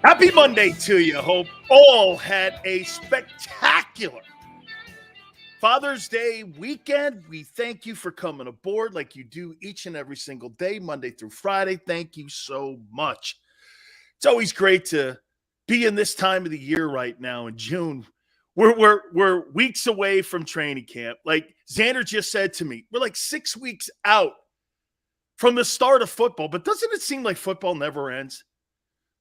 Happy Monday to you. Hope all had a spectacular Father's Day weekend. We thank you for coming aboard like you do each and every single day, Monday through Friday. Thank you so much. It's always great to be in this time of the year right now in June. We're weeks away from training camp. Like Xander just said to me, we're like 6 weeks out from the start of football. But doesn't it seem like football never ends?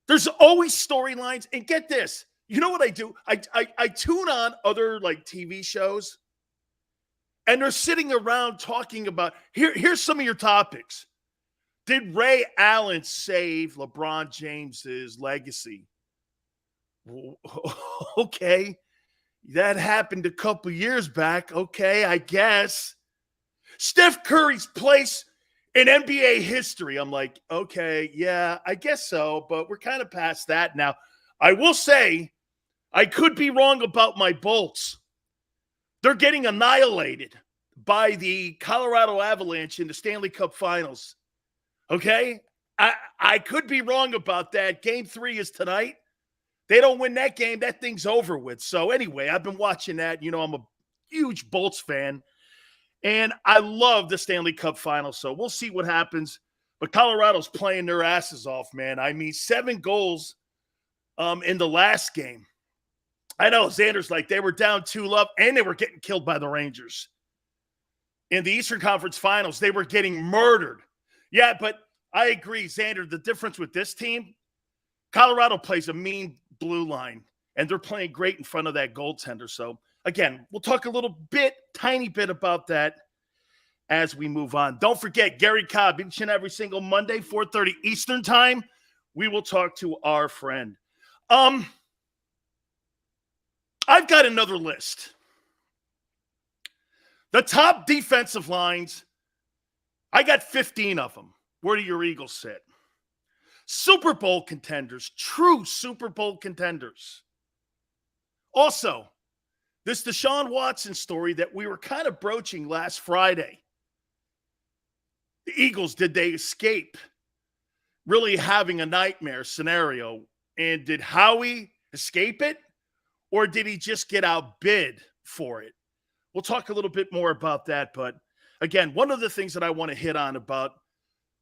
There's always storylines. And get this, you know what I do? I tune on other like TV shows, and they're sitting around talking about, here's some of your topics. Did Ray Allen save LeBron James's legacy? Okay. That happened a couple years back. Okay, I guess. Steph Curry's place in NBA history. I'm like, okay, yeah, I guess so, but we're kind of past that now. I will say, I could be wrong about my Bolts. They're getting annihilated by the Colorado Avalanche in the Stanley Cup Finals. Okay? I could be wrong about that. Game 3 is tonight. They don't win that game, that thing's over with. So anyway, I've been watching that. You know, I'm a huge Bolts fan. And I love the Stanley Cup Finals, so we'll see what happens. But Colorado's playing their asses off, man. I mean, 7 goals in the last game. I know Xander's like, they were down 2-0, and they were getting killed by the Rangers. In the Eastern Conference Finals, they were getting murdered. Yeah, but I agree, Xander, the difference with this team, Colorado plays a mean blue line, and they're playing great in front of that goaltender. So, again, we'll talk a little bit, tiny bit about that as we move on. Don't forget, Gary Cobb, each and every single Monday, 4:30 Eastern time, we will talk to our friend. I've got another list. The top defensive lines, I got 15 of them. Where do your Eagles sit? Super Bowl contenders, true Super Bowl contenders. Also, this Deshaun Watson story that we were kind of broaching last Friday. The Eagles, did they escape really having a nightmare scenario? And did Howie escape it? Or did he just get outbid for it? We'll talk a little bit more about that. But again, one of the things that I want to hit on about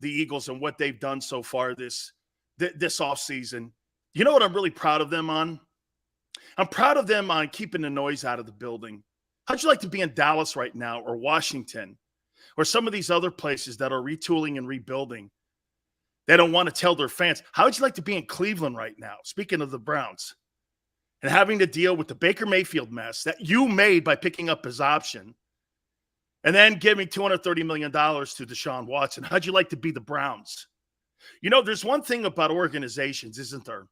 the Eagles and what they've done so far this offseason, you know what I'm really proud of them on? I'm proud of them on keeping the noise out of the building. How'd you like to be in Dallas right now, or Washington, or some of these other places that are retooling and rebuilding? They don't want to tell their fans. How'd you like to be in Cleveland right now, speaking of the Browns, and having to deal with the Baker Mayfield mess that you made by picking up his option and then giving $230 million to Deshaun Watson? How'd you like to be the Browns? You know, there's one thing about organizations, isn't there?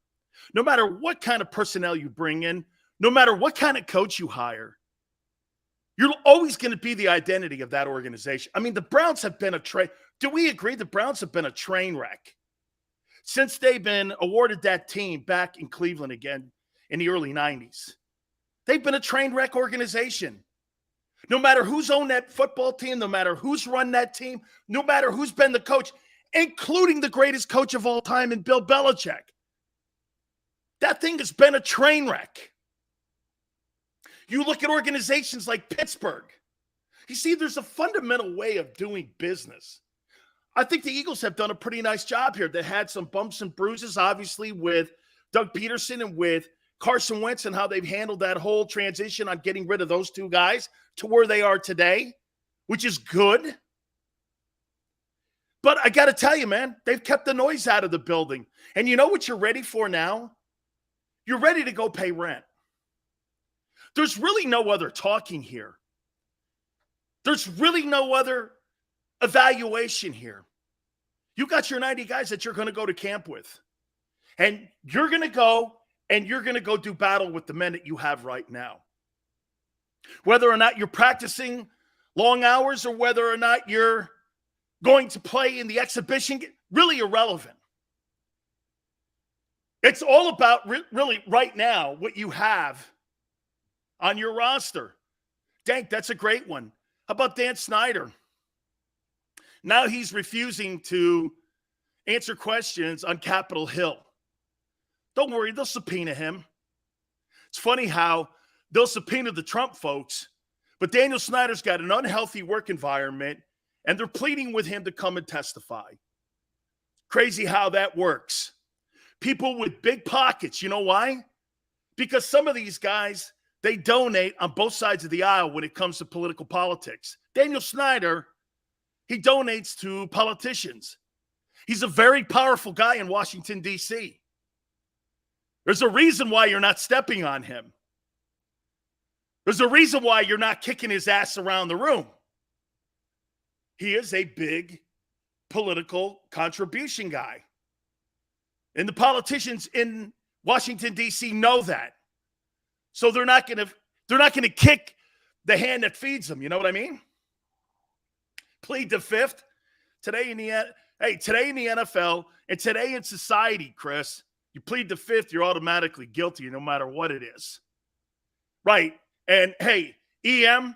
No matter what kind of personnel you bring in, no matter what kind of coach you hire, you're always going to be the identity of that organization. I mean, the Browns have been do we agree the Browns have been a train wreck since they've been awarded that team back in Cleveland again in the early 90s? They've been a train wreck organization. No matter who's owned that football team, no matter who's run that team, no matter who's been the coach, including the greatest coach of all time in Bill Belichick. That thing has been a train wreck. You look at organizations like Pittsburgh. You see, there's a fundamental way of doing business. I think the Eagles have done a pretty nice job here. They had some bumps and bruises, obviously, with Doug Peterson and with Carson Wentz, and how they've handled that whole transition on getting rid of those two guys to where they are today, which is good. But I got to tell you, man, they've kept the noise out of the building. And you know what you're ready for now? You're ready to go pay rent. There's really no other talking here. There's really no other evaluation here. You got your 90 guys that you're going to go to camp with. And you're going to go do battle with the men that you have right now. Whether or not you're practicing long hours or whether or not you're going to play in the exhibition, really irrelevant. It's all about really right now what you have on your roster. Dank, that's a great one. How about Dan Snyder? Now he's refusing to answer questions on Capitol Hill. Don't worry, they'll subpoena him. It's funny how they'll subpoena the Trump folks, but Daniel Snyder's got an unhealthy work environment, and they're pleading with him to come and testify. Crazy how that works. People with big pockets, you know why? Because some of these guys, they donate on both sides of the aisle when it comes to political politics. Daniel Snyder, he donates to politicians. He's a very powerful guy in Washington, D.C. There's a reason why you're not stepping on him. There's a reason why you're not kicking his ass around the room. He is a big political contribution guy. And the politicians in Washington, D.C. know that. So they're not going to kick the hand that feeds them. You know what I mean? Plead the fifth. Today in the NFL and today in society, Chris, you plead the fifth, you're automatically guilty no matter what it is. Right. And hey, EM,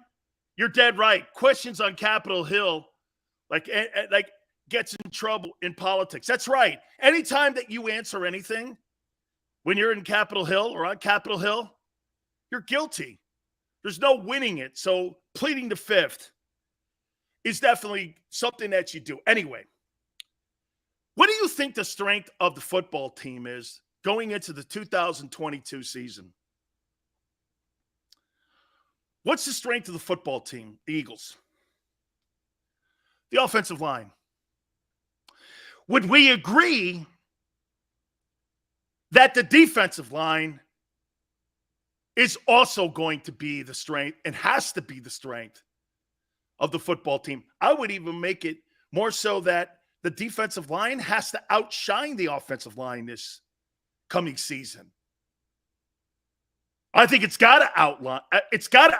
you're dead right. Questions on Capitol Hill like gets in trouble in politics. That's right. Anytime that you answer anything when you're in Capitol Hill or on Capitol Hill, you're guilty. There's no winning it. So pleading the fifth is definitely something that you do. Anyway, what do you think the strength of the football team is going into the 2022 season? What's the strength of the football team, the Eagles? The offensive line. Would we agree that the defensive line is also going to be the strength and has to be the strength of the football team? I would even make it more so that the defensive line has to outshine the offensive line this coming season. I think it's got to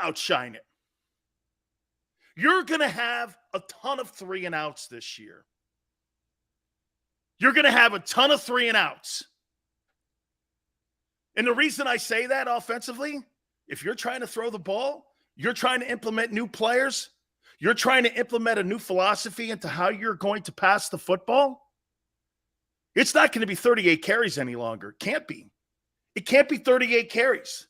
outshine it. You're going to have a ton of 3-and-outs this year. You're going to have a ton of 3-and-outs. And the reason I say that offensively, if you're trying to throw the ball, you're trying to implement new players, you're trying to implement a new philosophy into how you're going to pass the football, it's not going to be 38 carries any longer. It can't be. It can't be 38 carries.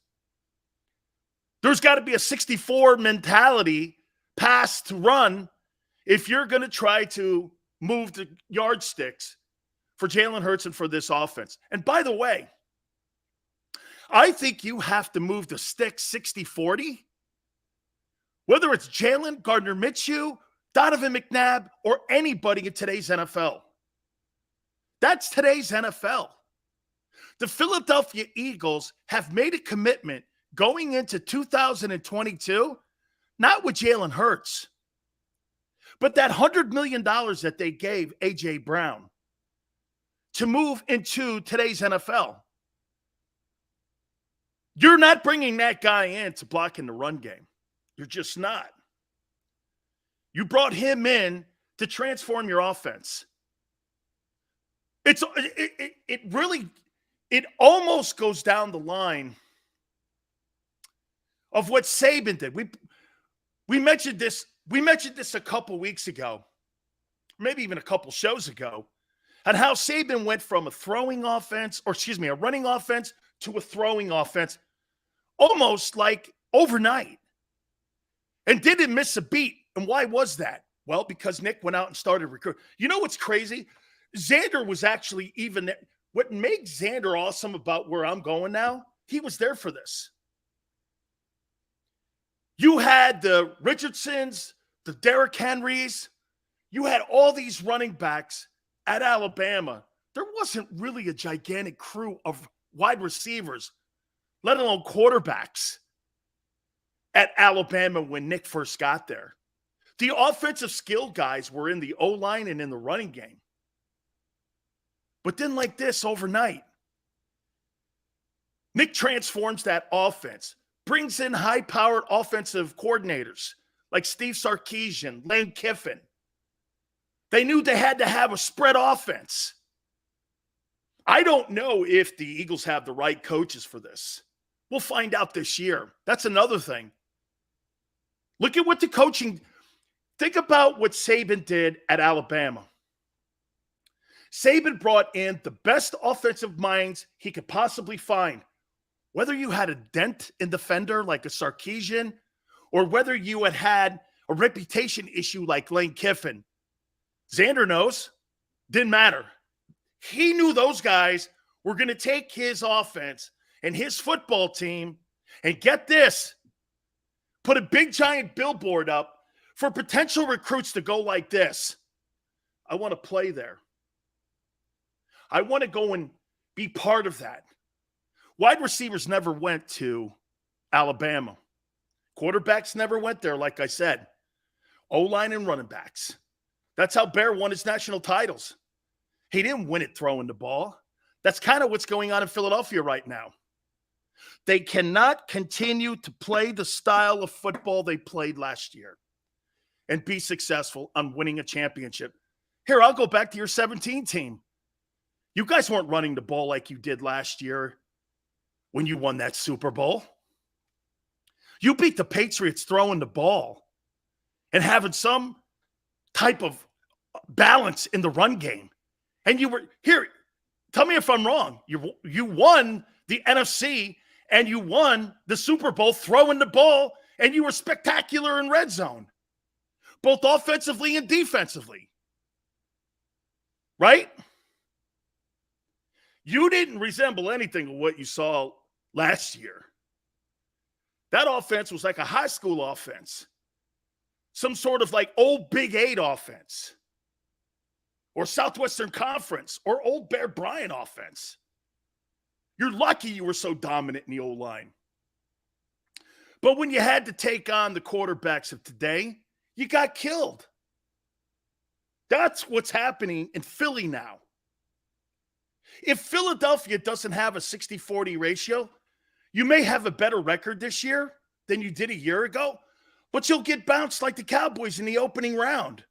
There's got to be a 64 mentality, pass to run, if you're going to try to move the yardsticks for Jalen Hurts and for this offense. And by the way, I think you have to move the stick 60-40. Whether it's Jalen, Gardner Minshew, Donovan McNabb, or anybody in today's NFL. That's today's NFL. The Philadelphia Eagles have made a commitment going into 2022, not with Jalen Hurts, but that $100 million that they gave A.J. Brown to move into today's NFL. You're not bringing that guy in to block in the run game. You're just not. You brought him in to transform your offense. It almost goes down the line of what Saban did. We mentioned this a couple weeks ago, maybe even a couple shows ago, on how Saban went from a running offense to a throwing offense almost like overnight and didn't miss a beat. And why was that? Well, because Nick went out and started recruiting. You know what's crazy? Xander was actually even – what makes Xander awesome about where I'm going now, he was there for this. You had the Richardsons, the Derrick Henrys. You had all these running backs at Alabama. There wasn't really a gigantic crew of wide receivers, let alone quarterbacks, at Alabama when Nick first got there. The offensive skill guys were in the O-line and in the running game. But then like this overnight, Nick transforms that offense, brings in high-powered offensive coordinators like Steve Sarkisian, Lane Kiffin. They knew they had to have a spread offense. I don't know if the Eagles have the right coaches for this. We'll find out this year. That's another thing. Look at what the coaching – think about what Saban did at Alabama. Saban brought in the best offensive minds he could possibly find. Whether you had a dent in the fender like a Sarkisian, or whether you had a reputation issue like Lane Kiffin, Xander knows. Didn't matter. He knew those guys were going to take his offense and his football team and get this, put a big giant billboard up for potential recruits to go like this. I want to play there. I want to go and be part of that. Wide receivers never went to Alabama. Quarterbacks never went there, like I said. O-line and running backs. That's how Bear won his national titles. He didn't win it throwing the ball. That's kind of what's going on in Philadelphia right now. They cannot continue to play the style of football they played last year and be successful on winning a championship. Here, I'll go back to your 17 team. You guys weren't running the ball like you did last year when you won that Super Bowl. You beat the Patriots throwing the ball and having some type of balance in the run game. And you were, here, tell me if I'm wrong. You won the NFC and you won the Super Bowl throwing the ball, and you were spectacular in red zone, both offensively and defensively. Right? You didn't resemble anything of what you saw last year. That offense was like a high school offense. Some sort of like old Big 8 offense. Or Southwestern Conference. Or old Bear Bryant offense. You're lucky you were so dominant in the O-line. But when you had to take on the quarterbacks of today, you got killed. That's what's happening in Philly now. If Philadelphia doesn't have a 60-40 ratio, you may have a better record this year than you did a year ago, but you'll get bounced like the Cowboys in the opening round.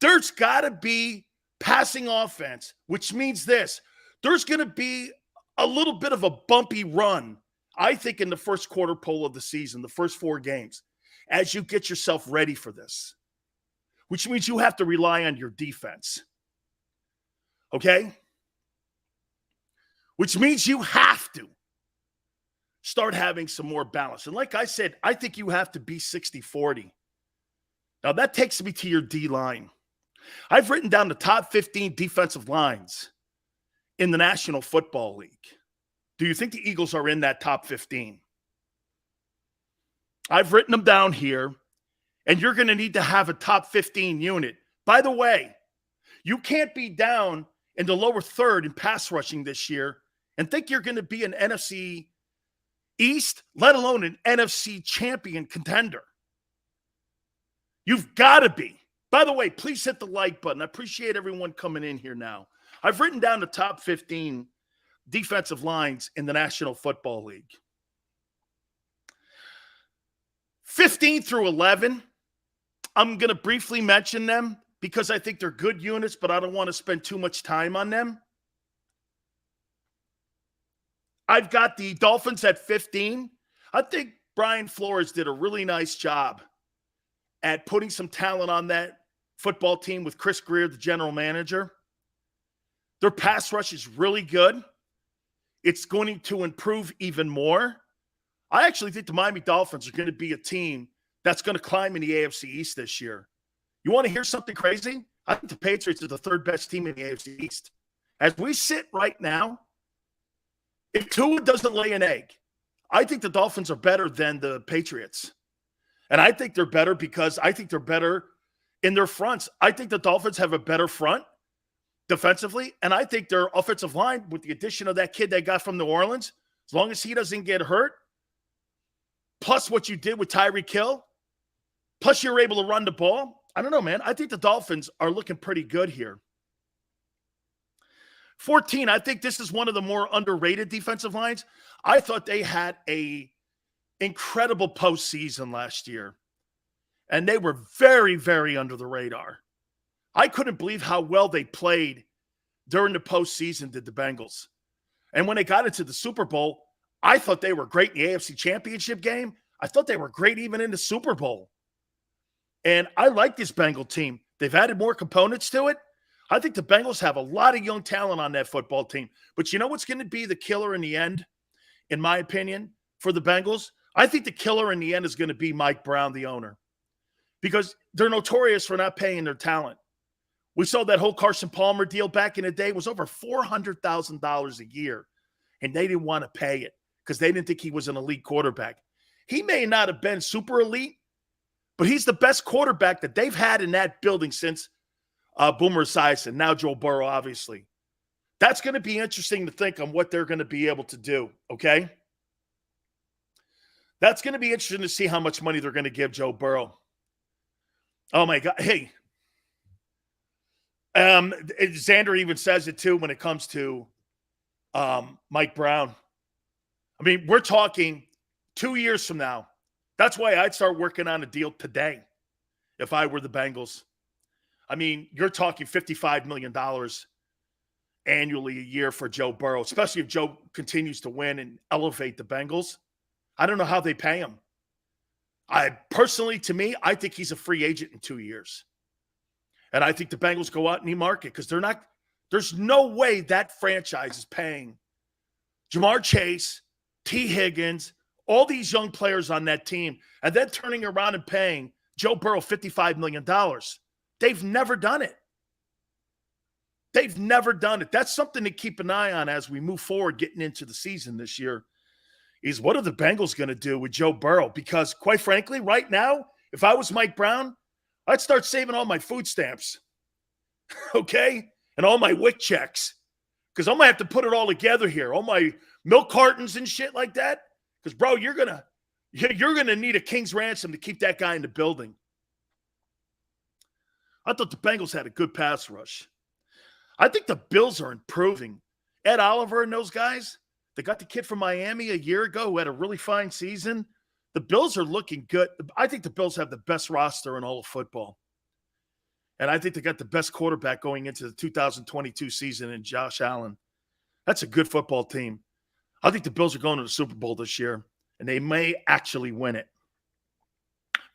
There's got to be passing offense, which means this. There's going to be a little bit of a bumpy run, I think, in the first quarter pole of the season, the first 4 games, as you get yourself ready for this, which means you have to rely on your defense. Okay? Which means you have to start having some more balance. And like I said, I think you have to be 60-40. Now, that takes me to your D-line. I've written down the top 15 defensive lines in the National Football League. Do you think the Eagles are in that top 15? I've written them down here, and you're going to need to have a top 15 unit. By the way, you can't be down in the lower third in pass rushing this year and think you're going to be an NFC East, let alone an NFC champion contender. You've got to be. By the way, please hit the like button. I appreciate everyone coming in here now. I've written down the top 15 defensive lines in the National Football League. 15 through 11, I'm going to briefly mention them because I think they're good units, but I don't want to spend too much time on them. I've got the Dolphins at 15. I think Brian Flores did a really nice job at putting some talent on that football team with Chris Greer, the general manager. Their pass rush is really good. It's going to improve even more. I actually think the Miami Dolphins are going to be a team that's going to climb in the AFC East this year. You want to hear something crazy? I think the Patriots are the 3rd best team in the AFC East. As we sit right now, if Tua doesn't lay an egg, I think the Dolphins are better than the Patriots. And I think they're better because I think they're better in their fronts. I think the Dolphins have a better front defensively, and I think their offensive line, with the addition of that kid they got from New Orleans, as long as he doesn't get hurt, plus what you did with Tyreek Hill, plus you're able to run the ball, I don't know, man. I think the Dolphins are looking pretty good here. 14, I think this is one of the more underrated defensive lines. I thought they had a incredible postseason last year, and they were very, very under the radar. I couldn't believe how well they played during the postseason, did the Bengals. And when they got into the Super Bowl, I thought they were great in the AFC Championship game. I thought they were great even in the Super Bowl. And I like this Bengal team. They've added more components to it. I think the Bengals have a lot of young talent on that football team. But you know what's going to be the killer in the end, in my opinion, for the Bengals? I think the killer in the end is going to be Mike Brown, the owner, because they're notorious for not paying their talent. We saw that whole Carson Palmer deal back in the day was over $400,000 a year, and they didn't want to pay it because they didn't think he was an elite quarterback. He may not have been super elite, but he's the best quarterback that they've had in that building since Boomer Esiason, now Joe Burrow, obviously. That's going to be interesting to think on what they're going to be able to do, okay? That's going to be interesting to see how much money they're going to give Joe Burrow. Oh, my God. Hey, Xander even says it, too, when it comes to Mike Brown. I mean, we're talking 2 years from now. That's why I'd start working on a deal today if I were the Bengals. I mean, you're talking $55 million annually a year for Joe Burrow, especially if Joe continues to win and elevate the Bengals. I don't know how they pay him. To me, I think he's a free agent in 2 years. And I think the Bengals go out and he market because there's no way that franchise is paying Jamar Chase, T. Higgins, all these young players on that team, and then turning around and paying Joe Burrow $55 million. They've never done it. They've never done it. That's something to keep an eye on as we move forward getting into the season this year, is what are the Bengals going to do with Joe Burrow? Because quite frankly, right now, if I was Mike Brown, I'd start saving all my food stamps, okay, and all my WIC checks, because I'm going to have to put it all together here, all my milk cartons and shit like that, because, bro, you're gonna need a king's ransom to keep that guy in the building. I thought the Bengals had a good pass rush. I think the Bills are improving. Ed Oliver and those guys, they got the kid from Miami a year ago who had a really fine season. The Bills are looking good. I think the Bills have the best roster in all of football. And I think they got the best quarterback going into the 2022 season in Josh Allen. That's a good football team. I think the Bills are going to the Super Bowl this year, and they may actually win it.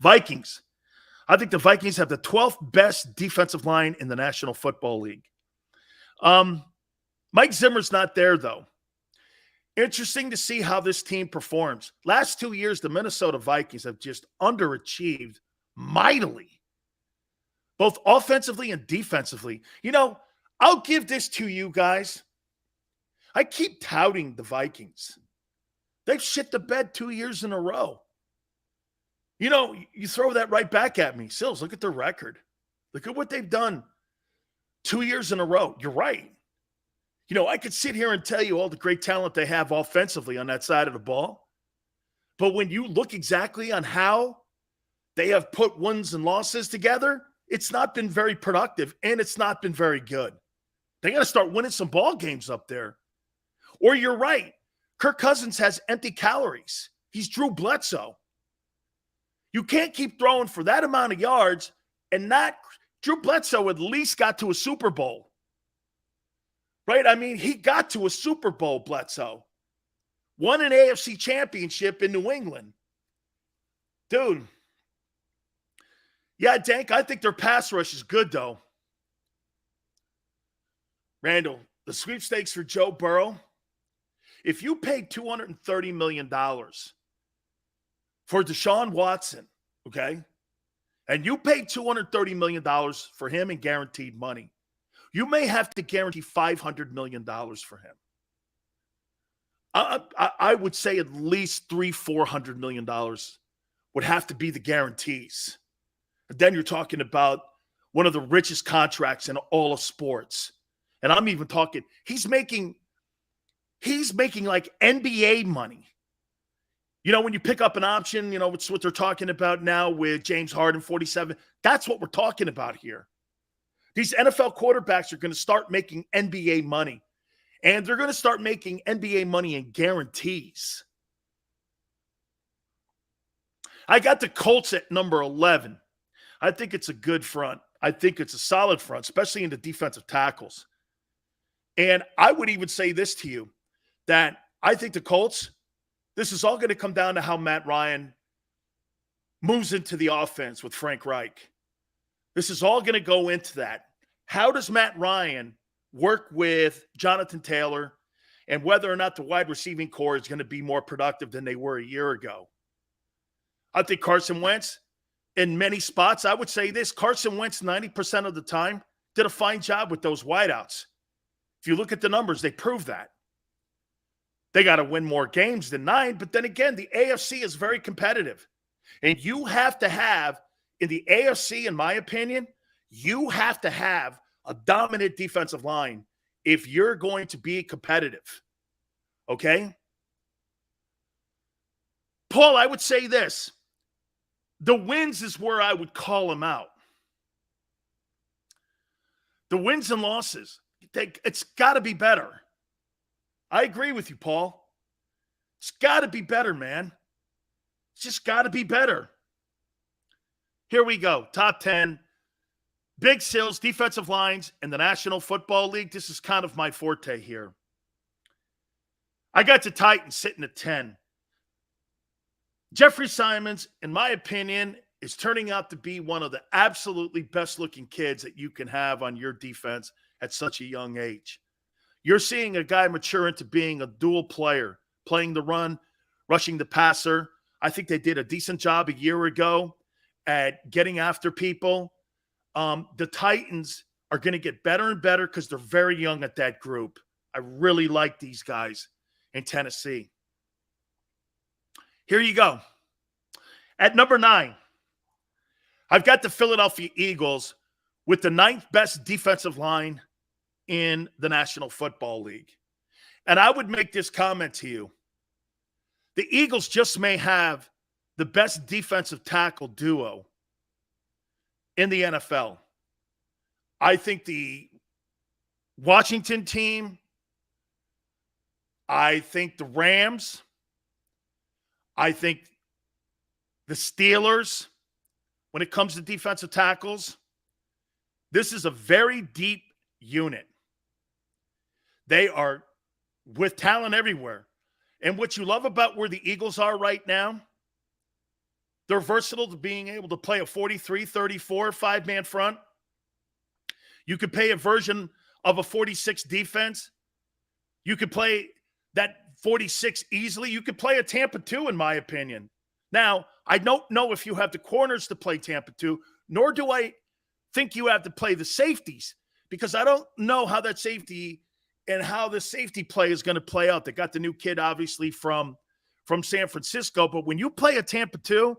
Vikings. I think the Vikings have the 12th best defensive line in the National Football League. Mike Zimmer's not there, though. Interesting to see how this team performs. Last 2 years, the Minnesota Vikings have just underachieved mightily, both offensively and defensively. You know, I'll give this to you guys. I keep touting the Vikings. They've shit the bed 2 years in a row. You know, you throw that right back at me. Sills, look at their record. Look at what they've done 2 years in a row. You're right. You know, I could sit here and tell you all the great talent they have offensively on that side of the ball. But when you look exactly on how they have put wins and losses together, it's not been very productive, and it's not been very good. They got to start winning some ball games up there. Or you're right. Kirk Cousins has empty calories. He's Drew Bledsoe. You can't keep throwing for that amount of yards and not – Drew Bledsoe at least got to a Super Bowl. Right? I mean, he got to a Super Bowl, Bledsoe. Won an AFC championship in New England. Dude. Yeah, Dank, I think their pass rush is good, though. Randall, the sweepstakes for Joe Burrow, if you paid $230 million for Deshaun Watson, okay, and you paid $230 million for him in guaranteed money, you may have to guarantee $500 million for him. I would say at least $400 million would have to be the guarantees. And then you're talking about one of the richest contracts in all of sports. And I'm even talking, he's making like NBA money. You know, when you pick up an option, you know, it's what they're talking about now with James Harden, 47. That's what we're talking about here. These NFL quarterbacks are going to start making NBA money. And they're going to start making NBA money in guarantees. I got the Colts at number 11. I think it's a good front. I think it's a solid front, especially in the defensive tackles. And I would even say this to you, that I think the Colts, this is all going to come down to how Matt Ryan moves into the offense with Frank Reich. This is all going to go into that. How does Matt Ryan work with Jonathan Taylor and whether or not the wide receiving core is going to be more productive than they were a year ago? I think Carson Wentz, in many spots, I would say this, Carson Wentz 90% of the time did a fine job with those wideouts. If you look at the numbers, they prove that. They got to win more games than 9, but then again, the AFC is very competitive. And you have to have, in the AFC, in my opinion, you have to have a dominant defensive line if you're going to be competitive. Okay? Paul, I would say this. The wins is where I would call them out. The wins and losses, it's got to be better. I agree with you, Paul. It's got to be better, man. It's just got to be better. Here we go. Top 10. Big sales, defensive lines, in the National Football League. This is kind of my forte here. I got the Titans sitting at 10. Jeffrey Simons, in my opinion, is turning out to be one of the absolutely best-looking kids that you can have on your defense at such a young age. You're seeing a guy mature into being a dual player, playing the run, rushing the passer. I think they did a decent job a year ago at getting after people. The Titans are going to get better and better because they're very young at that group. I really like these guys in Tennessee. Here you go. At number 9, I've got the Philadelphia Eagles with the 9th best defensive line in the National Football League. And I would make this comment to you. The Eagles just may have the best defensive tackle duo in the NFL. I think the Washington team, I think the Rams, I think the Steelers, when it comes to defensive tackles, this is a very deep unit. They are with talent everywhere. And what you love about where the Eagles are right now, they're versatile to being able to play a 43, 34, 5-man front. You could play a version of a 46 defense. You could play that 46 easily. You could play a Tampa 2, in my opinion. Now, I don't know if you have the corners to play Tampa 2, nor do I think you have to play the safeties, because I don't know how that safety and how the safety play is going to play out. They got the new kid, obviously, from San Francisco. But when you play a Tampa 2,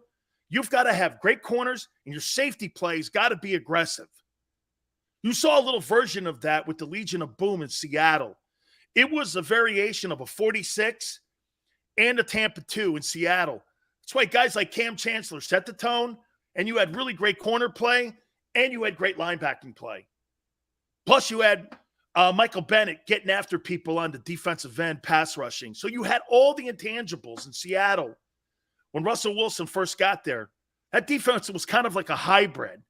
you've got to have great corners, and your safety plays got to be aggressive. You saw a little version of that with the Legion of Boom in Seattle. It was a variation of a 46 and a Tampa 2 in Seattle. That's why guys like Cam Chancellor set the tone, and you had really great corner play, and you had great linebacking play. Plus, you had Michael Bennett getting after people on the defensive end, pass rushing. So you had all the intangibles in Seattle when Russell Wilson first got there. That defense was kind of like a hybrid.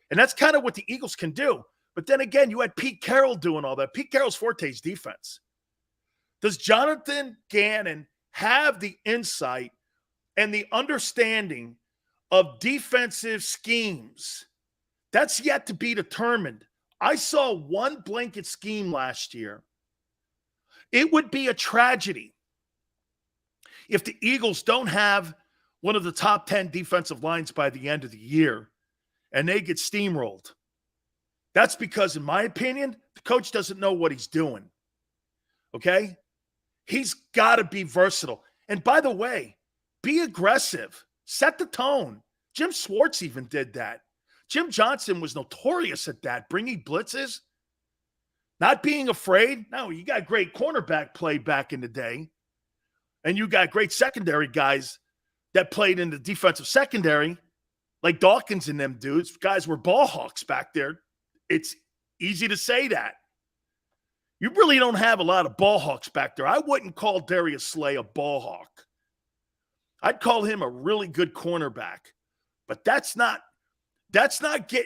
And that's kind of what the Eagles can do. But then again, you had Pete Carroll doing all that. Pete Carroll's forte is defense. Does Jonathan Gannon have the insight and the understanding of defensive schemes? That's yet to be determined. I saw one blanket scheme last year. It would be a tragedy if the Eagles don't have one of the top 10 defensive lines by the end of the year and they get steamrolled. That's because, in my opinion, the coach doesn't know what he's doing. Okay? He's got to be versatile. And by the way, be aggressive. Set the tone. Jim Schwartz even did that. Jim Johnson was notorious at that, bringing blitzes, not being afraid. No, you got great cornerback play back in the day, and you got great secondary guys that played in the defensive secondary, like Dawkins and them dudes. Guys were ball hawks back there. It's easy to say that. You really don't have a lot of ball hawks back there. I wouldn't call Darius Slay a ball hawk. I'd call him a really good cornerback, but that's not Darrelle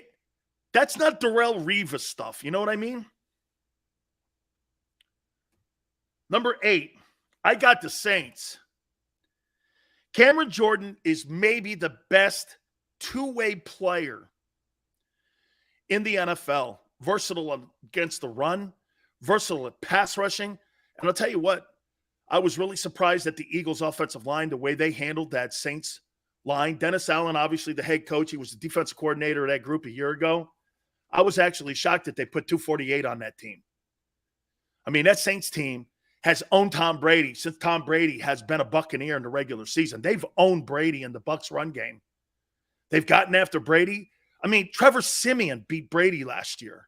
Revis stuff. You know what I mean? Number 8, I got the Saints. Cameron Jordan is maybe the best two-way player in the NFL. versatile against the run, versatile at pass rushing. And I'll tell you what, I was really surprised at the Eagles' offensive line, the way they handled that Saints line. Dennis Allen, obviously the head coach, he was the defensive coordinator of that group a year ago. I was actually shocked that they put 248 on that team. I mean, that Saints team has owned Tom Brady since Tom Brady has been a Buccaneer in the regular season. They've owned Brady in the Bucs run game. They've gotten after Brady. I mean, Trevor Siemian beat Brady last year.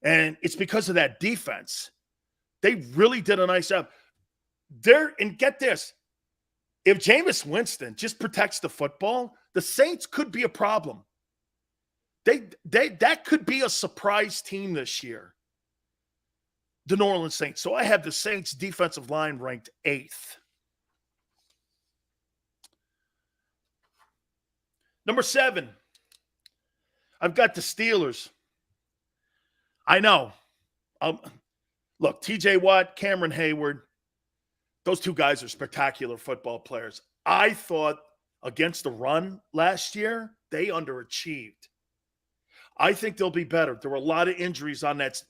And it's because of that defense. They really did a nice job. And get this, if Jameis Winston just protects the football, the Saints could be a problem. That could be a surprise team this year, the New Orleans Saints. So I have the Saints defensive line ranked 8th. Number 7, I've got the Steelers. I know. Look, TJ Watt, Cameron Hayward, those two guys are spectacular football players. I thought against the run last year, they underachieved. I think they'll be better. There were a lot of injuries on that.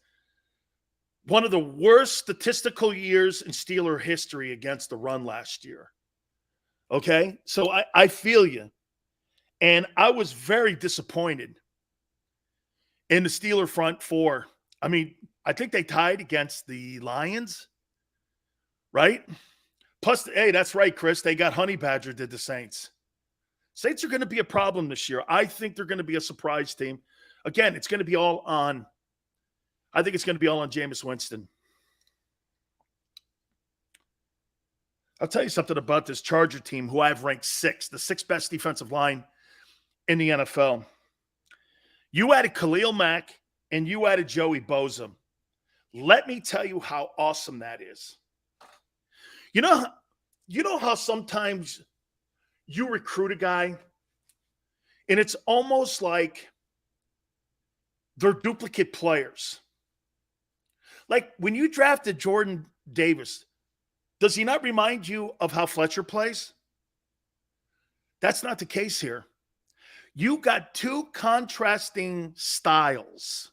One of the worst statistical years in Steeler history against the run last year. Okay? So I feel you. And I was very disappointed in the Steeler front four. I mean, I think they tied against the Lions, right? Plus, hey, that's right, Chris. They got Honey Badger, did the Saints. Saints are going to be a problem this year. I think they're going to be a surprise team. Again, it's going to be all on, I think it's going to be all on Jameis Winston. I'll tell you something about this Charger team, who I've ranked 6th, the 6th best defensive line in the NFL. You added Khalil Mack and you added Joey Bosa. Let me tell you how awesome that is. You know how sometimes you recruit a guy and it's almost like they're duplicate players. Like when you drafted Jordan Davis, does he not remind you of how Fletcher plays? That's not the case here. You got two contrasting styles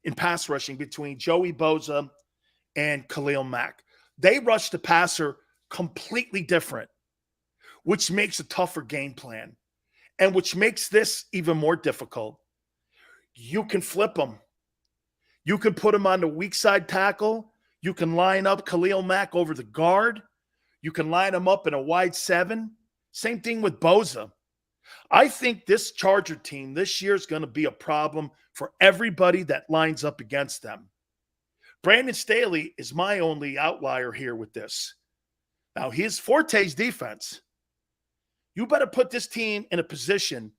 in pass rushing between Joey Bosa and Khalil Mack. They rush the passer completely different, which makes a tougher game plan and which makes this even more difficult. You can flip them. You can put him on the weak side tackle. You can line up Khalil Mack over the guard. You can line him up in a wide 7. Same thing with Bosa. I think this Charger team this year is going to be a problem for everybody that lines up against them. Brandon Staley is my only outlier here with this. Now, his forte is defense. You better put this team in a position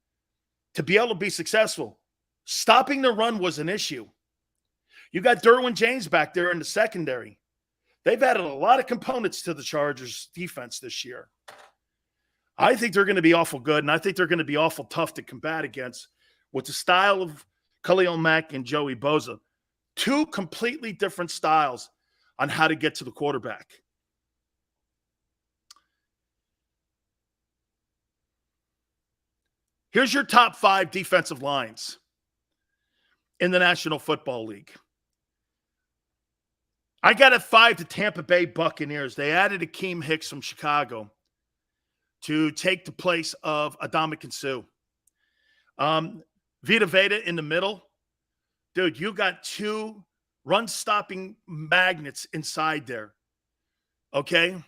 to be able to be successful. Stopping the run was an issue. You got Derwin James back there in the secondary. They've added a lot of components to the Chargers' defense this year. I think they're going to be awful good, and I think they're going to be awful tough to combat against with the style of Khalil Mack and Joey Bosa. Two completely different styles on how to get to the quarterback. Here's your top 5 defensive lines in the National Football League. I got at 5 the Tampa Bay Buccaneers. They added Akeem Hicks from Chicago to take the place of Ndamukong Suh. Vita Vea in the middle. Dude, you got 2 run-stopping magnets inside there. Okay?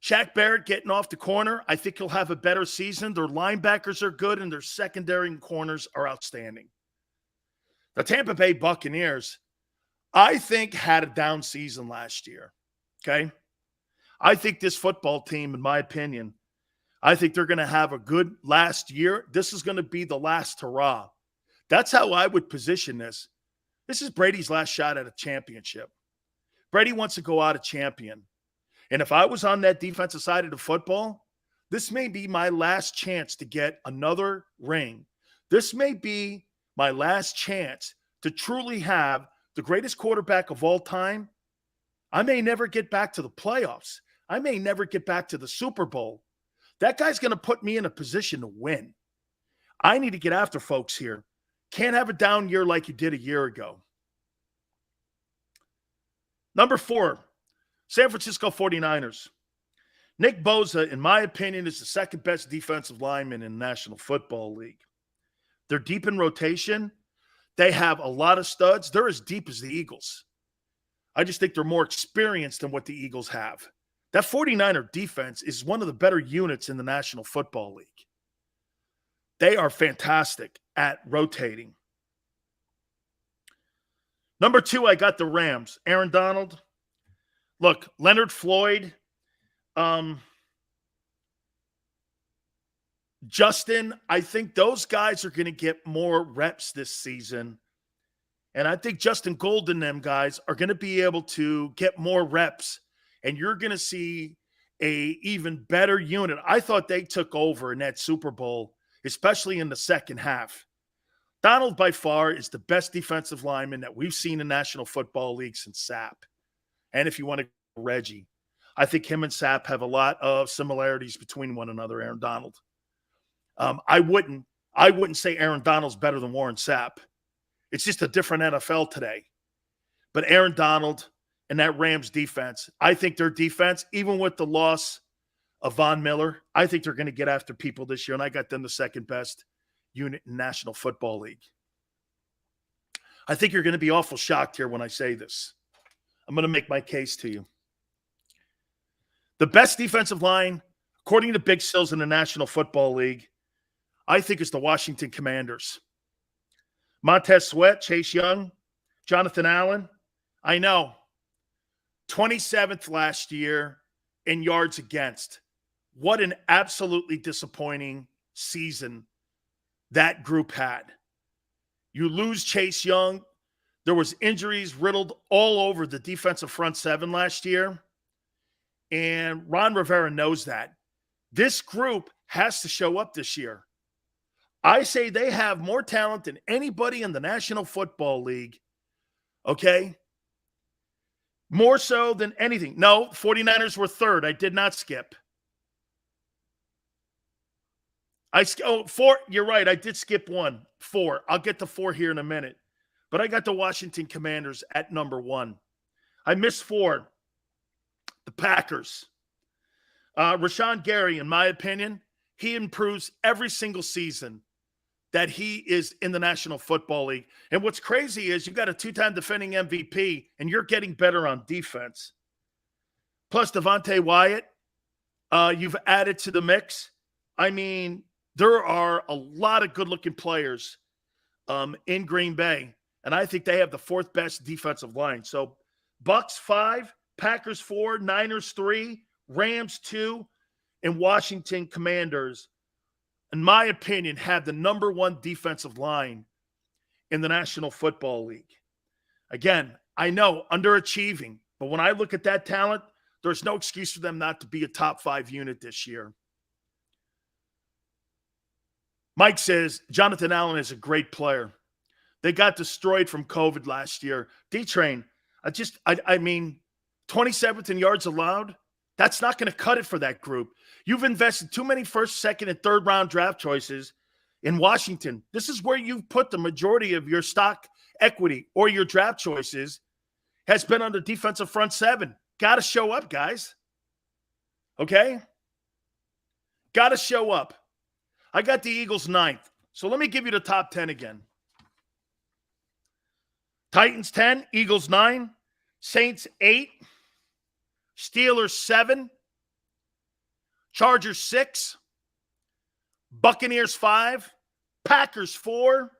Shaq Barrett getting off the corner. I think he'll have a better season. Their linebackers are good, and their secondary and corners are outstanding. The Tampa Bay Buccaneers, I think, had a down season last year. Okay? I think this football team, in my opinion, I think they're going to have a good last year. This is going to be the last hurrah. That's how I would position this. This is Brady's last shot at a championship. Brady wants to go out a champion. And if I was on that defensive side of the football, this may be my last chance to get another ring. This may be my last chance to truly have the greatest quarterback of all time. I may never get back to the playoffs. I may never get back to the Super Bowl. That guy's going to put me in a position to win. I need to get after folks here. Can't have a down year like you did a year ago. Number 4, San Francisco 49ers. Nick Bosa, in my opinion, is the second best defensive lineman in the National Football League. They're deep in rotation. They have a lot of studs. They're as deep as the Eagles. I just think they're more experienced than what the Eagles have. That 49er defense is one of the better units in the National Football League. They are fantastic at rotating. Number 2, I got the Rams. Aaron Donald. Look, Leonard Floyd, Justin, I think those guys are going to get more reps this season. And I think Justin Golden and them guys are going to be able to get more reps. And you're going to see a even better unit. I thought they took over in that Super Bowl, especially in the second half. Donald, by far, is the best defensive lineman that we've seen in National Football League since Sapp. And if you want to go Reggie, I think him and Sapp have a lot of similarities between one another, Aaron Donald. I wouldn't say Aaron Donald's better than Warren Sapp. It's just a different NFL today. But Aaron Donald and that Rams defense, I think their defense, even with the loss of Von Miller, I think they're going to get after people this year, and I got them the second best unit in National Football League. I think you're going to be awful shocked here when I say this. I'm going to make my case to you. The best defensive line, according to Big Sills in the National Football League, I think is the Washington Commanders. Montez Sweat, Chase Young, Jonathan Allen. I know. 27th last year in yards against. What an absolutely disappointing season that group had. You lose Chase Young. There was injuries riddled all over the defensive front seven last year. And Ron Rivera knows that. This group has to show up this year. I say they have more talent than anybody in the National Football League. Okay? More so than anything. No, 49ers were third. I did not skip. Four. You're right. I did skip one. 4. I'll get to 4 here in a minute. But I got the Washington Commanders at number 1. I missed 4. The Packers. Rashawn Gary, in my opinion, he improves every single season that he is in the National Football League. And what's crazy is you got a 2-time defending MVP, and you're getting better on defense. Plus Devontae Wyatt, you've added to the mix. I mean, there are a lot of good-looking players in Green Bay, and I think they have the 4th best defensive line. So Bucks 5, Packers 4, Niners 3, Rams 2, and Washington Commanders, in my opinion, have the number 1 defensive line in the National Football League. Again, I know, underachieving, but when I look at that talent, there's no excuse for them not to be a top 5 unit this year. Mike says, Jonathan Allen is a great player. They got destroyed from COVID last year. D-Train, I mean, 27th in yards allowed, that's not going to cut it for that group. You've invested too many first, second, and third round draft choices in Washington. This is where you've put the majority of your stock equity or your draft choices has been on the defensive front 7. Got to show up, guys. Okay? Got to show up. I got the Eagles 9th. So let me give you the top 10 again. Titans 10, Eagles 9, Saints 8, Steelers 7, Chargers 6, Buccaneers 5, Packers 4,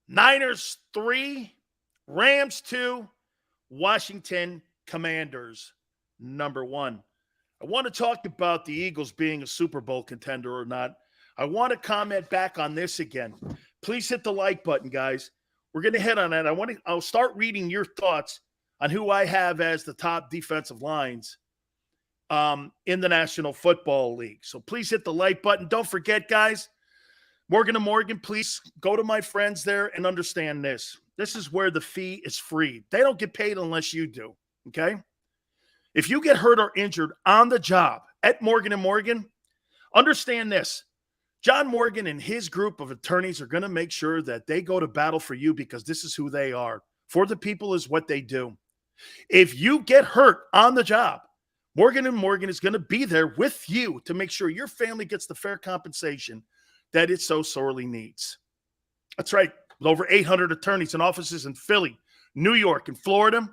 Niners 3, Rams 2, Washington Commanders number 1. I want to talk about the Eagles being a Super Bowl contender or not. I want to comment back on this again. Please hit the like button, guys. We're going to hit on that. I'll start reading your thoughts on who I have as the top defensive lines in the National Football League. So please hit the like button. Don't forget, guys, Morgan & Morgan, please go to my friends there and understand this. This is where the fee is free. They don't get paid unless you do, okay? If you get hurt or injured on the job at Morgan & Morgan, understand this. John Morgan and his group of attorneys are going to make sure that they go to battle for you because this is who they are. For the people is what they do. If you get hurt on the job, Morgan & Morgan is going to be there with you to make sure your family gets the fair compensation that it so sorely needs. That's right. With over 800 attorneys and offices in Philly, New York, and Florida,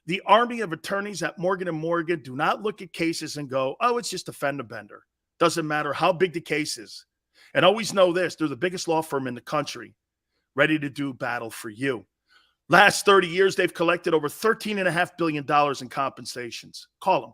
the army of attorneys at Morgan & Morgan do not look at cases and go, oh, it's just a fender bender. Doesn't matter how big the case is. And always know this, they're the biggest law firm in the country, ready to do battle for you. Last 30 years, they've collected over $13.5 billion in compensations. Call them.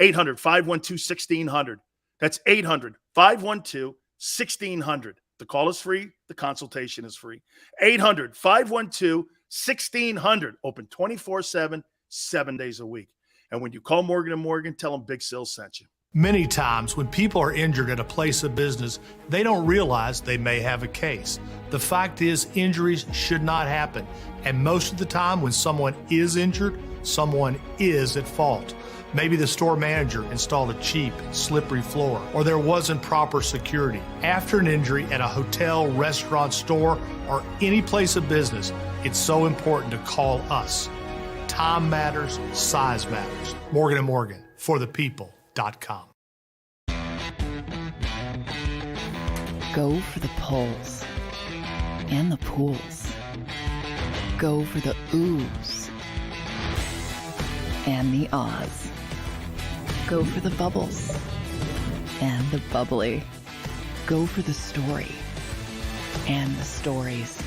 800-512-1600. That's 800-512-1600. The call is free. The consultation is free. 800-512-1600. Open 24/7, 7 days a week. And when you call Morgan & Morgan, tell them Big Sil sent you. Many times when people are injured at a place of business, they don't realize they may have a case. The fact is, injuries should not happen. And most of the time when someone is injured, someone is at fault. Maybe the store manager installed a cheap, slippery floor, or there wasn't proper security. After an injury at a hotel, restaurant, store, or any place of business, it's so important to call us. Time matters, size matters. Morgan & Morgan, for the people.com. Go for the polls and the pools. Go for the oohs and the ahs. Go for the bubbles and the bubbly. Go for the story and the stories.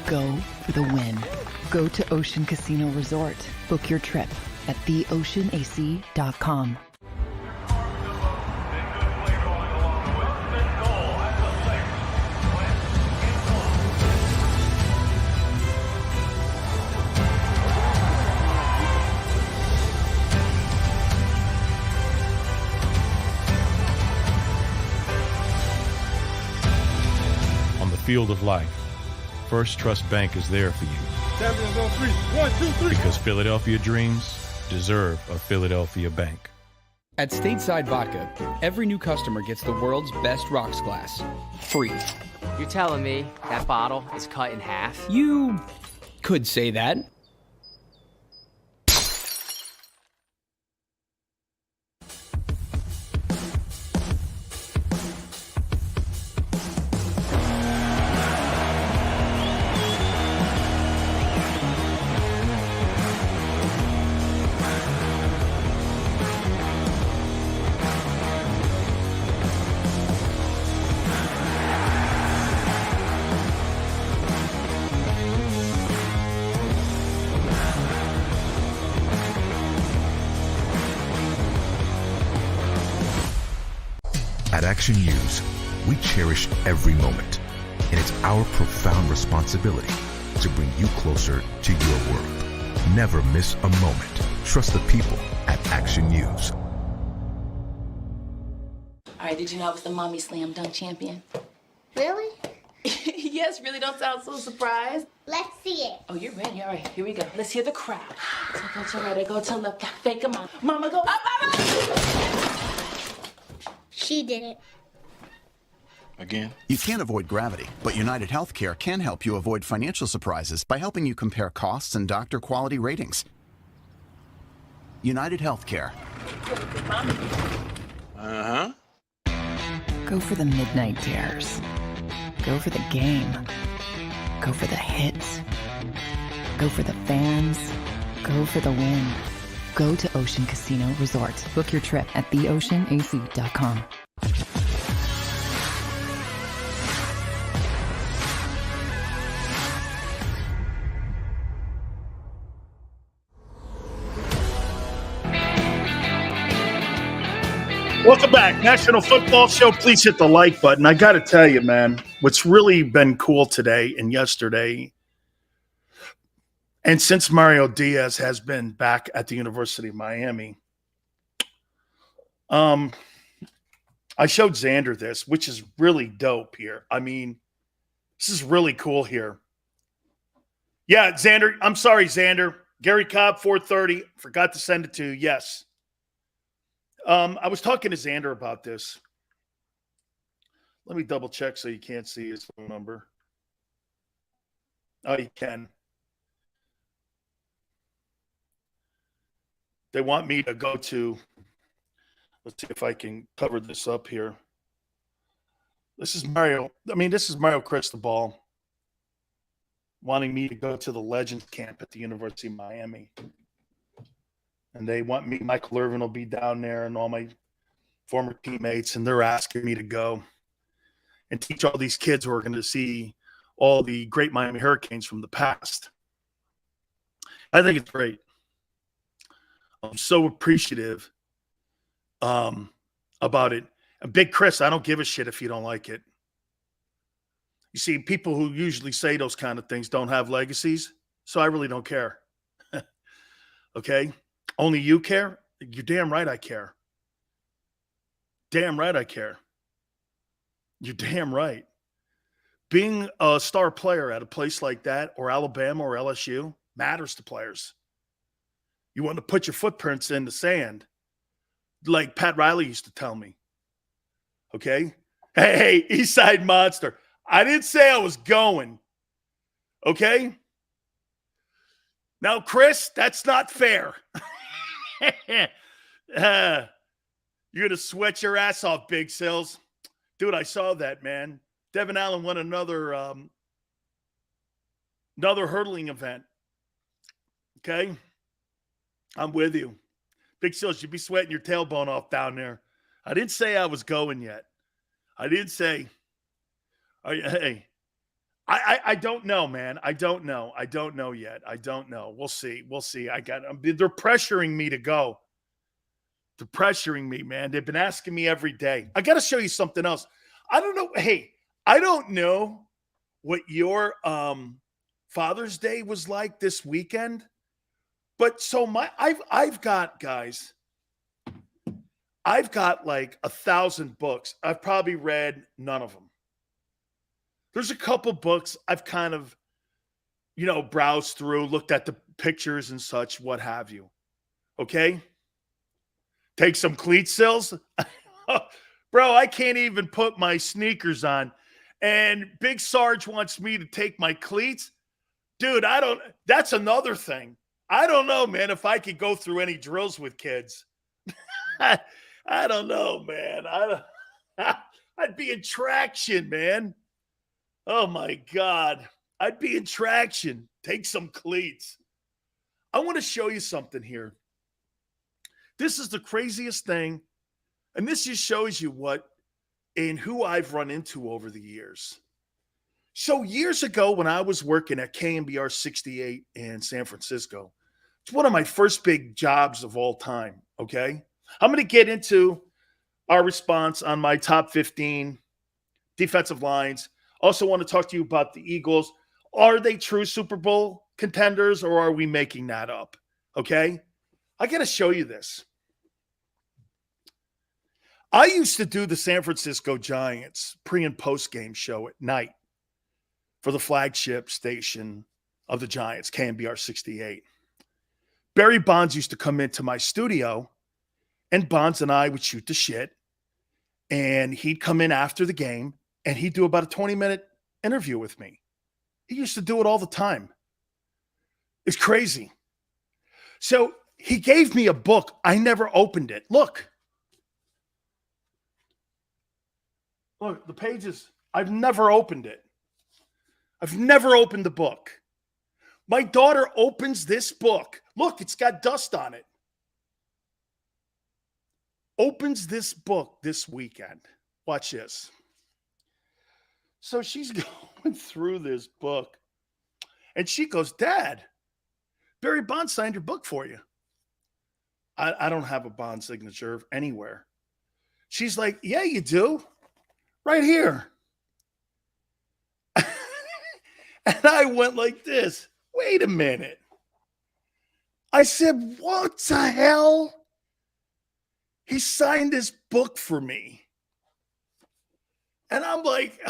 Go for the win. Go to Ocean Casino Resort. Book your trip at theoceanac.com. Field of life, First Trust Bank is there for you. Champions on three. 1, 2, 3. Because Philadelphia dreams deserve a Philadelphia bank. At Stateside Vodka, every new customer gets the world's best rocks glass, free. You're telling me that bottle is cut in half? You could say that. At Action News, we cherish every moment, and it's our profound responsibility to bring you closer to your world. Never miss a moment. Trust the people at Action News. All right, did you know I was the Mommy Slam Dunk Champion? Really? Yes, really, don't sound so surprised. Let's see it. Oh, you're ready. All right, here we go. Let's hear the crowd. So go to right, go to left, fake 'em out. Mama, go up, mama! She did it. Again? You can't avoid gravity, but United Healthcare can help you avoid financial surprises by helping you compare costs and doctor quality ratings. United Healthcare. Uh-huh. Go for the midnight dares. Go for the game. Go for the hits. Go for the fans. Go for the win. Go to Ocean Casino Resort. Book your trip at theoceanac.com. Welcome back. National Football Show. Please hit the like button. I got to tell you, man, what's really been cool today and yesterday, and since Mario Diaz has been back at the University of Miami, I showed Xander this, which is really dope here. I mean, this is really cool here. Yeah, Xander. I'm sorry, Xander. Gary Cobb, 430. Forgot to send it to you. Yes. I was talking to Xander about this. Let me double check so you can't see his phone number. Oh, you can. They want me to go to, let's see if I can cover this up here. This is Mario Cristobal wanting me to go to the Legends camp at the University of Miami. And they want me, Michael Irvin will be down there and all my former teammates, and they're asking me to go and teach all these kids who are going to see all the great Miami Hurricanes from the past. I think it's great. I'm so appreciative about it. And Big Chris, I don't give a shit if you don't like it. You see, people who usually say those kind of things don't have legacies, so I really don't care. Okay? Only you care? You're damn right I care. Damn right I care. You're damn right. Being a star player at a place like that, or Alabama or LSU, matters to players. You want to put your footprints in the sand, like Pat Riley used to tell me. Okay? Hey, Eastside Monster. I didn't say I was going. Okay? Now, Chris, that's not fair. You're going to sweat your ass off, Big Sills. Dude, I saw that, man. Devin Allen won another hurdling event. Okay? I'm with you. Big Sills, you'd be sweating your tailbone off down there. I didn't say I was going yet. I didn't say. Hey, I don't know, man. I don't know. I don't know yet. I don't know. We'll see. We'll see. They're pressuring me to go. They're pressuring me, man. They've been asking me every day. I got to show you something else. I don't know. Hey, I don't know what your Father's Day was like this weekend, but so I've got, guys, I've got like 1,000 books. I've probably read none of them. There's a couple books I've kind of, browsed through, looked at the pictures and such, what have you. Okay? Take some cleat sills. Bro, I can't even put my sneakers on. And Big Sarge wants me to take my cleats. Dude, that's another thing. I don't know, man, if I could go through any drills with kids. I don't know, man. I'd be in traction, man. Oh, my God. I'd be in traction. Take some cleats. I want to show you something here. This is the craziest thing, and this just shows you what and who I've run into over the years. So years ago when I was working at KMBR 68 in San Francisco, it's one of my first big jobs of all time, okay? I'm going to get into our response on my top 15 defensive lines. Also want to talk to you about the Eagles. Are they true Super Bowl contenders, or are we making that up? Okay? I got to show you this. I used to do the San Francisco Giants pre- and post-game show at night for the flagship station of the Giants, KMBR 68. Barry Bonds used to come into my studio, and Bonds and I would shoot the shit, and he'd come in after the game, and he'd do about a 20-minute interview with me. He used to do it all the time. It's crazy. So he gave me a book. I never opened it. Look, the pages. I've never opened it. I've never opened the book. My daughter opens this book. Look, it's got dust on it. Opens this book this weekend. Watch this. So she's going through this book, and she goes, Dad, Barry Bonds signed your book for you. I don't have a Bond signature anywhere. She's like, yeah, you do. Right here. And I went like this. Wait a minute. I said, what the hell? He signed this book for me. And I'm like,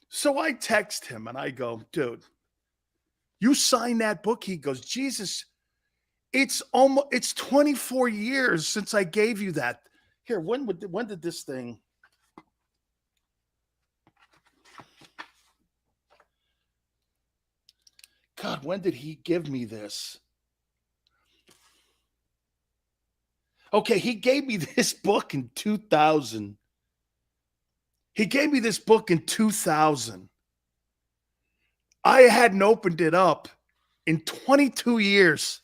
so I text him and I go, dude, you signed that book? He goes, Jesus, it's 24 years since I gave you that. Here, when did this thing? God, when did he give me this? Okay, he gave me this book in 2000. He gave me this book in 2000. I hadn't opened it up in 22 years.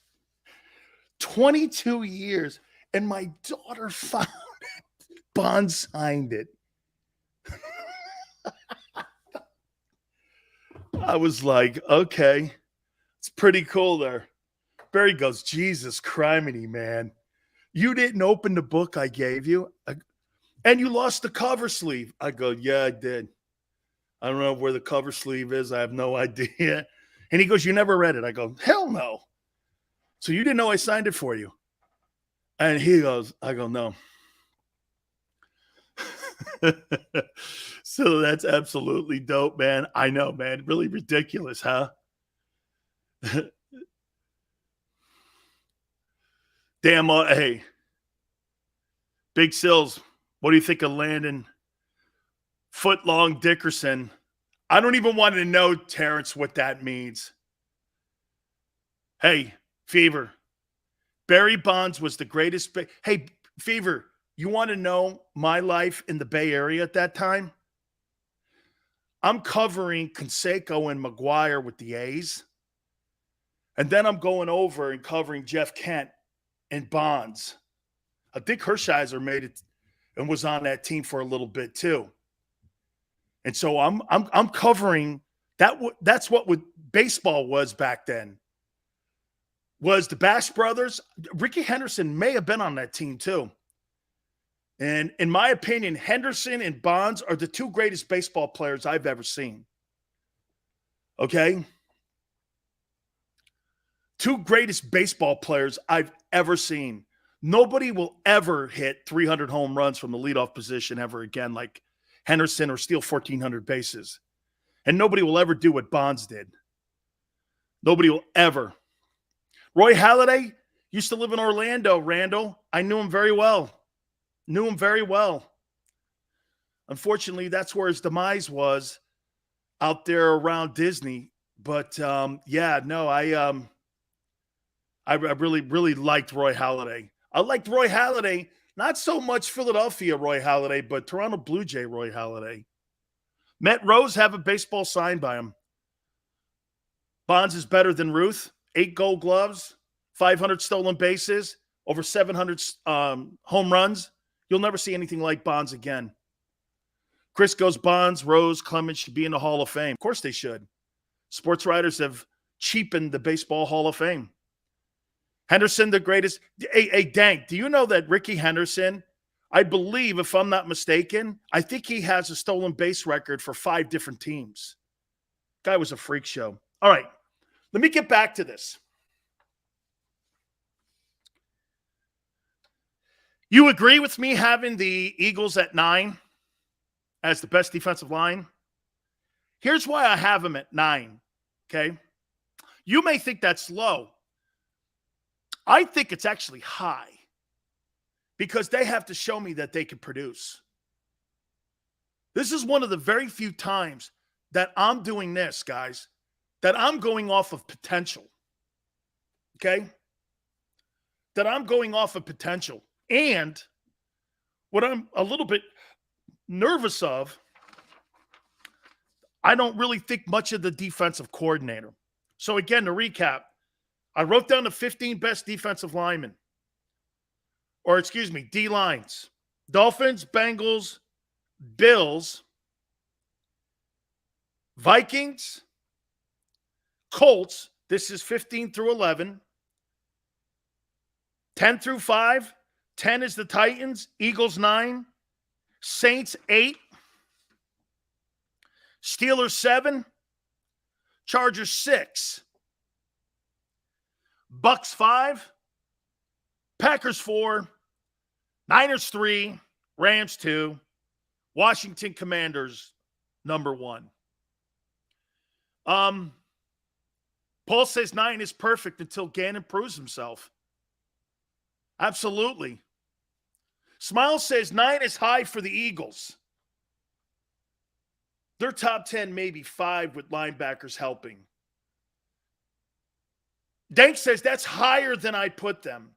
22 years. And my daughter found it. Bond signed it. I was like, okay, it's pretty cool there. Barry goes, Jesus criminy, man. You didn't open the book I gave you? And you lost the cover sleeve. I go, yeah, I did. I don't know where the cover sleeve is. I have no idea. And he goes, you never read it. I go, hell no. So you didn't know I signed it for you? And he goes, I go, no. So that's absolutely dope, man. I know, man. Really ridiculous, huh? Damn, hey. Big Sills, what do you think of Landon Footlong Dickerson? I don't even want to know, Terrence, what that means. Hey, Fever. Barry Bonds was the greatest. Hey, Fever, you want to know my life in the Bay Area at that time? I'm covering Canseco and McGuire with the A's. And then I'm going over and covering Jeff Kent and Bonds. Dick Hershiser made it and was on that team for a little bit too. And so I'm covering that. That's what baseball was back then. Was the Bash brothers. Ricky Henderson may have been on that team too. And in my opinion, Henderson and Bonds are the two greatest baseball players I've ever seen. Okay? Two greatest baseball players I've ever seen. Nobody will ever hit 300 home runs from the leadoff position ever again like Henderson or steal 1,400 bases. And nobody will ever do what Bonds did. Nobody will ever. Roy Halladay used to live in Orlando, Randall. I knew him very well. Unfortunately, that's where his demise was, out there around Disney. But I really, really liked Roy Halladay. I liked Roy Halladay, not so much Philadelphia Roy Halladay, but Toronto Blue Jay Roy Halladay. Met Rose have a baseball signed by him. Bonds is better than Ruth. 8 gold gloves, 500 stolen bases, over 700 home runs. You'll never see anything like Bonds again. Chris goes, Bonds, Rose, Clemens should be in the Hall of Fame. Of course they should. Sports writers have cheapened the Baseball Hall of Fame. Henderson, the greatest. Hey, Dank, do you know that Ricky Henderson, I believe, if I'm not mistaken, I think he has a stolen base record for 5 different teams. Guy was a freak show. All right, let me get back to this. You agree with me having the Eagles at 9 as the best defensive line? Here's why I have them at 9, okay? You may think that's low. I think it's actually high because they have to show me that they can produce. This is one of the very few times that I'm doing this, guys, that I'm going off of potential, okay? That I'm going off of potential. And what I'm a little bit nervous of, I don't really think much of the defensive coordinator. So again, to recap, I wrote down the 15 best defensive linemen. Or excuse me, D-lines. Dolphins, Bengals, Bills, Vikings, Colts. This is 15 through 11. 10 through 5. 10 is the Titans. Eagles 9. Saints 8. Steelers 7. Chargers 6. Bucks 5. Packers 4. Niners 3. Rams 2. Washington Commanders number 1. Paul says 9 is perfect until Gannon proves himself. Absolutely. Smile says 9 is high for the Eagles. Their top 10, maybe 5 with linebackers helping. Dank says that's higher than I put them.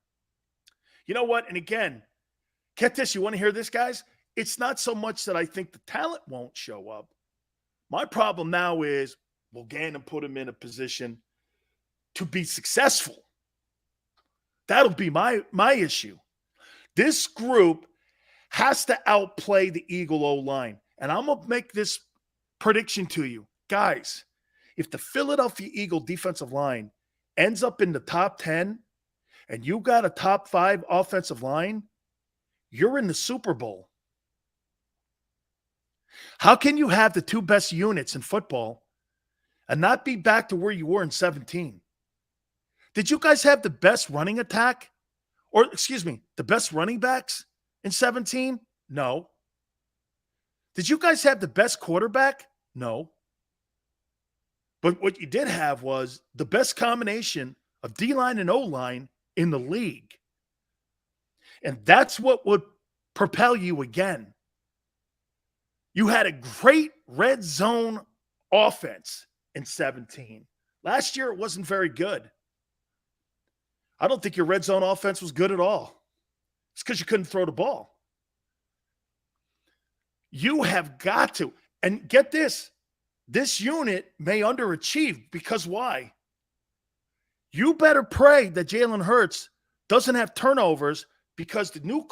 You know what? And again, get this. You want to hear this, guys? It's not so much that I think the talent won't show up. My problem now is, will Gannon put him in a position to be successful? That'll be my issue. This group has to outplay the Eagle O-line. And I'm going to make this prediction to you. Guys, if the Philadelphia Eagle defensive line ends up in the top 10 and you got a top 5 offensive line, you're in the Super Bowl. How can you have the 2 best units in football and not be back to where you were in 17? Did you guys have the best running attack? Or, excuse me, the best running backs in 17? No. Did you guys have the best quarterback? No. But what you did have was the best combination of D-line and O-line in the league. And that's what would propel you again. You had a great red zone offense in 17. Last year, it wasn't very good. I don't think your red zone offense was good at all. It's because you couldn't throw the ball. You have got to. And get this. This unit may underachieve because why? You better pray that Jalen Hurts doesn't have turnovers because the new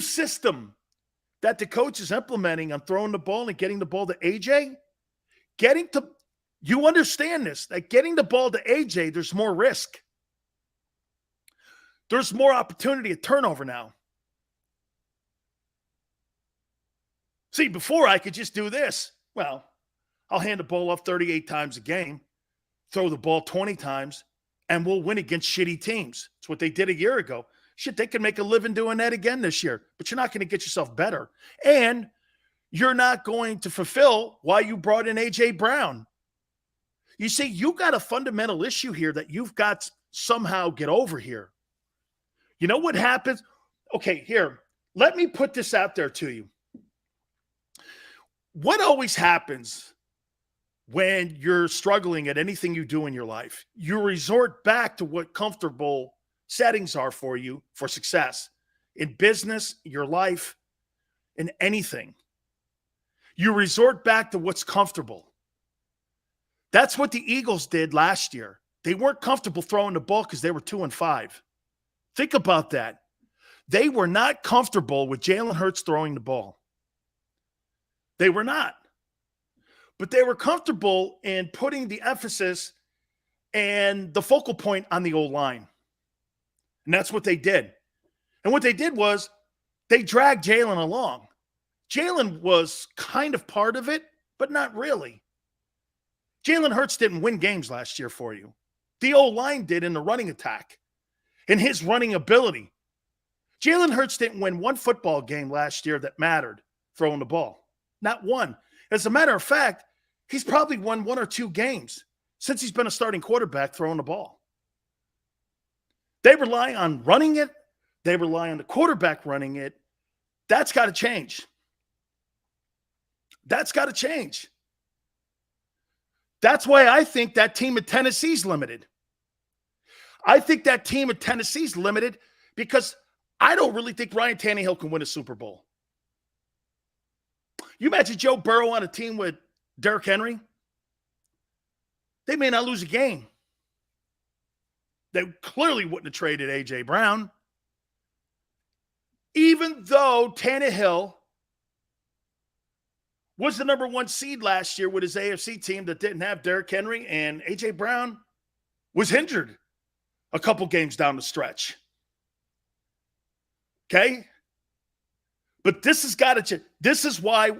system that the coach is implementing on throwing the ball and getting the ball to AJ, you understand this, that getting the ball to AJ, there's more risk. There's more opportunity at turnover now. See, before I could just do this. Well, I'll hand the ball off 38 times a game, throw the ball 20 times, and we'll win against shitty teams. It's what they did a year ago. Shit, they can make a living doing that again this year, but you're not going to get yourself better. And you're not going to fulfill why you brought in A.J. Brown. You see, you got a fundamental issue here that you've got to somehow get over here. You know what happens? Okay, here, let me put this out there to you. What always happens when you're struggling at anything you do in your life? You resort back to what comfortable settings are for you for success in business, your life, in anything. You resort back to what's comfortable. That's what the Eagles did last year. They weren't comfortable throwing the ball because they were 2-5. Think about that. They were not comfortable with Jalen Hurts throwing the ball. They were not. But they were comfortable in putting the emphasis and the focal point on the O-line. And that's what they did. And what they did was they dragged Jalen along. Jalen was kind of part of it, but not really. Jalen Hurts didn't win games last year for you. The O-line did in the running attack, in his running ability. Jalen Hurts didn't win one football game last year that mattered throwing the ball. Not one. As a matter of fact, he's probably won 1 or 2 games since he's been a starting quarterback throwing the ball. They rely on running it. They rely on the quarterback running it. That's got to change. That's got to change. That's why I think that team at Tennessee's limited. I think that team at Tennessee's limited because I don't really think Ryan Tannehill can win a Super Bowl. You imagine Joe Burrow on a team with Derrick Henry? They may not lose a game. They clearly wouldn't have traded A.J. Brown. Even though Tannehill was the number 1 seed last year with his AFC team that didn't have Derrick Henry, and A.J. Brown was injured a couple games down the stretch. Okay? But this has got to change. This is why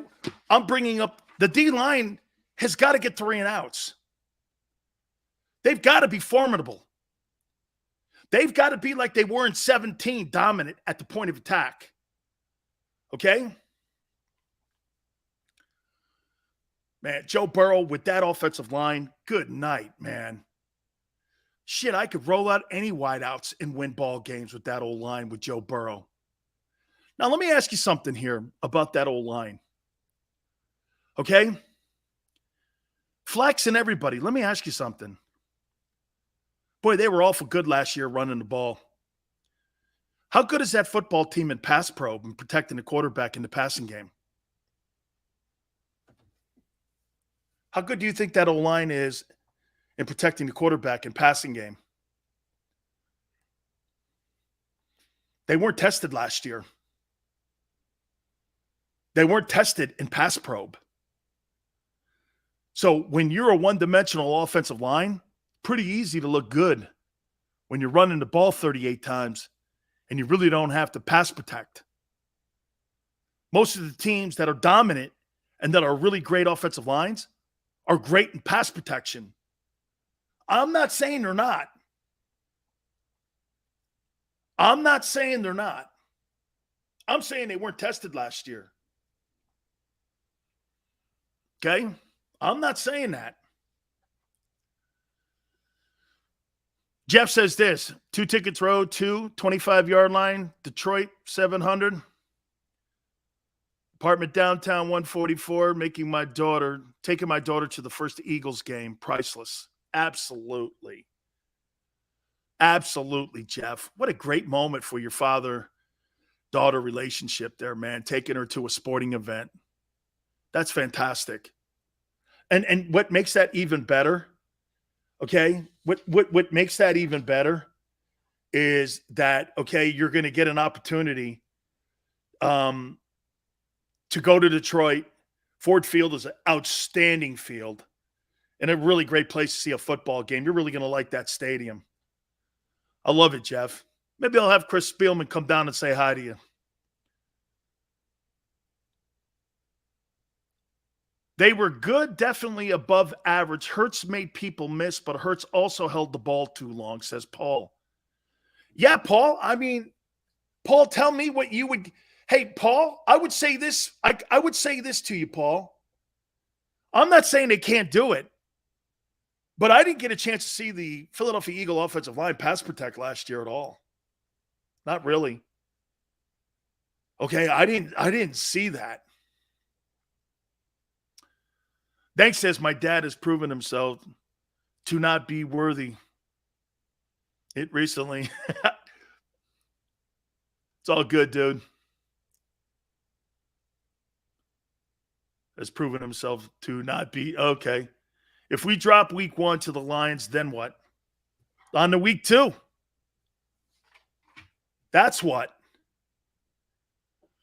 I'm bringing up the D-line has got to get 3 and outs. They've got to be formidable. They've got to be like they were in 17, dominant at the point of attack. Okay? Man, Joe Burrow with that offensive line, good night, man. Shit, I could roll out any wideouts and win ball games with that old line with Joe Burrow. Now, let me ask you something here about that old line. Okay? Flex and everybody, let me ask you something. Boy, they were awful good last year running the ball. How good is that football team in pass probe and protecting the quarterback in the passing game? How good do you think that O-line is in protecting the quarterback in passing game? They weren't tested last year. They weren't tested in pass probe. So when you're a one-dimensional offensive line, pretty easy to look good when you're running the ball 38 times and you really don't have to pass protect. Most of the teams that are dominant and that are really great offensive lines are great in pass protection. I'm not saying they're not. I'm not saying they're not. I'm saying they weren't tested last year. Okay? I'm not saying that. Jeff says this, 2 tickets row, 2, 25-yard line, Detroit, 700. Apartment downtown, 144, taking my daughter to the first Eagles game, priceless. Absolutely. Absolutely, Jeff. What a great moment for your father-daughter relationship there, man, taking her to a sporting event. That's fantastic. And what makes that even better, okay, what makes that even better is that, okay, you're going to get an opportunity to go to Detroit. Ford Field is an outstanding field and a really great place to see a football game. You're really going to like that stadium. I love it, Jeff. Maybe I'll have Chris Spielman come down and say hi to you. They were good, definitely above average. Hurts made people miss, but Hurts also held the ball too long, says Paul. Yeah, Paul. I mean, Paul, tell me what you would. Hey, Paul, I would say this. I would say this to you, Paul. I'm not saying they can't do it, but I didn't get a chance to see the Philadelphia Eagle offensive line pass protect last year at all. Not really. Okay, I didn't see that. Dank says, my dad has proven himself to not be worthy. It recently. It's all good, dude. Has proven himself to not be. Okay. If we drop week 1 to the Lions, then what? On to week 2. That's what.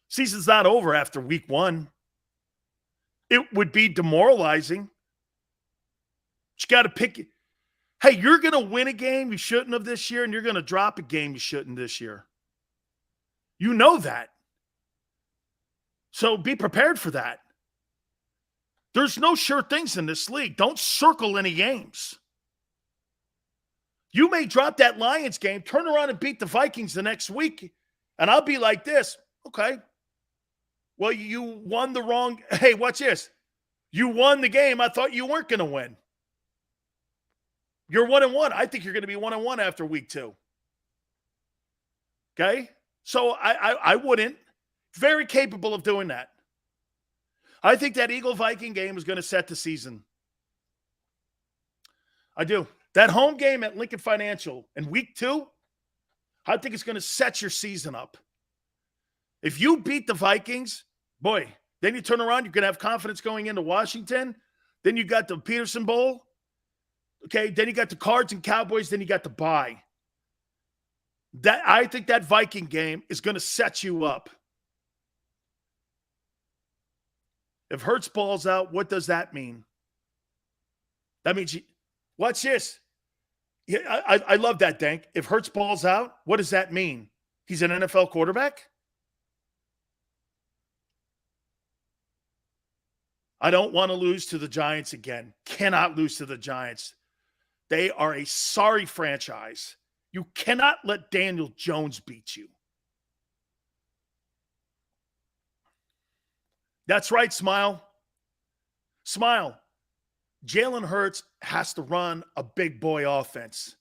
Season's not over after week 1. It would be demoralizing. You got to pick it. Hey, you're going to win a game you shouldn't have this year, and you're going to drop a game you shouldn't this year. You know that. So be prepared for that. There's no sure things in this league. Don't circle any games. You may drop that Lions game, turn around and beat the Vikings the next week, and I'll be like this. Okay. Well, you won the wrong. Hey, watch this. You won the game I thought you weren't going to win. You're 1-1. I think you're going to be 1-1 after week 2. Okay? So I wouldn't. Very capable of doing that. I think that Eagle-Viking game is going to set the season. I do. That home game at Lincoln Financial in week 2, I think it's going to set your season up. If you beat the Vikings, boy, then you turn around, you're going to have confidence going into Washington. Then you got the Peterson Bowl. Okay, then you got the Cards and Cowboys, then you got the bye. I think that Viking game is going to set you up. If Hurts balls out, what does that mean? That means, watch this. Yeah, I love that, Dank. If Hurts balls out, what does that mean? He's an NFL quarterback? I don't want to lose to the Giants again. Cannot lose to the Giants. They are a sorry franchise. You cannot let Daniel Jones beat you. That's right, Smile. Smile. Jalen Hurts has to run a big boy offense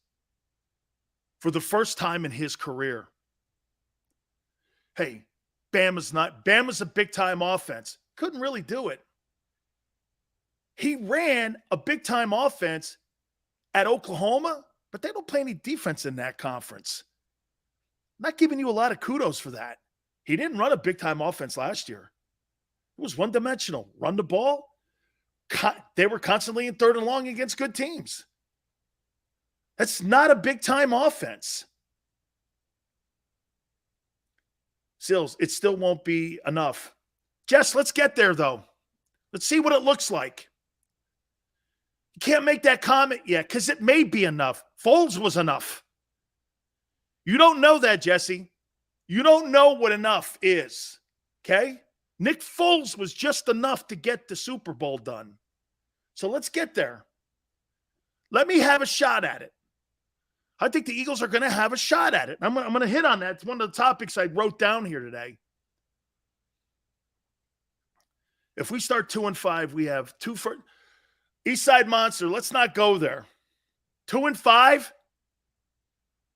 for the first time in his career. Hey, Bama's a big-time offense. Couldn't really do it. He ran a big-time offense at Oklahoma but they don't play any defense in that conference. I'm not giving you a lot of kudos for that. He didn't run a big-time offense last year. It was one-dimensional. Run the ball. They were constantly in third and long against good teams. That's not a big-time offense. Sills, it still won't be enough. Jess, let's get there, though. Let's see what it looks like. You can't make that comment yet because it may be enough. Foles was enough. You don't know that, Jesse. You don't know what enough is, okay? Nick Foles was just enough to get the Super Bowl done. So let's get there. Let me have a shot at it. I think the Eagles are going to have a shot at it. I'm going to hit on that. It's one of the topics I wrote down here today. If we start 2-5, we have two for Eastside Monster. Let's not go there. 2-5.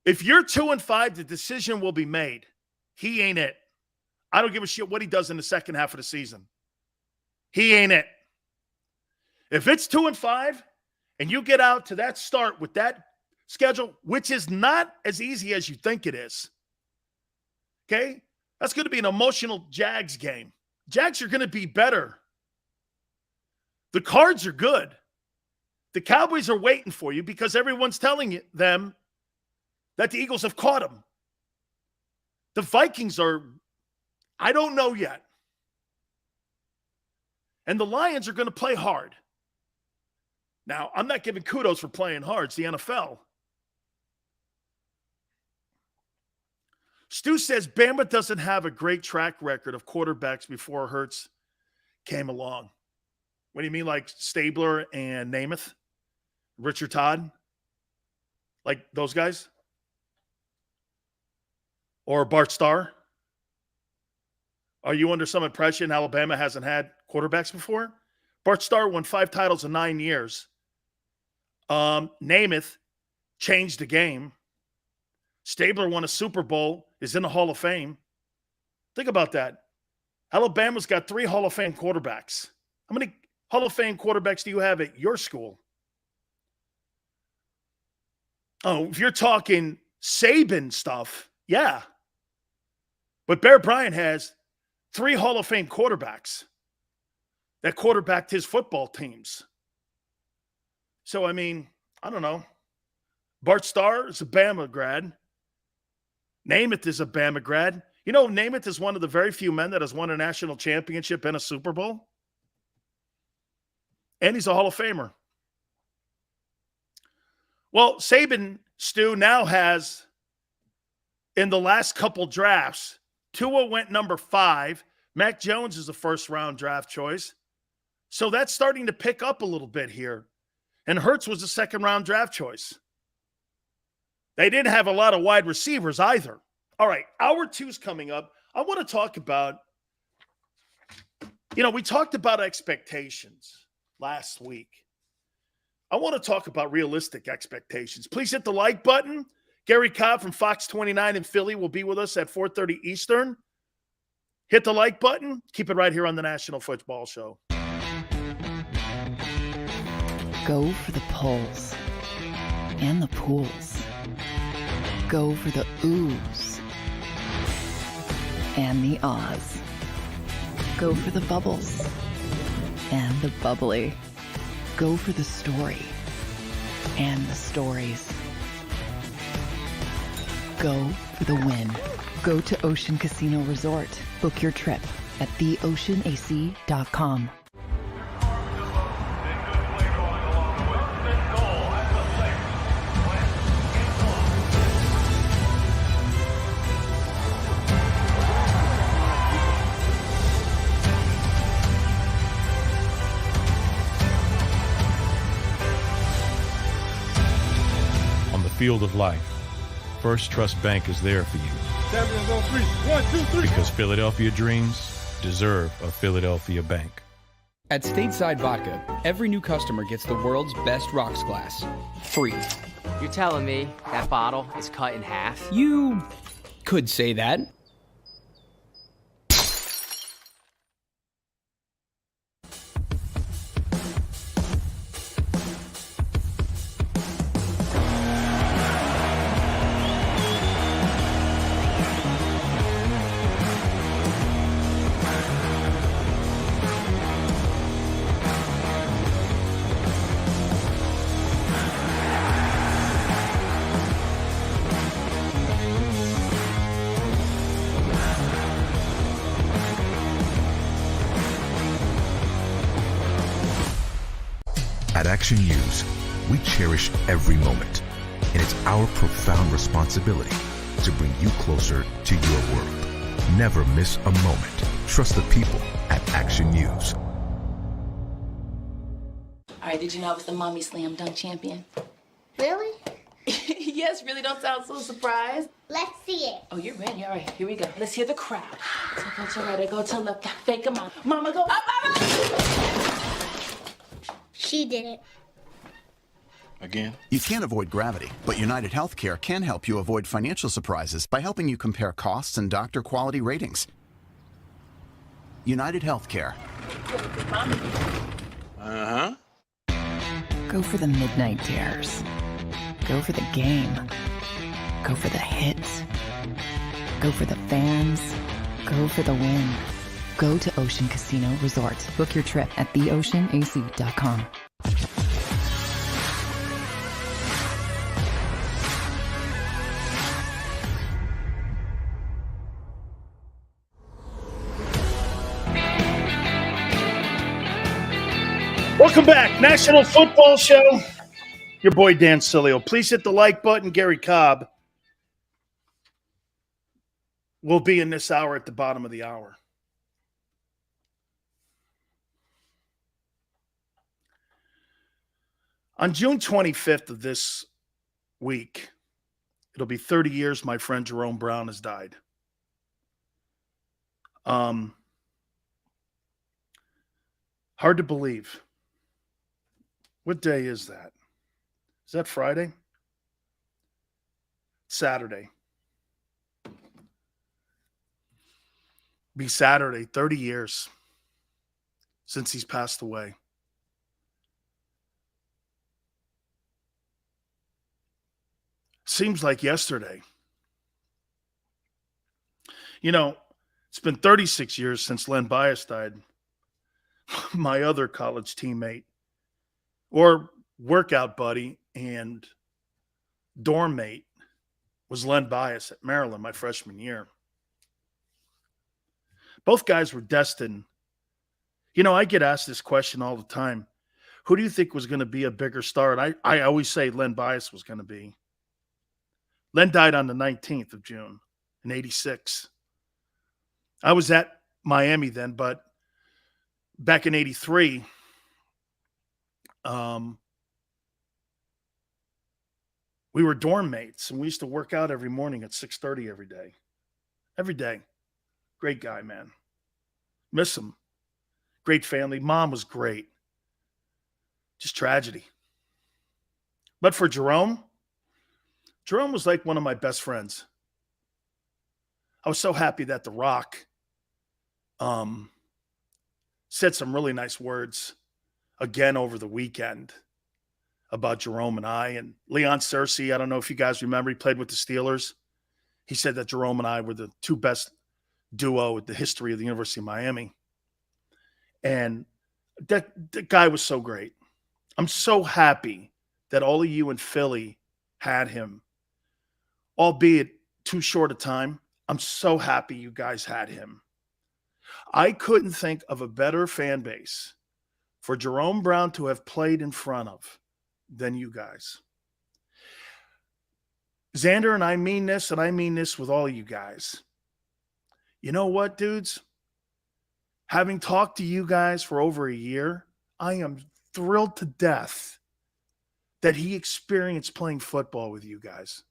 If you're 2-5, the decision will be made. He ain't it. I don't give a shit what he does in the second half of the season. He ain't it. If it's 2-5 and you get out to that start with that schedule, which is not as easy as you think it is, okay? That's going to be an emotional Jags game. Jags are going to be better. The Cards are good. The Cowboys are waiting for you because everyone's telling them that the Eagles have caught them. The Vikings are, I don't know yet. And the Lions are going to play hard. Now, I'm not giving kudos for playing hard. It's the NFL. Stu says Bama doesn't have a great track record of quarterbacks before Hurts came along. What do you mean, like Stabler and Namath? Richard Todd? Like those guys? Or Bart Starr? Are you under some impression Alabama hasn't had quarterbacks before? Bart Starr won 5 titles in 9 years. Namath changed the game. Stabler won a Super Bowl, is in the Hall of Fame. Think about that. Alabama's got 3 Hall of Fame quarterbacks. How many Hall of Fame quarterbacks do you have at your school? Oh, if you're talking Saban stuff, yeah. But Bear Bryant has 3 Hall of Fame quarterbacks that quarterbacked his football teams. So, I mean, I don't know. Bart Starr is a Bama grad. Namath is a Bama grad. You know, Namath is one of the very few men that has won a national championship and a Super Bowl. And he's a Hall of Famer. Well, Saban, Stu, now has, in the last couple drafts, Tua went number 5. Mac Jones is a first-round draft choice. So that's starting to pick up a little bit here. And Hurts was a second-round draft choice. They didn't have a lot of wide receivers either. All right, hour 2's coming up. I want to talk about, we talked about expectations last week. I want to talk about realistic expectations. Please hit the like button. Gary Cobb from Fox 29 in Philly will be with us at 4:30 Eastern. Hit the like button. Keep it right here on the National Football Show. Go for the polls and the pools. Go for the oohs and the ahs. Go for the bubbles and the bubbly. Go for the story and the stories. Go for the win. Go to Ocean Casino Resort. Book your trip at theoceanac.com. On the field of life, First Trust Bank is there for you. Champions on 3. 1, 2, 3. Because Philadelphia dreams deserve a Philadelphia bank. At Stateside Vodka, every new customer gets the world's best rocks glass, free. You're telling me that bottle is cut in half? You could say that. At Action News, we cherish every moment, and it's our profound responsibility to bring you closer to your world. Never miss a moment. Trust the people at Action News. All right, did you know I was the mommy slam dunk champion? Really? Yes, really don't sound so surprised. Let's see it. Oh, you're ready. All right, here we go. Let's hear the crowd. So go to right, I go to left, fake 'em out. Mama go up, up, up. She did it. Again? You can't avoid gravity, but United Healthcare can help you avoid financial surprises by helping you compare costs and doctor quality ratings. United Healthcare. Uh-huh. Go for the midnight dares. Go for the game. Go for the hits. Go for the fans. Go for the win. Go to Ocean Casino Resort. Book your trip at theoceanac.com. Welcome back. National Football Show. Your boy Dan Sileo. Please hit the like button. Gary Cobb will be in this hour at the bottom of the hour. On June 25th of this week, it'll be 30 years my friend Jerome Brown has died. Hard to believe. What day is that? Is that Friday? Saturday. Be Saturday, 30 years since he's passed away. Seems like yesterday. You know, it's been 36 years since Len Bias died. My other college teammate or workout buddy and dorm mate was Len Bias at Maryland my freshman year. Both guys were destined. You know, I get asked this question all the time. Who do you think was going to be a bigger star? And I always say Len Bias was going to be. Len died on the 19th of June in 86. I was at Miami then, but back in 83, we were dorm mates, and we used to work out every morning at 6:30 every day. Every day. Great guy, man. Miss him. Great family. Mom was great. Just tragedy. But for Jerome was like one of my best friends. I was so happy that The Rock said some really nice words again over the weekend about Jerome and I. And Leon Searcy, I don't know if you guys remember, he played with the Steelers. He said that Jerome and I were the two best duo in the history of the University of Miami. And that guy was so great. I'm so happy that all of you in Philly had him, albeit too short a time. I'm so happy you guys had him. I couldn't think of a better fan base for Jerome Brown to have played in front of than you guys. Xander, and I mean this with all you guys. You know what, dudes? Having talked to you guys for over a year, I am thrilled to death that he experienced playing football with you guys.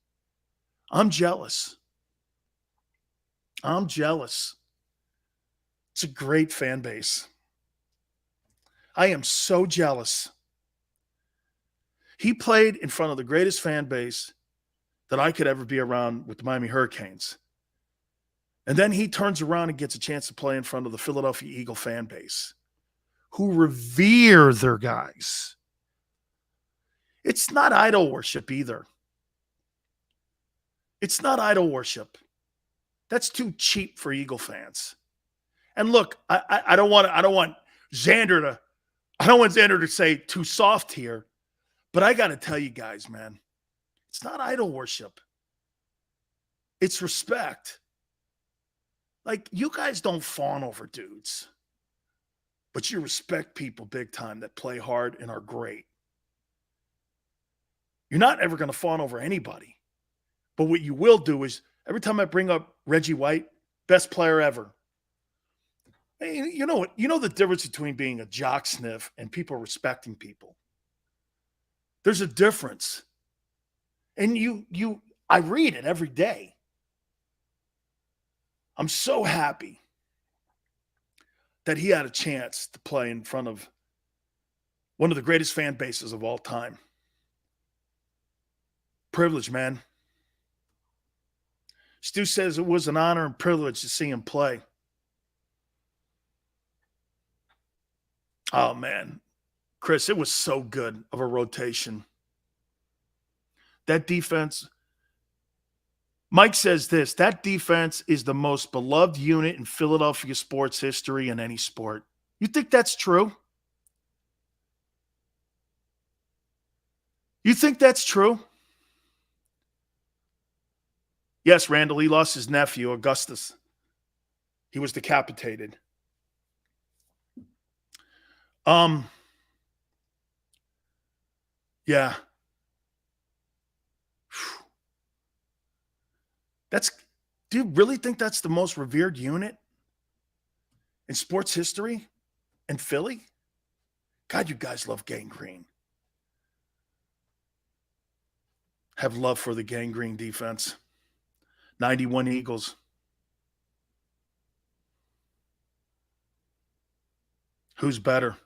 I'm jealous. It's a great fan base. I am so jealous. He played in front of the greatest fan base that I could ever be around with the Miami Hurricanes. And then he turns around and gets a chance to play in front of the Philadelphia Eagle fan base, who revere their guys. It's not idol worship either. It's not idol worship. That's too cheap for Eagle fans. And look, I don't want Xander to say too soft here, but I got to tell you guys, man, it's not idol worship. It's respect. Like, you guys don't fawn over dudes, but you respect people big time that play hard and are great. You're not ever going to fawn over anybody. But what you will do is every time I bring up Reggie White, best player ever. Hey, you know what? You know the difference between being a jock sniff and people respecting people. There's a difference. And I read it every day. I'm so happy that he had a chance to play in front of one of the greatest fan bases of all time. Privilege, man. Stu says it was an honor and privilege to see him play. Oh, man. Chris, it was so good of a rotation. That defense, Mike says this, that defense is the most beloved unit in Philadelphia sports history in any sport. You think that's true? You think that's true? Yes, Randall, he lost his nephew, Augustus. He was decapitated. Yeah. Do you really think that's the most revered unit in sports history in Philly? God, you guys love gangrene. Have love for the gangrene defense. 91 Eagles. Who's better?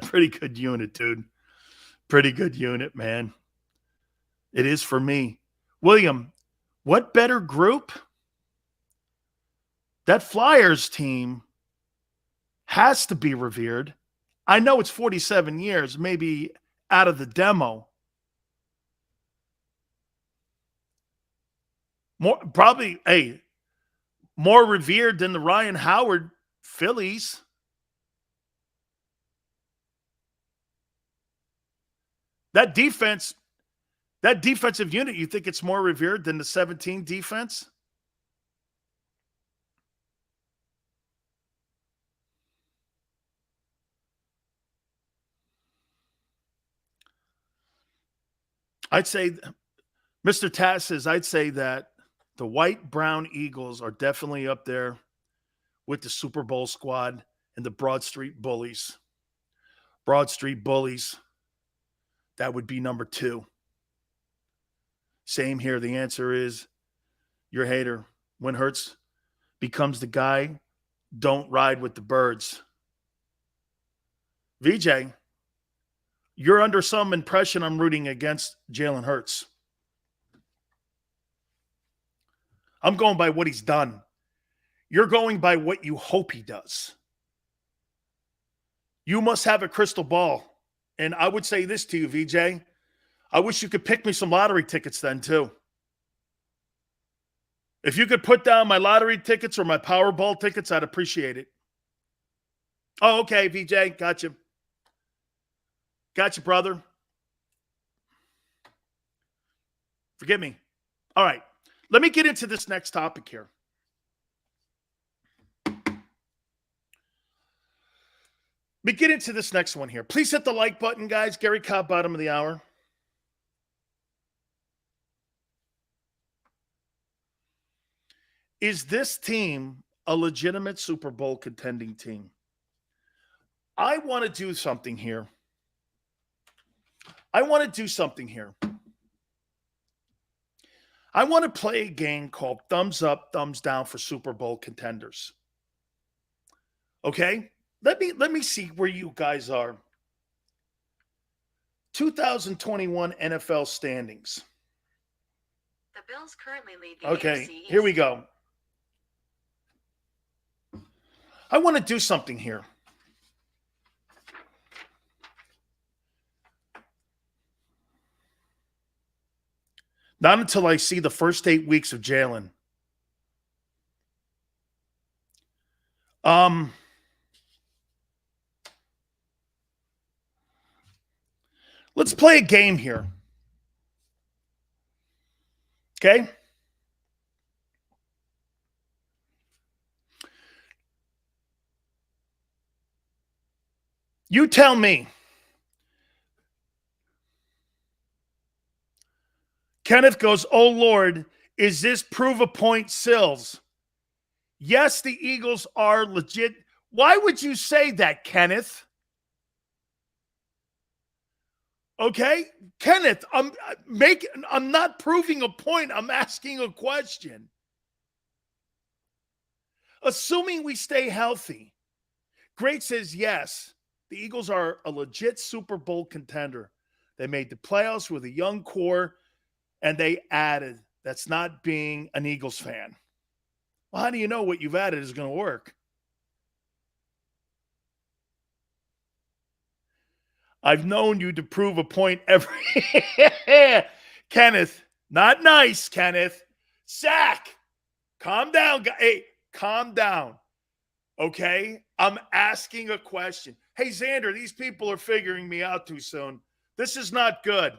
Pretty good unit, dude. Pretty good unit, man. It is for me. William, what better group? That Flyers team has to be revered. I know it's 47 years, maybe out of the demo. More revered than the Ryan Howard Phillies. That defensive unit, you think it's more revered than the 17 defense? I'd say, Mr. Tass says, I'd say that the white-brown Eagles are definitely up there with the Super Bowl squad and the Broad Street Bullies. Broad Street Bullies, that would be number 2. Same here. The answer is you're a hater. When Hurts becomes the guy, don't ride with the birds. VJ, you're under some impression I'm rooting against Jalen Hurts. I'm going by what he's done. You're going by what you hope he does. You must have a crystal ball. And I would say this to you, VJ. I wish you could pick me some lottery tickets then, too. If you could put down my lottery tickets or my Powerball tickets, I'd appreciate it. Oh, okay, VJ. Gotcha. Gotcha, brother. Forgive me. All right. Let me get into this next topic here. Let me get into this next one here. Please hit the like button, guys. Gary Cobb, bottom of the hour. Is this team a legitimate Super Bowl contending team? I want to do something here. I want to play a game called Thumbs Up, Thumbs Down for Super Bowl contenders. Okay? Let me see where you guys are. 2021 NFL standings. The Bills currently lead the Okay, AFC East. here we go. I want to do something here. Not until I see the first 8 weeks of Jalen. Let's play a game here. Okay? You tell me. Kenneth goes, oh, Lord, is this prove a point Sills? Yes, the Eagles are legit. Why would you say that, Kenneth? Okay, Kenneth, I'm not proving a point. I'm asking a question. Assuming we stay healthy, Great says yes. The Eagles are a legit Super Bowl contender. They made the playoffs with a young core, and they added. That's not being an Eagles fan. Well, how do you know what you've added is going to work? I've known you to prove a point every Kenneth, not nice, Kenneth. Zach, calm down. Hey, calm down. Okay? I'm asking a question. Hey, Xander, these people are figuring me out too soon. This is not good.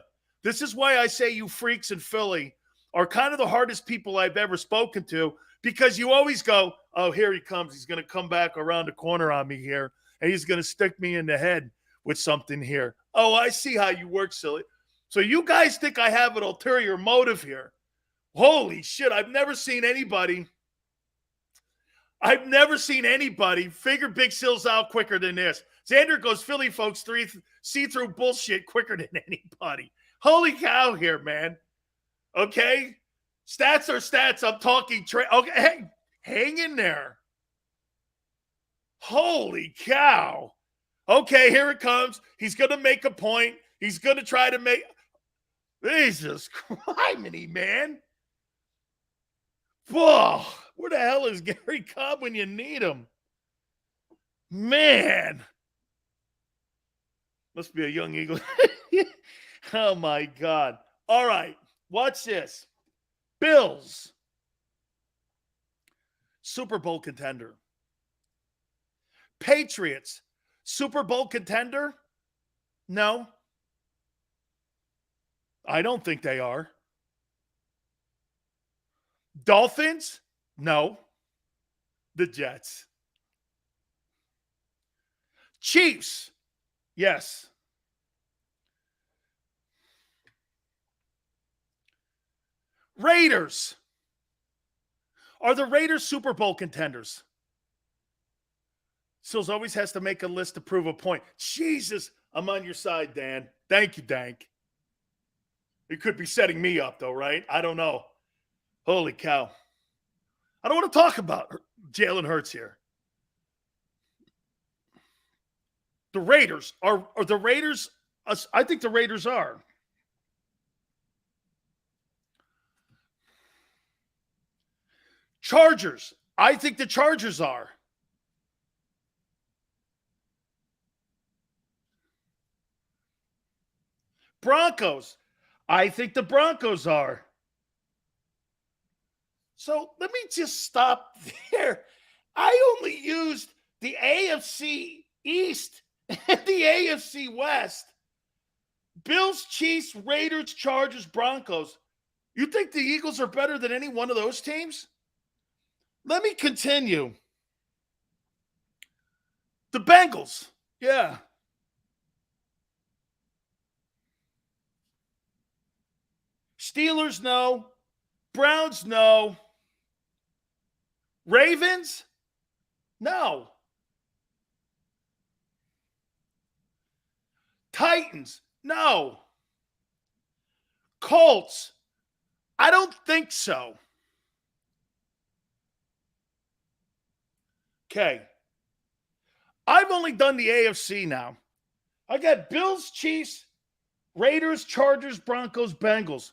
This is why I say you freaks in Philly are kind of the hardest people I've ever spoken to, because you always go, oh, here he comes. He's going to come back around the corner on me here, and he's going to stick me in the head with something here. Oh, I see how you work, silly. So you guys think I have an ulterior motive here. Holy shit, I've never seen anybody figure Big Sills out quicker than this. Xander goes, Philly folks see through bullshit quicker than anybody. Holy cow here, man. Okay? Stats are stats. I'm talking okay, hey, hang in there. Holy cow. Okay, here it comes. He's going to make a point. He's going to try to make – Jesus criminy, man. Whoa, where the hell is Gary Cobb when you need him? Man. Must be a young Eagle. Oh, my God. All right, watch this. Bills. Super Bowl contender. Patriots. Super Bowl contender? No. I don't think they are. Dolphins? No. The Jets. Chiefs? Yes. Raiders? Are the Raiders Super Bowl contenders? Sills always has to make a list to prove a point. Jesus, I'm on your side, Dan. Thank you, Dank. It could be setting me up, though, right? I don't know. Holy cow. I don't want to talk about Jalen Hurts here. The Raiders. Are the Raiders? I think the Raiders are. Chargers. I think the Chargers are. Broncos. I think the Broncos are. So let me just stop there. I only used the AFC East and the AFC West. Bills, Chiefs, Raiders, Chargers, Broncos. You think the Eagles are better than any one of those teams? Let me continue. The Bengals. Yeah. Steelers, no. Browns, no. Ravens? No. Titans? No. Colts? I don't think so. Okay. I've only done the AFC now. I got Bills, Chiefs, Raiders, Chargers, Broncos, Bengals.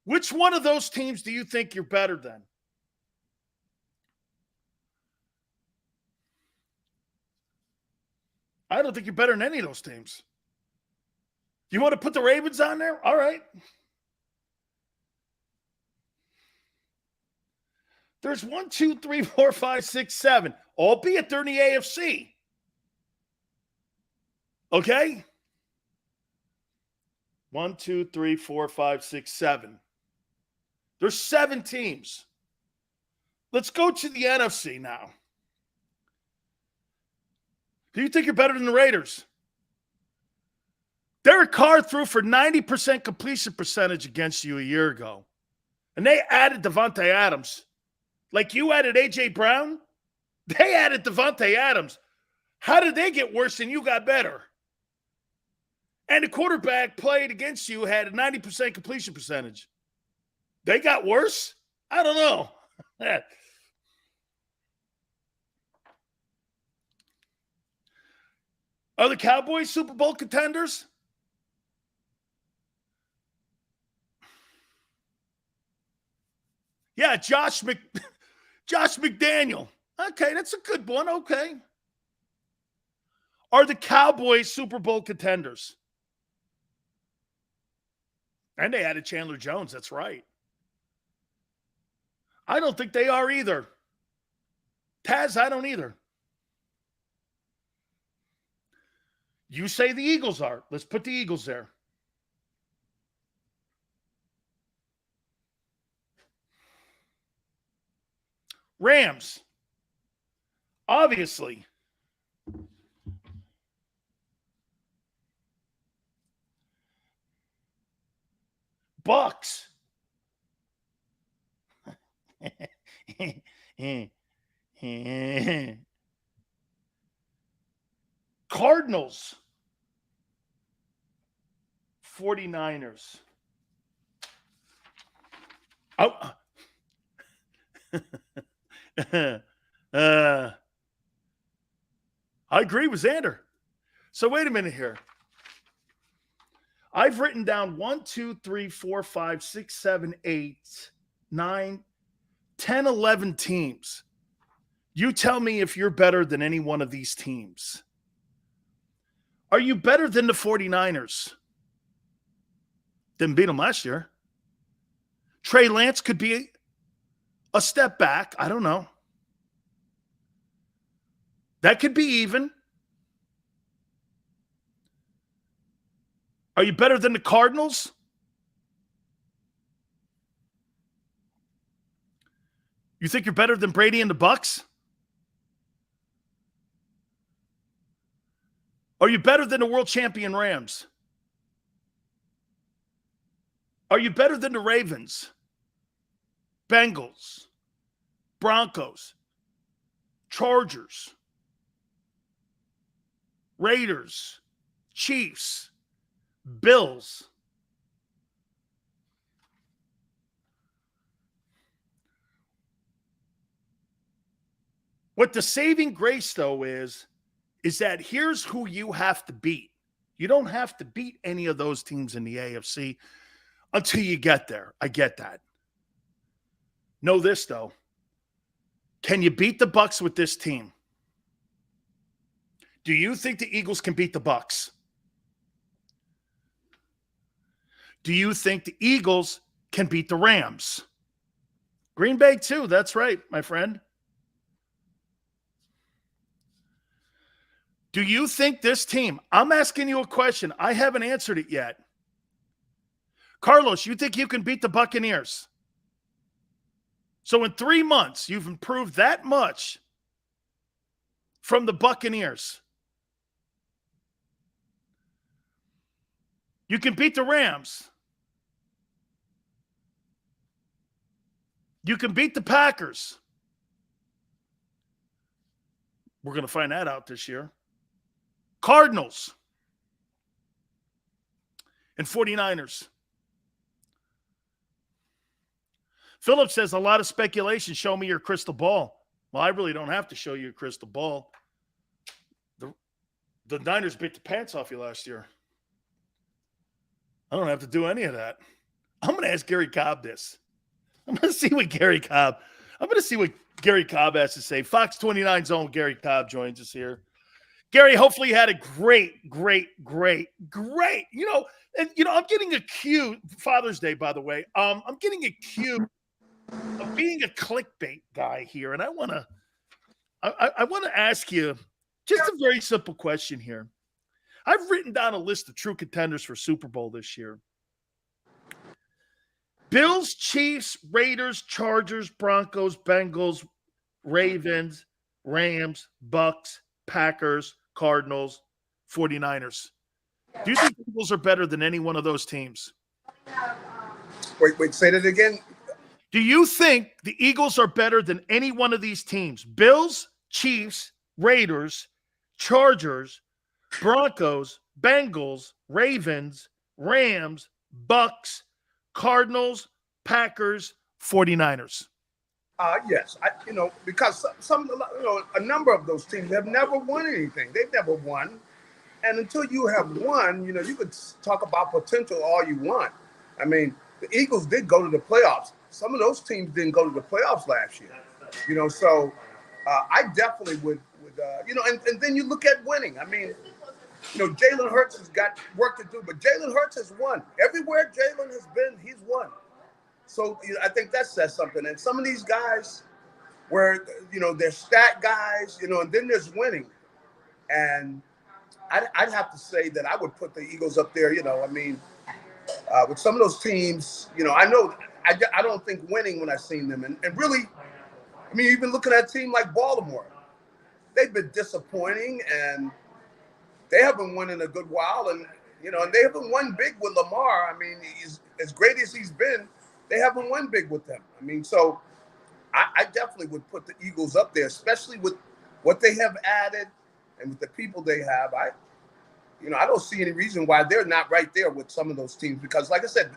Which one of those teams do you think you're better than? I don't think you're better than any of those teams. You want to put the Ravens on there? All right. There's 1, 2, 3, 4, 5, 6, 7. Albeit they're in the AFC. Okay? 1, 2, 3, 4, 5, 6, 7. There's 7 teams. Let's go to the NFC now. Do you think you're better than the Raiders? Derek Carr threw for 90% completion percentage against you a year ago. And they added Devontae Adams. Like you added A.J. Brown, they added Devontae Adams. How did they get worse and you got better? And the quarterback played against you had a 90% completion percentage. They got worse? I don't know. Are the Cowboys Super Bowl contenders? Yeah, Josh McDaniel. Okay, that's a good one. Okay. Are the Cowboys Super Bowl contenders? And they added Chandler Jones. That's right. I don't think they are either. Taz, I don't either. You say the Eagles are. Let's put the Eagles there. Rams. Obviously. Bucks. Cardinals. 49ers. Oh. I agree with Xander. So wait a minute here. I've written down 1, 2, 3, 4, 5, 6, 7, 8, 9, 10, 11 teams. You tell me if you're better than any one of these teams. Are you better than the 49ers? Didn't beat them last year. Trey Lance could be a step back. I don't know. That could be even. Are you better than the Cardinals? You think you're better than Brady and the Bucks? Are you better than the world champion Rams? Are you better than the Ravens, Bengals, Broncos, Chargers, Raiders, Chiefs, Bills? What the saving grace, though, is that here's who you have to beat. You don't have to beat any of those teams in the AFC until you get there. I get that. Know this, though. Can you beat the Bucks with this team? Do you think the Eagles can beat the Bucks? Do you think the Eagles can beat the Rams? Green Bay, too. That's right, my friend. Do you think this team, I'm asking you a question. I haven't answered it yet. Carlos, you think you can beat the Buccaneers? So in 3 months, you've improved that much from the Buccaneers. You can beat the Rams. You can beat the Packers. We're going to find that out this year. Cardinals and 49ers. Philip says a lot of speculation. Show me your crystal ball. Well, I really don't have to show you a crystal ball. The Niners beat the pants off you last year. I don't have to do any of that. I'm going to ask Gary Cobb this. I'm going to see what Gary Cobb has to say. Fox 29's own Gary Cobb joins us here. Gary, hopefully you had a great. I'm getting accused, Father's Day, by the way. I'm getting accused of being a clickbait guy here. And I want to ask you just a very simple question here. I've written down a list of true contenders for Super Bowl this year. Bills, Chiefs, Raiders, Chargers, Broncos, Bengals, Ravens, Rams, Bucks, Packers, Cardinals, 49ers. Do you think the Eagles are better than any one of those teams? Wait, say that again. Do you think the Eagles are better than any one of these teams? Bills, Chiefs, Raiders, Chargers, Broncos, Bengals, Ravens, Rams, Bucks, Cardinals, Packers, 49ers. Yes, because a number of those teams have never won anything. They've never won, and until you have won, you could talk about potential all you want. I mean, the Eagles did go to the playoffs. Some of those teams didn't go to the playoffs last year. So I definitely would, and then you look at winning. I mean, Jalen Hurts has got work to do, but Jalen Hurts has won. Everywhere Jalen has been, he's won. So I think that says something. And some of these guys where, they're stat guys, and then there's winning. And I'd have to say that I would put the Eagles up there, with some of those teams, I know I don't think winning when I've seen them. And really, even looking at a team like Baltimore, they've been disappointing and they haven't won in a good while. And, and they haven't won big with Lamar. I mean, he's as great as he's been. They haven't won big with them. So I definitely would put the Eagles up there, especially with what they have added and with the people they have. I don't see any reason why they're not right there with some of those teams because, like I said,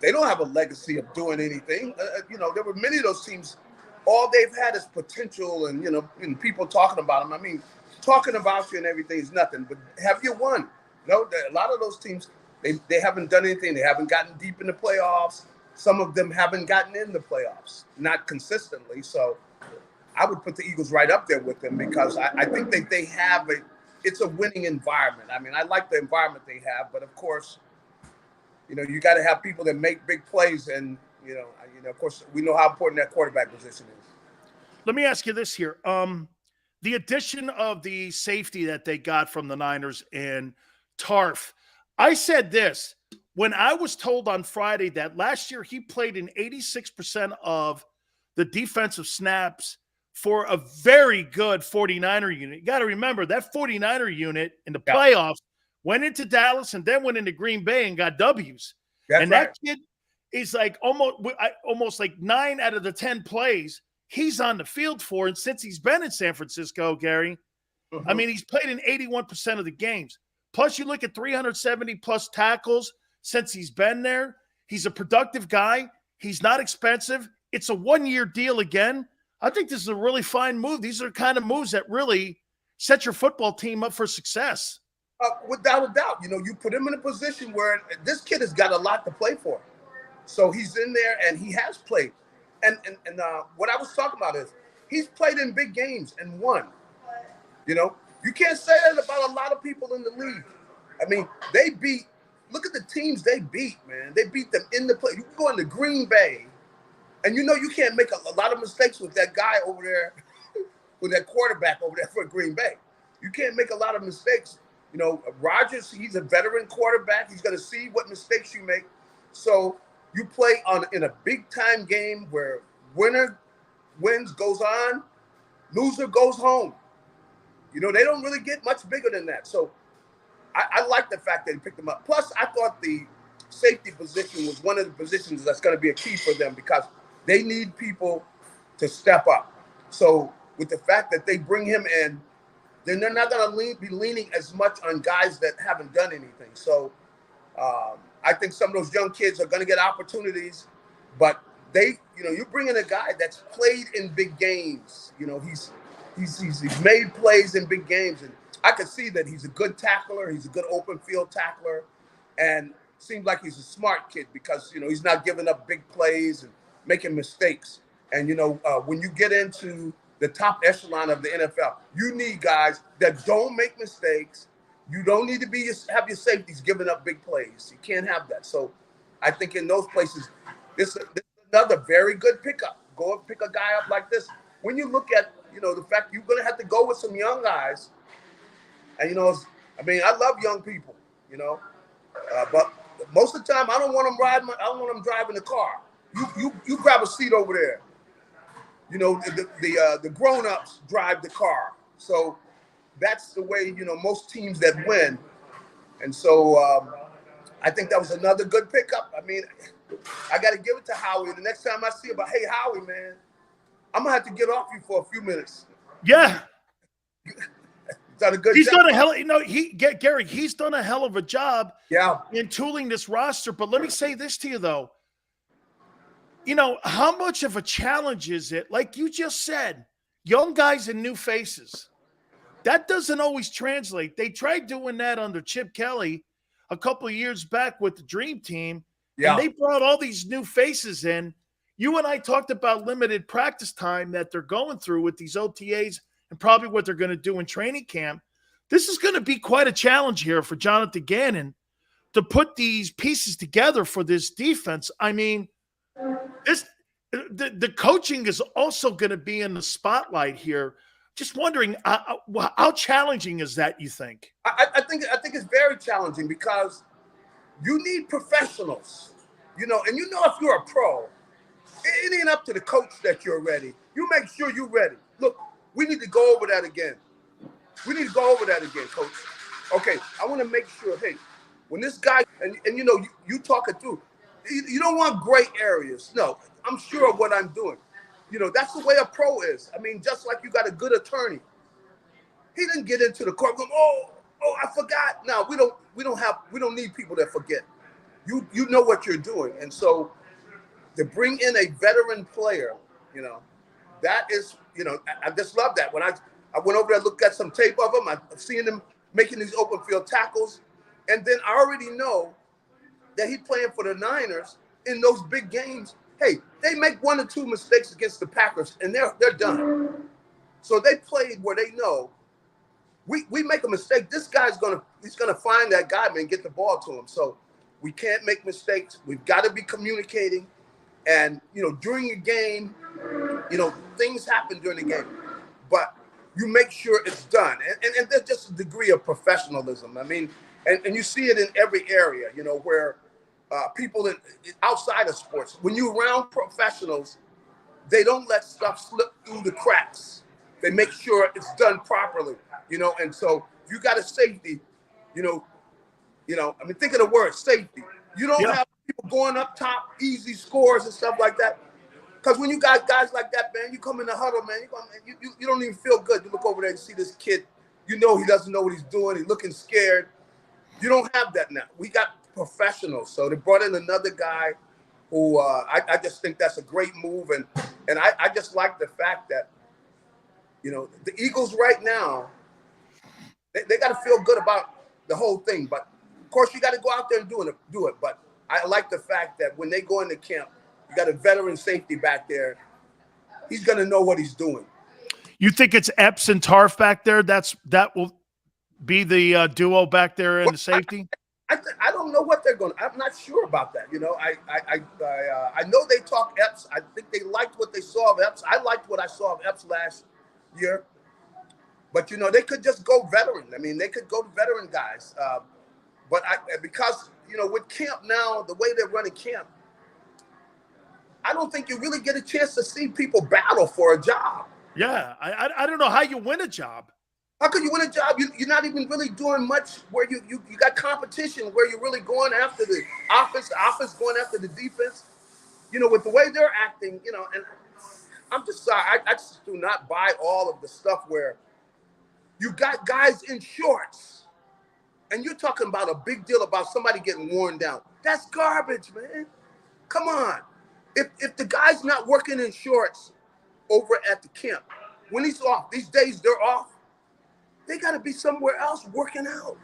they don't have a legacy of doing anything. There were many of those teams. All they've had is potential and, people talking about them. Talking about you and everything is nothing, but have you won? A lot of those teams, they haven't done anything. They haven't gotten deep in the playoffs. Some of them haven't gotten in the playoffs, not consistently. So I would put the Eagles right up there with them because I think that they have it's a winning environment. I like the environment they have, but of course, you got to have people that make big plays. And, of course, we know how important that quarterback position is. Let me ask you this here. The addition of the safety that they got from the Niners and Tarf, I said this. When I was told on Friday that last year he played in 86% of the defensive snaps for a very good 49er unit. You got to remember that 49er unit in the playoffs went into Dallas and then went into Green Bay and got W's. That's right. That kid is like almost like 9 out of the 10 plays he's on the field for. And since he's been in San Francisco, Gary, he's played in 81% of the games. Plus you look at 370 plus tackles. Since he's been there, he's a productive guy. He's not expensive. It's a 1-year deal again. I think this is a really fine move. These are the kind of moves that really set your football team up for success. Without a doubt. You put him in a position where this kid has got a lot to play for. So he's in there and he has played. And what I was talking about is he's played in big games and won. You can't say that about a lot of people in the league. They beat. Look at the teams they beat, man. They beat them in the play. You can go into Green Bay, and you can't make a lot of mistakes with that guy over there, with that quarterback over there for Green Bay. You can't make a lot of mistakes. Rodgers, he's a veteran quarterback. He's going to see what mistakes you make. So you play in a big-time game where winner wins, goes on, loser goes home. They don't really get much bigger than that. So I like the fact that he picked them up. Plus, I thought the safety position was one of the positions that's going to be a key for them because they need people to step up. So with the fact that they bring him in, then they're not going to be leaning as much on guys that haven't done anything. So I think some of those young kids are going to get opportunities, but you bring in a guy that's played in big games. He's made plays in big games, and I could see that he's a good tackler. He's a good open field tackler, and seems like he's a smart kid because, he's not giving up big plays and making mistakes. And, when you get into the top echelon of the NFL, you need guys that don't make mistakes. You don't need to have your safeties giving up big plays. You can't have that. So I think in those places, this is another very good pickup. Go and pick a guy up like this. When you look at, the fact you're going to have to go with some young guys. And, I love young people, but most of the time I don't want them riding. I don't want them driving the car. You grab a seat over there. The grown-ups drive the car. So that's the way, most teams that win. And so I think that was another good pickup. I mean, I got to give it to Howie. The next time I see him, hey, Howie, man, I'm going to have to get off you for a few minutes. Yeah. Done a good he's job. done a hell, Gary, he's done a hell of a job in tooling this roster. But let me say this to you, though. You know, how much of a challenge is it? Like you just said, young guys and new faces. That doesn't always translate. They tried doing that under Chip Kelly a couple of years back with the Dream Team, and they brought all these new faces in. You and I talked about limited practice time that they're going through with these OTAs and probably what they're going to do in training camp. This is going to be quite a challenge here for Jonathan Gannon to put these pieces together for this defense. I mean, the coaching is also going to be in the spotlight here. Just wondering, how challenging is that, you think? I think it's very challenging because you need professionals, you know, and you know if you're a pro, it ain't up to the coach that you're ready. You make sure you're ready. Look, we need to go over that again. We need to go over that again, coach. Okay, I want to make sure, hey, when this guy, and you know, you talk it through, you don't want gray areas. No, I'm sure of what I'm doing. You know, that's the way a pro is. I mean, just like you got a good attorney. He didn't get into the courtroom, oh, I forgot. No, we don't need people that forget. You know what you're doing. And so to bring in a veteran player, you know, that is, you know, I just love that. When I went over there, looked at some tape of him, I've seen him making these open field tackles. And then I already know that he's playing for the Niners in those big games. Hey, they make 1 or 2 mistakes against the Packers, and they're done. So they played where they know we make a mistake. This guy's he's gonna find that guy, man, and get the ball to him. So we can't make mistakes. We've got to be communicating, and you know, during a game, you know, things happen during the game, but you make sure it's done. And there's just a degree of professionalism. I mean, and you see it in every area, you know, where people outside of sports, when you're around professionals, they don't let stuff slip through the cracks. They make sure it's done properly, you know. And so you got a safety, you know. I mean, think of the word safety. You don't have people going up top, easy scores and stuff like that. Because when you got guys like that, man, you come in the huddle, man, you don't even feel good. You look over there and see this kid, you know he doesn't know what he's doing. He's looking scared. You don't have that now. We got professionals. So they brought in another guy who I just think that's a great move. And I just like the fact that, you know, the Eagles right now, they got to feel good about the whole thing. But, of course, you got to go out there and do it. But I like the fact that when they go into camp, you got a veteran safety back there. He's going to know what he's doing. You think it's Epps and Tarf back there? That will be the duo back there in the safety? I don't know what they're going to. I'm not sure about that. You know, I know they talk Epps. I think they liked what they saw of Epps. I liked what I saw of Epps last year. But, you know, they could just go veteran. I mean, they could go to veteran guys. But because, you know, with camp now, the way they're running camp, I don't think you really get a chance to see people battle for a job. Yeah, I don't know how you win a job. How could you win a job? You're not even really doing much where you got competition where you're really going after the offense going after the defense. You know, with the way they're acting, you know, and I'm just sorry. I just do not buy all of the stuff where you got guys in shorts and you're talking about a big deal about somebody getting worn down. That's garbage, man. Come on. If the guy's not working in shorts over at the camp, when he's off, these days they're off, they got to be somewhere else working out.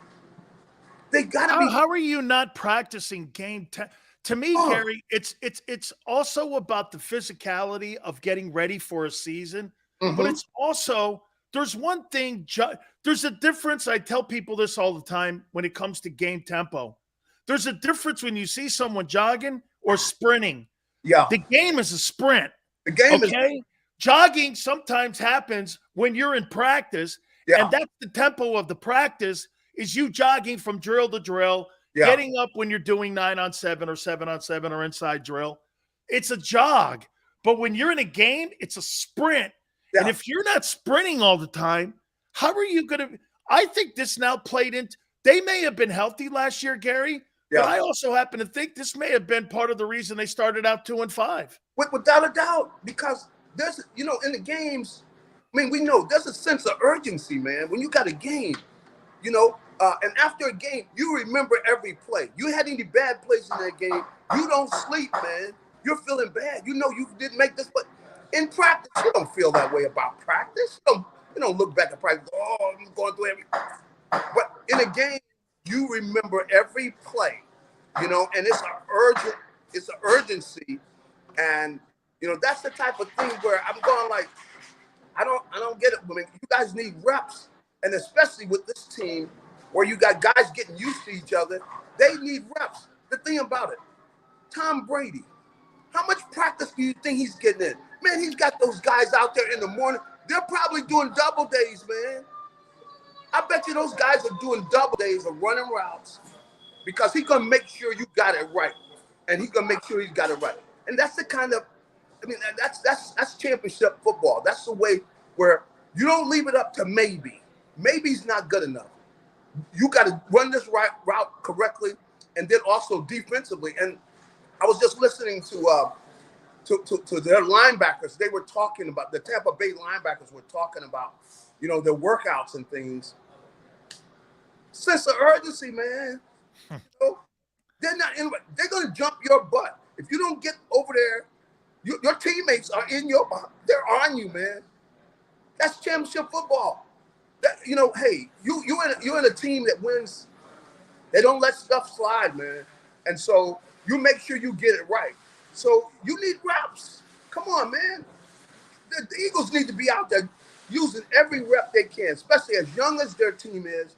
They got to be. How are you not practicing game time? To me, Gary, it's also about the physicality of getting ready for a season, but it's also, there's one thing, there's a difference. I tell people this all the time when it comes to game tempo. There's a difference when you see someone jogging or sprinting. Yeah. The game is a sprint. The game is jogging sometimes happens when you're in practice. Yeah. And that's the tempo of the practice is you jogging from drill to drill, getting up when you're doing 9-on-7 or 7-on-7 or inside drill. It's a jog. But when you're in a game, it's a sprint. Yeah. And if you're not sprinting all the time, how are you going to – I think this now played into They may have been healthy last year, Gary, but I also happen to think this may have been part of the reason they started out 2-5. Without a doubt, because there's, in the games, I mean, we know there's a sense of urgency, man. When you got a game, and after a game, you remember every play. You had any bad plays in that game, you don't sleep, man. You're feeling bad. You know you didn't make this, but in practice, you don't feel that way about practice. You don't look back at practice, oh, I'm going through every. But in a game, you remember every play, and it's an urgency, and that's the type of thing where I'm going like, I don't get it. I mean, you guys need reps, and especially with this team where you got guys getting used to each other, they need reps. The thing about it, Tom Brady, how much practice do you think he's getting in? Man, he's got those guys out there in the morning. They're probably doing double days, man. I bet you those guys are doing double days of running routes because he's going to make sure you got it right. And he's going to make sure he's got it right. And that's the kind of, that's championship football. That's the way where you don't leave it up to maybe. Maybe's not good enough. You got to run this route correctly and then also defensively. And I was just listening to their linebackers. They were talking about, the Tampa Bay linebackers were talking about, their workouts and things. Sense of urgency, man. They're going to jump your butt. If you don't get over there, your teammates are they're on you, man. That's championship football. Hey, you're in a team that wins. They don't let stuff slide, man. And so you make sure you get it right. So you need reps. Come on, man. The Eagles need to be out there using every rep they can, especially as young as their team is.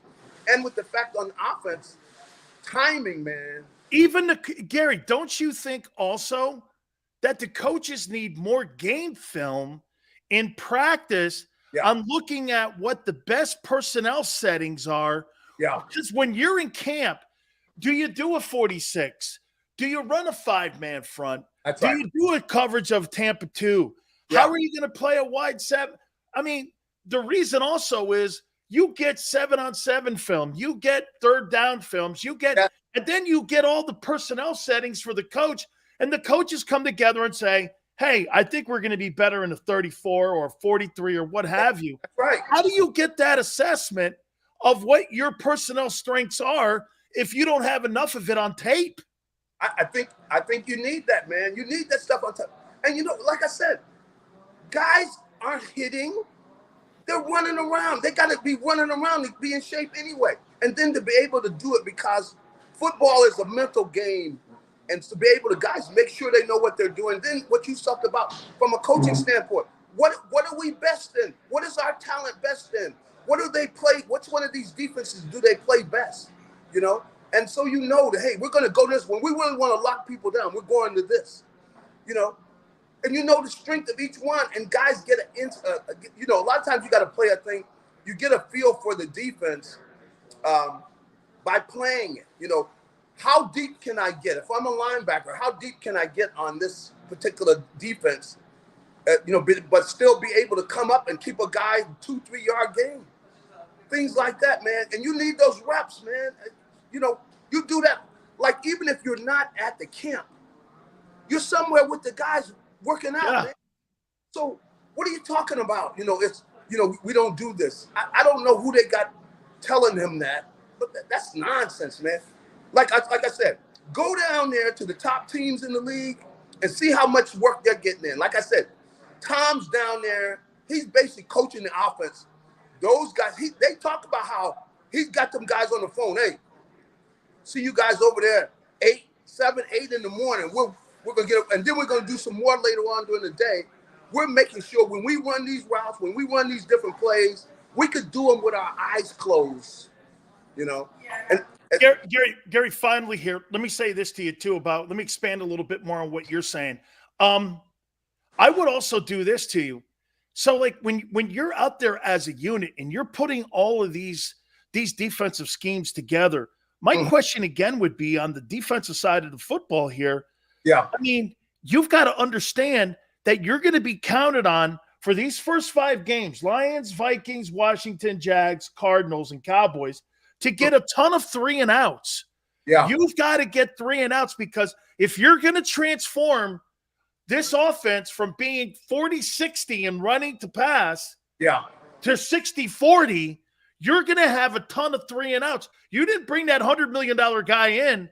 And with the fact on offense, timing, man. Gary, don't you think also that the coaches need more game film in practice on looking at what the best personnel settings are? Yeah. Because when you're in camp, do you do a 46? Do you run a 5-man front? That's do right. you do a coverage of Tampa 2? Yeah. How are you going to play a wide 7? I mean, the reason also is you get 7-on-7 film, you get third down films, and then you get all the personnel settings for the coach, and the coaches come together and say, hey, I think we're going to be better in a 34 or 43 or what have you. That's right. How do you get that assessment of what your personnel strengths are if you don't have enough of it on tape? I think you need that, man. You need that stuff on top. And like I said, guys aren't hitting. They're running around. They got to be running around to be in shape anyway. And then to be able to do it because football is a mental game. And to be able to guys make sure they know what they're doing. Then what you talked about from a coaching standpoint, what are we best in? What is our talent best in? What do they play? Which one of these defenses do they play best? And so that, hey, we're going to go this. When we really want to lock people down, we're going to this, and the strength of each one. And guys get a lot of times you got to play a thing. You get a feel for the defense by playing it. How deep can I get? If I'm a linebacker, how deep can I get on this particular defense, but still be able to come up and keep a guy 2-3 yard game? Things like that, man. And you need those reps, man. You do that, like, even if you're not at the camp, you're somewhere with the guys working out, man. So what are you talking about? We don't do this. I don't know who they got telling him that, but that's nonsense, man. Like I said, go down there to the top teams in the league and see how much work they're getting in. Like I said, Tom's down there. He's basically coaching the offense. Those guys, they talk about how he's got them guys on the phone. Hey, see you guys over there 7, 8 in the morning. We're going to get up, and then we're going to do some more later on during the day. We're making sure when we run these routes, when we run these different plays, we could do them with our eyes closed, And Gary, finally here, let me say this to you too let me expand a little bit more on what you're saying. I would also do this to you. So like when you're out there as a unit and you're putting all of these defensive schemes together, my question again would be on the defensive side of the football here. Yeah. I mean, you've got to understand that you're going to be counted on for these first 5 games, Lions, Vikings, Washington, Jags, Cardinals, and Cowboys, to get a ton of 3 and outs. Yeah. You've got to get 3 and outs, because if you're going to transform this offense from being 40-60 and running to pass to 60-40, you're going to have a ton of 3 and outs. You didn't bring that $100 million guy in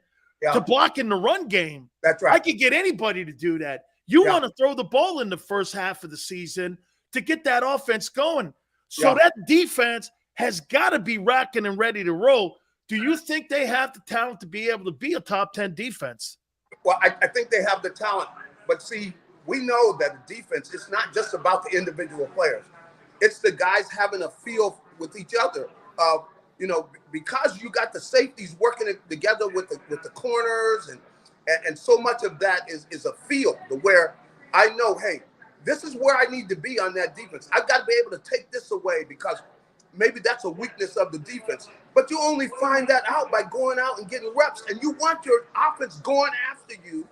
to block in the run game. That's right. I could get anybody to do that. You want to throw the ball in the first half of the season to get that offense going. So that defense has got to be racking and ready to roll. Do you think they have the talent to be able to be a top 10 defense? Well, I think they have the talent. But see, we know that the defense is not just about the individual players. It's the guys having a feel with each other. You know, because you got the safeties working together with the corners, and so much of that is a feel to where I know, hey, this is where I need to be on that defense. I've got to be able to take this away because maybe that's a weakness of the defense. But you only find that out by going out and getting reps, and you want your offense going after you,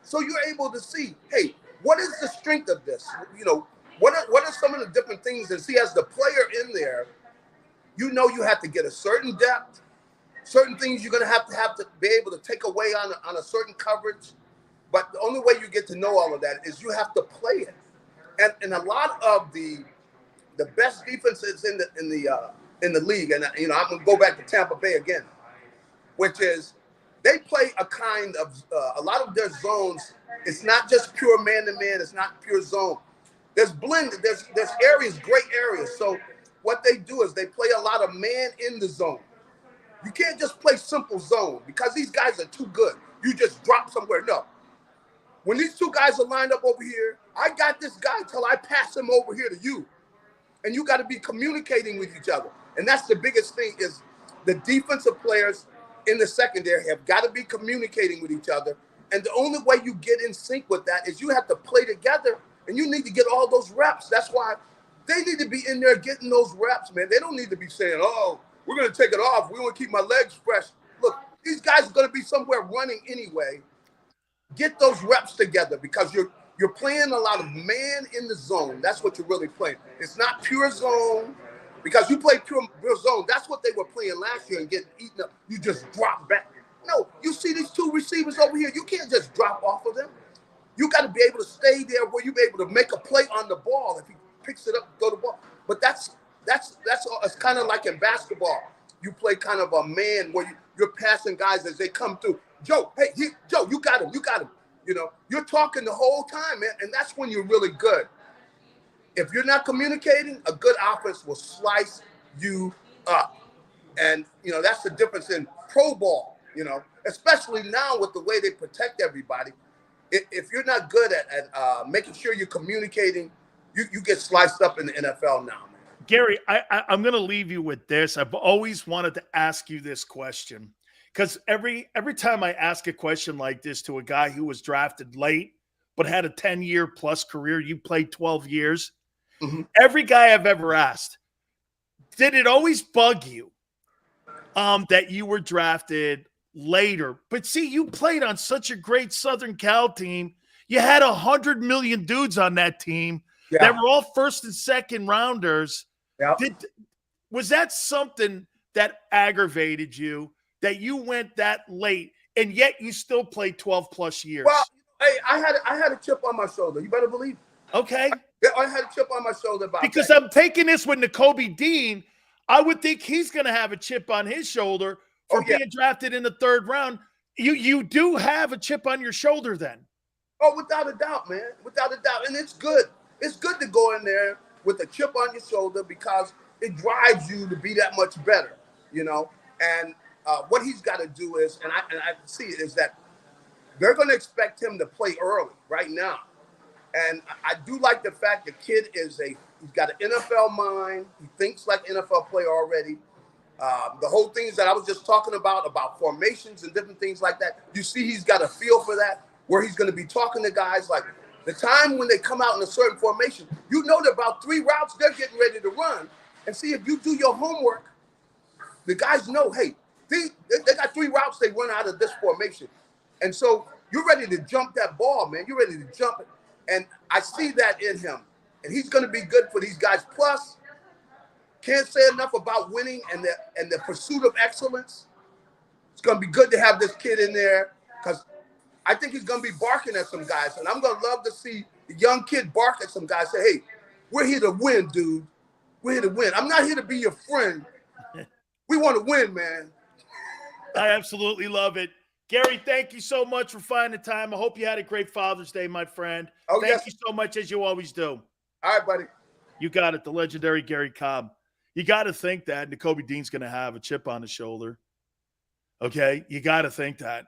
so you're able to see, hey, what is the strength of this? You know, what are some of the different things? And see, as the player in there, you know you have to get a certain depth, certain things you're going to have to be able to take away on a certain coverage. But the only way you get to know all of that is you have to play it. And a lot of the best defenses in the league, and you know, I'm going to go back to Tampa Bay again, which is they play a kind of a lot of their zones. It's not just pure man-to-man. It's not pure zone. There's blended. There's areas, great areas. So what they do is they play a lot of man in the zone. You can't just play simple zone because these guys are too good. You just drop somewhere. No. When these two guys are lined up over here, I got this guy till I pass him over here to you. And you got to be communicating with each other. And that's the biggest thing is the defensive players in the secondary have got to be communicating with each other. And the only way you get in sync with that is you have to play together, and you need to get all those reps. That's why they need to be in there getting those reps, man. They don't need to be saying, oh, we're going to take it off. We want to keep my legs fresh. Look, these guys are going to be somewhere running anyway. Get those reps together because you're playing a lot of man in the zone. That's what you're really playing. It's not pure zone because you play pure zone. That's what they were playing last year and getting eaten up. You just drop back. No, you see these two receivers over here. You can't just drop off of them. You got to be able to stay there where you be able to make a play on the ball. If he picks it up, throw the ball. But that's it's kind of like in basketball. You play kind of a man where you're passing guys as they come through. Joe, hey, Joe, you got him. You know, you're talking the whole time, man, and that's when you're really good. If you're not communicating, a good offense will slice you up. And, you know, that's the difference in pro ball, you know, especially now with the way they protect everybody. If you're not good at making sure you're communicating, you get sliced up in the NFL now, man. Gary, I'm going to leave you with this. I've always wanted to ask you this question because every time I ask a question like this to a guy who was drafted late but had a 10-year plus career, you played 12 years. Mm-hmm. Every guy I've ever asked, did it always bug you that you were drafted later? But see, you played on such a great Southern Cal team. You had 100 million dudes on that team that were all first and second rounders. Yeah. Was that something that aggravated you, that you went that late and yet you still played 12 plus years? Well, hey, I had a chip on my shoulder. You better believe it. Okay. I had a chip on my shoulder because I'm taking this with Nakobe Dean. I would think he's going to have a chip on his shoulder for being drafted in the third round. You do have a chip on your shoulder then. Oh, without a doubt, man. Without a doubt. And it's good. It's good to go in there with a chip on your shoulder because it drives you to be that much better, you know. And what he's got to do is, and I see it, is that they're going to expect him to play early right now. And I do like the fact the kid he's got an NFL mind. He thinks like an NFL player already. The whole things that I was just talking about formations and different things like that. You see he's got a feel for that, where he's going to be talking to guys like the time when they come out in a certain formation, you know that about 3 routes they're getting ready to run. And see, if you do your homework, the guys know, hey, they got 3 routes they run out of this formation. And so you're ready to jump that ball, man. You're ready to jump it. And I see that in him. And he's going to be good for these guys. Plus, Can't say enough about winning and the pursuit of excellence. It's going to be good to have this kid in there because I think he's going to be barking at some guys. And I'm going to love to see the young kid bark at some guys, say, hey, we're here to win, dude. We're here to win. I'm not here to be your friend. We want to win, man. I absolutely love it. Gary, thank you so much for finding the time. I hope you had a great Father's Day, my friend. Thank you so much, as you always do. All right, buddy. You got it, the legendary Gary Cobb. You got to think that Nakobe Dean's going to have a chip on his shoulder. Okay? You got to think that.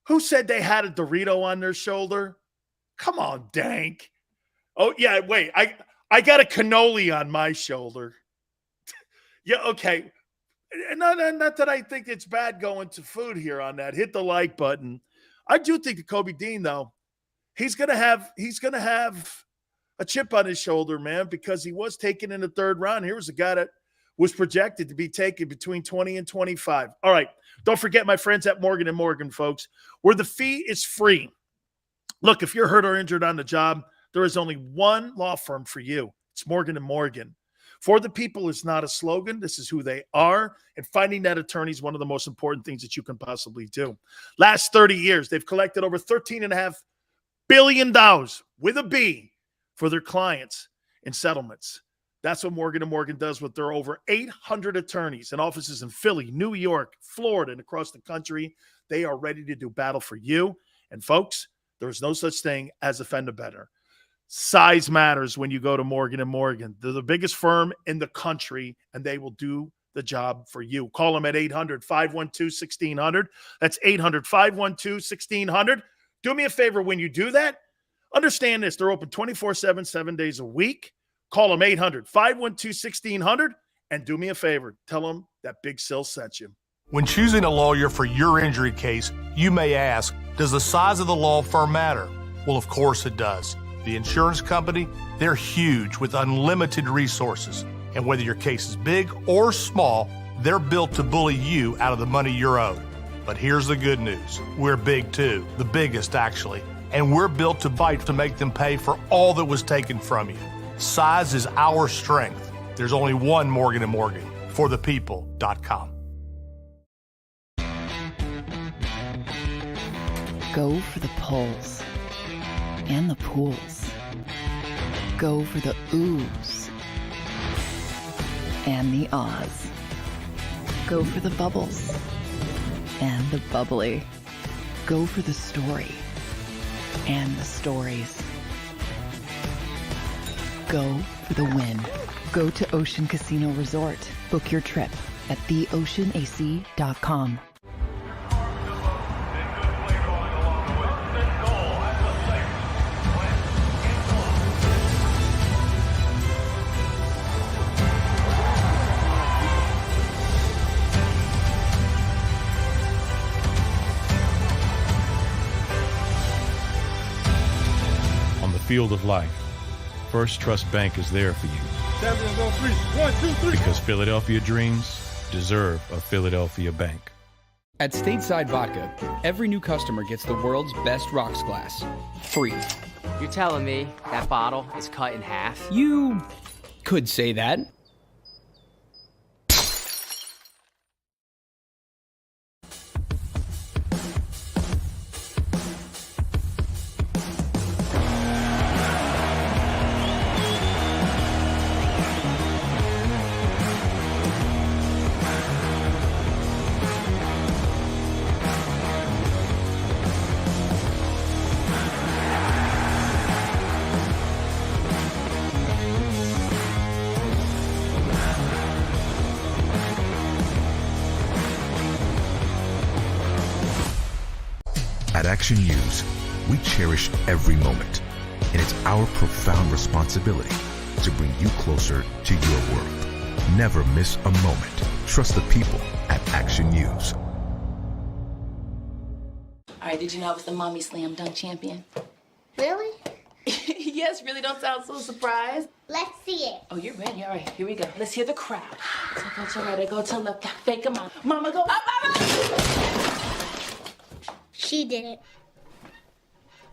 Who said they had a Dorito on their shoulder? Come on, Dank. Oh, yeah, wait. I got a cannoli on my shoulder. Yeah, okay. Not that I think it's bad going to food here on that. Hit the like button. I do think that Kobe Dean, though, he's gonna have a chip on his shoulder, man, because he was taken in the third round. Here was a guy that was projected to be taken between 20 and 25. All right. Don't forget my friends at Morgan & Morgan, folks, where the fee is free. Look, if you're hurt or injured on the job, there is only one law firm for you. It's Morgan & Morgan. For the people is not a slogan. This is who they are. And finding that attorney is one of the most important things that you can possibly do. Last 30 years, they've collected over $13.5 billion with a B for their clients in settlements. That's what Morgan & Morgan does with their over 800 attorneys and offices in Philly, New York, Florida, and across the country. They are ready to do battle for you. And folks, there's no such thing as a fender bender. Size matters when you go to Morgan & Morgan. They're the biggest firm in the country, and they will do the job for you. Call them at 800-512-1600. That's 800-512-1600. Do me a favor when you do that. Understand this. They're open 24/7, 7 days a week. Call them 800-512-1600. And do me a favor. Tell them that Big Sil sent you. When choosing a lawyer for your injury case, you may ask, does the size of the law firm matter? Well, of course it does. The insurance company, they're huge with unlimited resources. And whether your case is big or small, they're built to bully you out of the money you're owed. But here's the good news. We're big too, the biggest actually. And we're built to fight to make them pay for all that was taken from you. Size is our strength. There's only one Morgan & Morgan, forthepeople.com. Go for the polls and the pools. Go for the oohs and the ahs. Go for the bubbles and the bubbly. Go for the story and the stories. Go for the win. Go to Ocean Casino Resort. Book your trip at theoceanac.com. Field of life, First Trust Bank is there for you. Champions on three. 1, 2, 3. Because Philadelphia dreams deserve a Philadelphia bank. At Stateside Vodka, every new customer gets the world's best rocks glass, free. You're telling me that bottle is cut in half? You could say that. At Action News, we cherish every moment, and it's our profound responsibility to bring you closer to your world. Never miss a moment. Trust the people at Action News. All right, did you know I was the mommy slam dunk champion? Really? Yes, really, don't sound so surprised. Let's see it. Oh, you're ready. All right, here we go. Let's hear the crowd. So go to right, I go to left, fake 'em out. Mama, go up, up, up. She did it.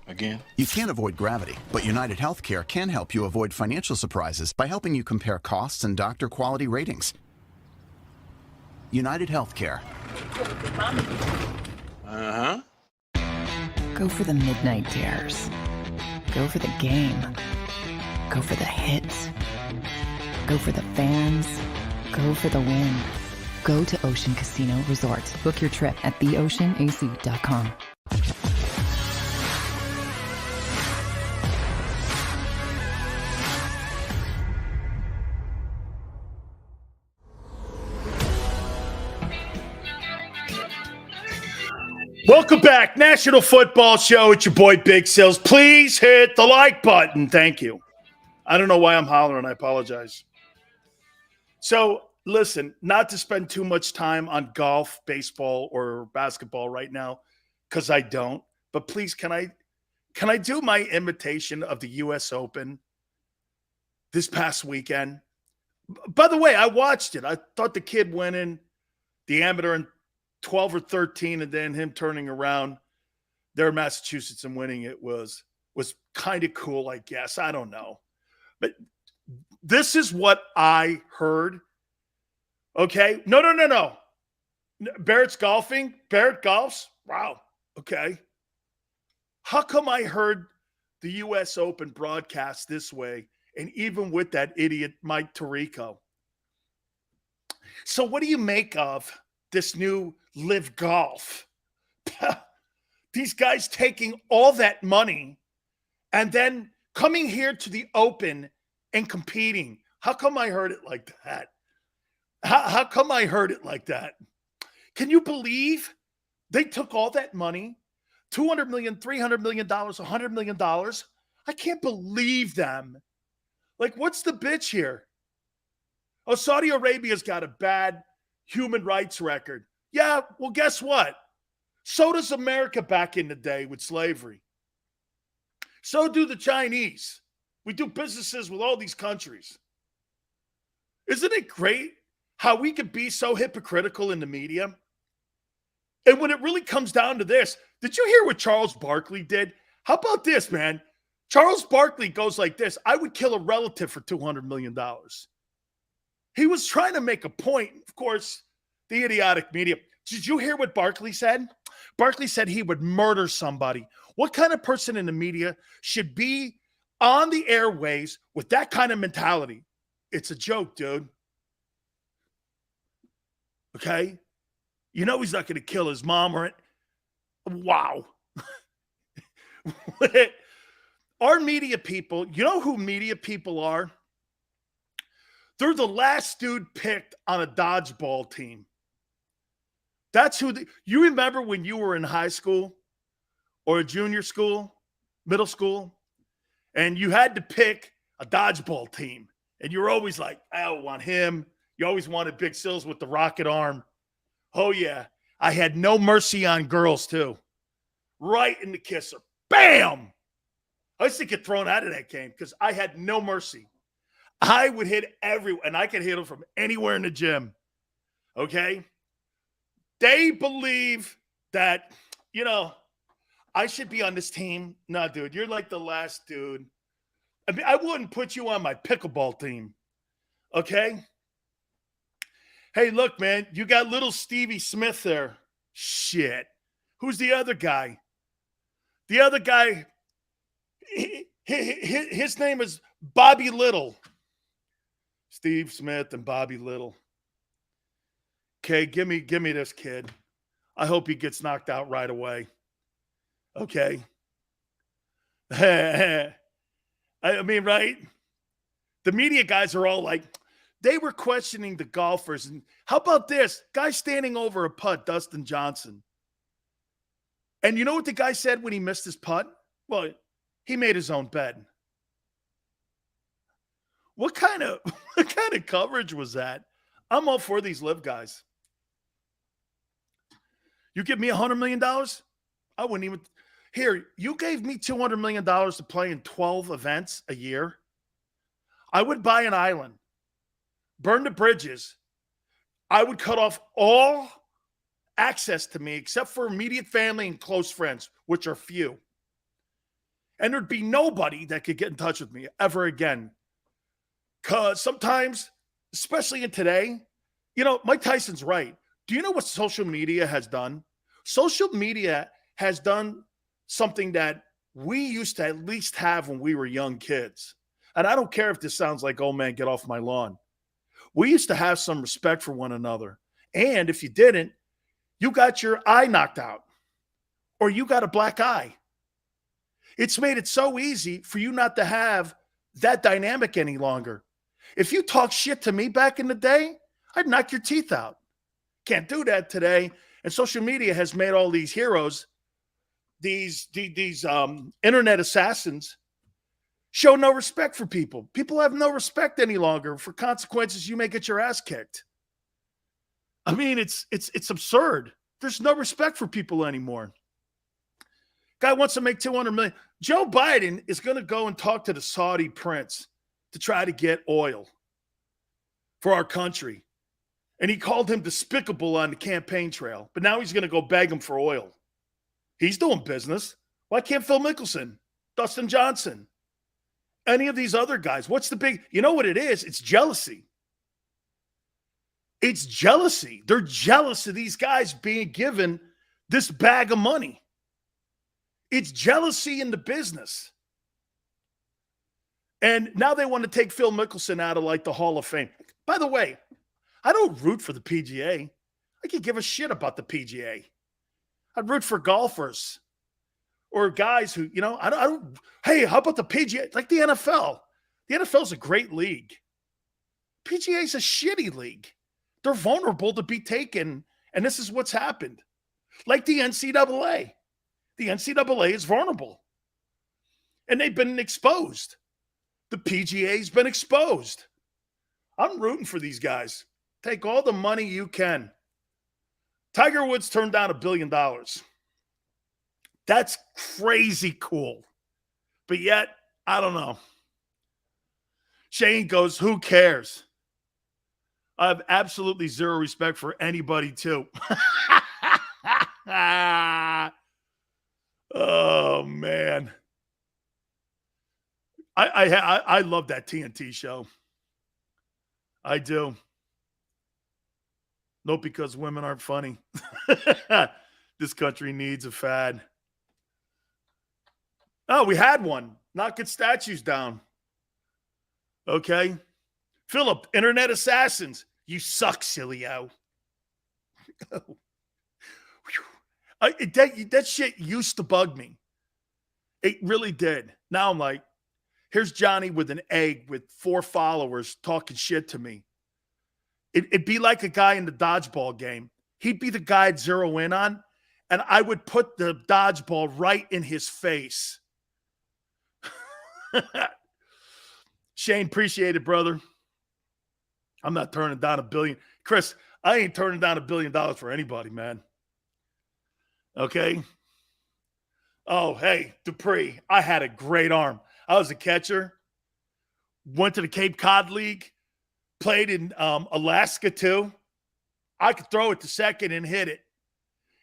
Again? You can't avoid gravity, but United Healthcare can help you avoid financial surprises by helping you compare costs and doctor quality ratings. United Healthcare. Uh-huh. Go for the midnight dares. Go for the game. Go for the hits. Go for the fans. Go for the win. Go to Ocean Casino Resort. Book your trip at theoceanac.com. Welcome back. National Football Show. It's your boy Big Sills. Please hit the like button. Thank you. I don't know why I'm hollering. I apologize. So, listen, not to spend too much time on golf, baseball, or basketball right now, because I don't. But please, can I do my imitation of the U.S. Open this past weekend? By the way, I watched it. I thought the kid went in the amateur in 12 or 13, and then him turning around there in Massachusetts and winning it was kind of cool, I guess. I don't know. But this is what I heard. Okay. No. Barrett's golfing. Barrett golfs. Wow. Okay. How come I heard the U.S. Open broadcast this way, and even with that idiot Mike Tirico? So what do you make of this new Live Golf? These guys taking all that money and then coming here to the Open and competing. How come I heard it like that? How come I heard it like that? Can you believe they took all that money? $200 million, $300 million, $100 million. I can't believe them. Like, what's the bitch here? Oh, Saudi Arabia's got a bad human rights record. Yeah, well, guess what? So does America back in the day with slavery. So do the Chinese. We do businesses with all these countries. Isn't it great how we could be so hypocritical in the media? And when it really comes down to this, did you hear what Charles Barkley did? How about this, man? Charles Barkley goes like this: I would kill a relative for $200 million. He was trying to make a point. Of course, the idiotic media. Did you hear what Barkley said? Barkley said he would murder somebody. What kind of person in the media should be on the airways with that kind of mentality? It's a joke, dude. Okay? You know he's not going to kill his mom or it. Wow. Our media people, you know who media people are? They're the last dude picked on a dodgeball team. That's who you remember when you were in high school or a junior school, middle school, and you had to pick a dodgeball team. And you were always like, I want him. You always wanted Big Sills with the rocket arm. Oh, yeah. I had no mercy on girls, too. Right in the kisser. Bam! I used to get thrown out of that game because I had no mercy. I would hit everyone, and I could hit them from anywhere in the gym. Okay? They believe that, I should be on this team. No, dude, you're like the last dude. I mean, I wouldn't put you on my pickleball team. Okay? Hey, look, man, you got little Stevie Smith there. Shit. Who's the other guy? The other guy, his name is Bobby Little. Steve Smith and Bobby Little. Okay, give me this kid. I hope he gets knocked out right away. Okay. I mean, right? The media guys are all like, they were questioning the golfers. And how about this? Guy standing over a putt, Dustin Johnson. And you know what the guy said when he missed his putt? Well, he made his own bed. What kind of coverage was that? I'm all for these live guys. You give me $100 million? I wouldn't even. Here, you gave me $200 million to play in 12 events a year. I would buy an island, burn the bridges. I would cut off all access to me except for immediate family and close friends, which are few. And there'd be nobody that could get in touch with me ever again. Because sometimes, especially in today, Mike Tyson's right. Do you know what social media has done? Social media has done something that we used to at least have when we were young kids. And I don't care if this sounds like, oh man, get off my lawn. We used to have some respect for one another. And if you didn't, you got your eye knocked out or you got a black eye. It's made it so easy for you not to have that dynamic any longer. If you talk shit to me back in the day, I'd knock your teeth out. Can't do that today. And social media has made all these heroes, these internet assassins, show no respect for people. People have no respect any longer for consequences. You may get your ass kicked. I mean, it's absurd. There's no respect for people anymore. Guy wants to make $200 million. Joe Biden is going to go and talk to the Saudi prince to try to get oil for our country. And he called him despicable on the campaign trail. But now he's going to go beg him for oil. He's doing business. Why can't Phil Mickelson, Dustin Johnson, any of these other guys? What's the big, you know what it is? It's jealousy. It's jealousy. They're jealous of these guys being given this bag of money. It's jealousy in the business. And now they want to take Phil Mickelson out of like the Hall of Fame. By the way, I don't root for the PGA. I could give a shit about the PGA. I'd root for golfers or guys who, I don't, hey, how about the PGA? Like the NFL. The NFL is a great league. PGA is a shitty league. They're vulnerable to be taken, and this is what's happened. Like the NCAA. The NCAA is vulnerable. And they've been exposed. The PGA's been exposed. I'm rooting for these guys. Take all the money you can. Tiger Woods turned down $1 billion. That's crazy cool. But yet, I don't know. Shane goes, who cares? I have absolutely zero respect for anybody, too. Oh, man. I love that TNT show. I do. No, because women aren't funny. This country needs a fad. Oh, we had one. Knocking statues down. Okay. Philip, internet assassins. You suck, Sileo. That shit used to bug me. It really did. Now I'm like, here's Johnny with an egg with 4 followers talking shit to me. It'd be like a guy in the dodgeball game. He'd be the guy I'd zero in on, and I would put the dodgeball right in his face. Shane, appreciate it, brother. I'm not turning down $1 billion. Chris, I ain't turning down $1 billion for anybody, man. Okay? Oh, hey, Dupree, I had a great arm. I was a catcher. Went to the Cape Cod League. Played in Alaska, too. I could throw it to second and hit it.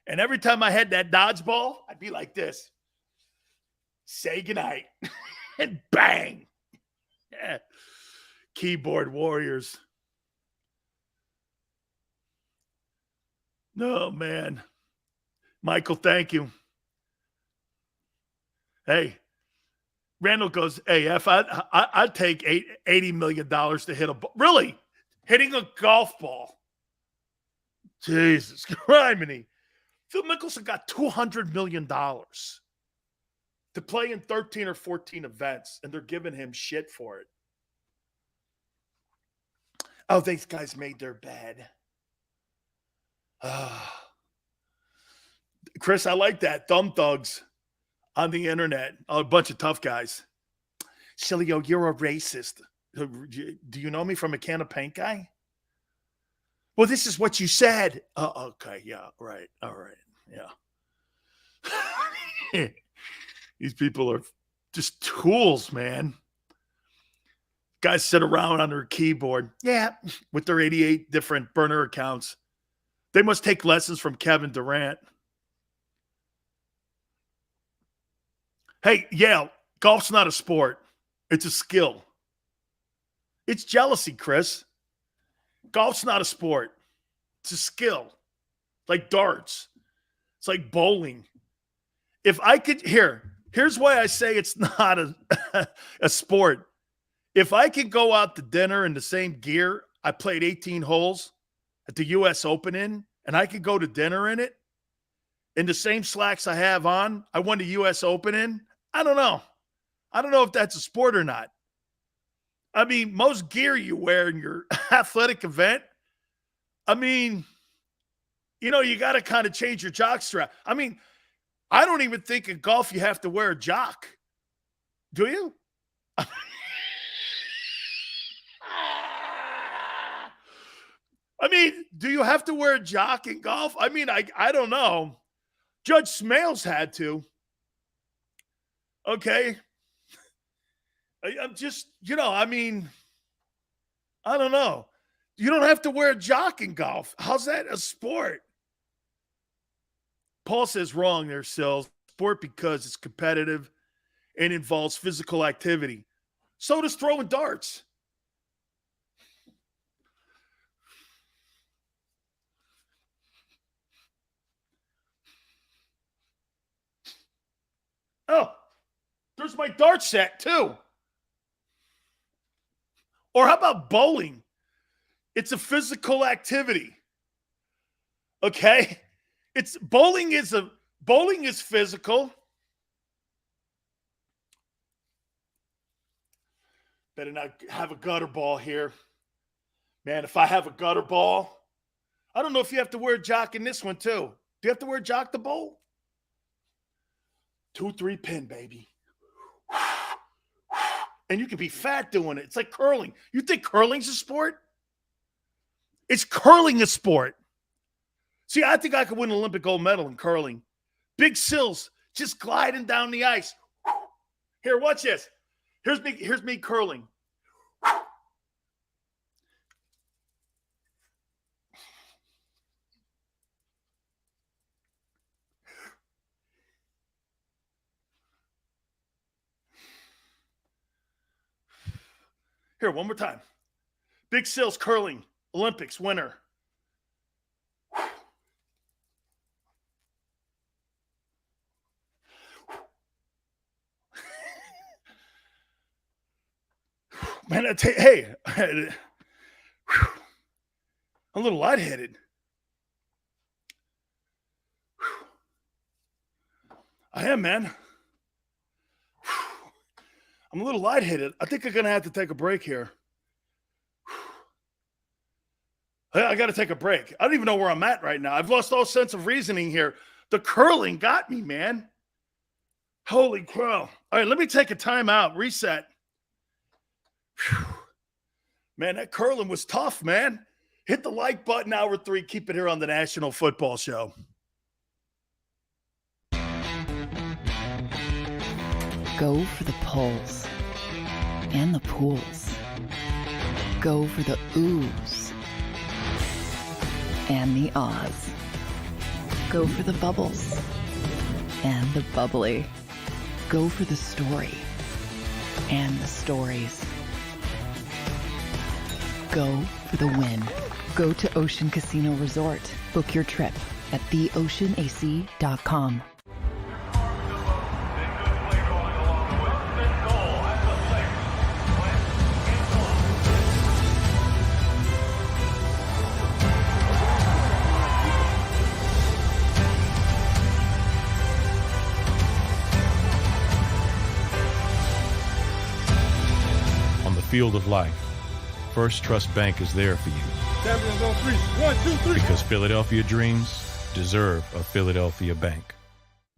And every time I had that dodgeball, I'd be like this. Say goodnight. And bang. Yeah. Keyboard warriors. No, man. Michael, thank you. Hey, Randall goes, hey, I'd take $80 million to hit a ball. Really? Hitting a golf ball. Jesus, criminy. Phil Mickelson got $200 million to play in 13 or 14 events, and they're giving him shit for it. Oh, these guys made their bed. Chris, I like that. Thumb thugs on the internet. Oh, a bunch of tough guys. Sileo, you're a racist. Do you know me from a can of paint guy? Well, this is what you said. Oh, okay. Yeah. Right. All right. Yeah. These people are just tools, man. Guys sit around on their keyboard. Yeah. With their 88 different burner accounts. They must take lessons from Kevin Durant. Hey, Yale, Golf's not a sport. It's a skill. It's jealousy, Chris. Golf's not a sport. It's a skill. It's like darts. It's like bowling. If I could, here's why I say it's not a sport. If I could go out to dinner in the same gear I played 18 holes at the U.S. Open in, and I could go to dinner in it, in the same slacks I have on, I won the U.S. Open in, I don't know. I don't know if that's a sport or not. I mean, most gear you wear in your athletic event, I mean, you know, you got to kind of change your jock strap. I mean, I don't even think in golf you have to wear a jock. Do you? I mean, do you have to wear a jock in golf? I mean, I don't know. Judge Smales had to. Okay. I'm just, you know, I mean, I don't know. You don't have to wear a jock in golf. How's that a sport? Paul says wrong there, Sills. Sport because it's competitive and involves physical activity. So does throwing darts. Oh, there's my dart set too. Or how about bowling? It's a physical activity. Okay? Bowling is physical. Better not have a gutter ball here. Man, if I have a gutter ball, I don't know if you have to wear a jock in this one too. Do you have to wear a jock to bowl? 2-3 pin, baby. And you can be fat doing it. It's like curling. You think curling's a sport? It's curling a sport. See, I think I could win an Olympic gold medal in curling. Big Sills just gliding down the ice. Here, watch this. Here's me curling. Here, one more time. Big Sills curling, Olympics winner. Man, hey, I'm a little lightheaded. I am, man. I'm a little lightheaded. I think I'm going to have to take a break here. I got to take a break. I don't even know where I'm at right now. I've lost all sense of reasoning here. The curling got me, man. Holy crow. All right, let me take a timeout, reset. Whew. Man, that curling was tough, man. Hit the like button, hour 3. Keep it here on the National Football Show. Go for the pulls and the pools. Go for the oohs and the ahs. Go for the bubbles and the bubbly. Go for the story and the stories. Go for the win. Go to Ocean Casino Resort. Book your trip at theoceanac.com. On the field of life, First Trust Bank is there for you. Champions on 3. 1, 2, 3. Because Philadelphia dreams deserve a Philadelphia bank.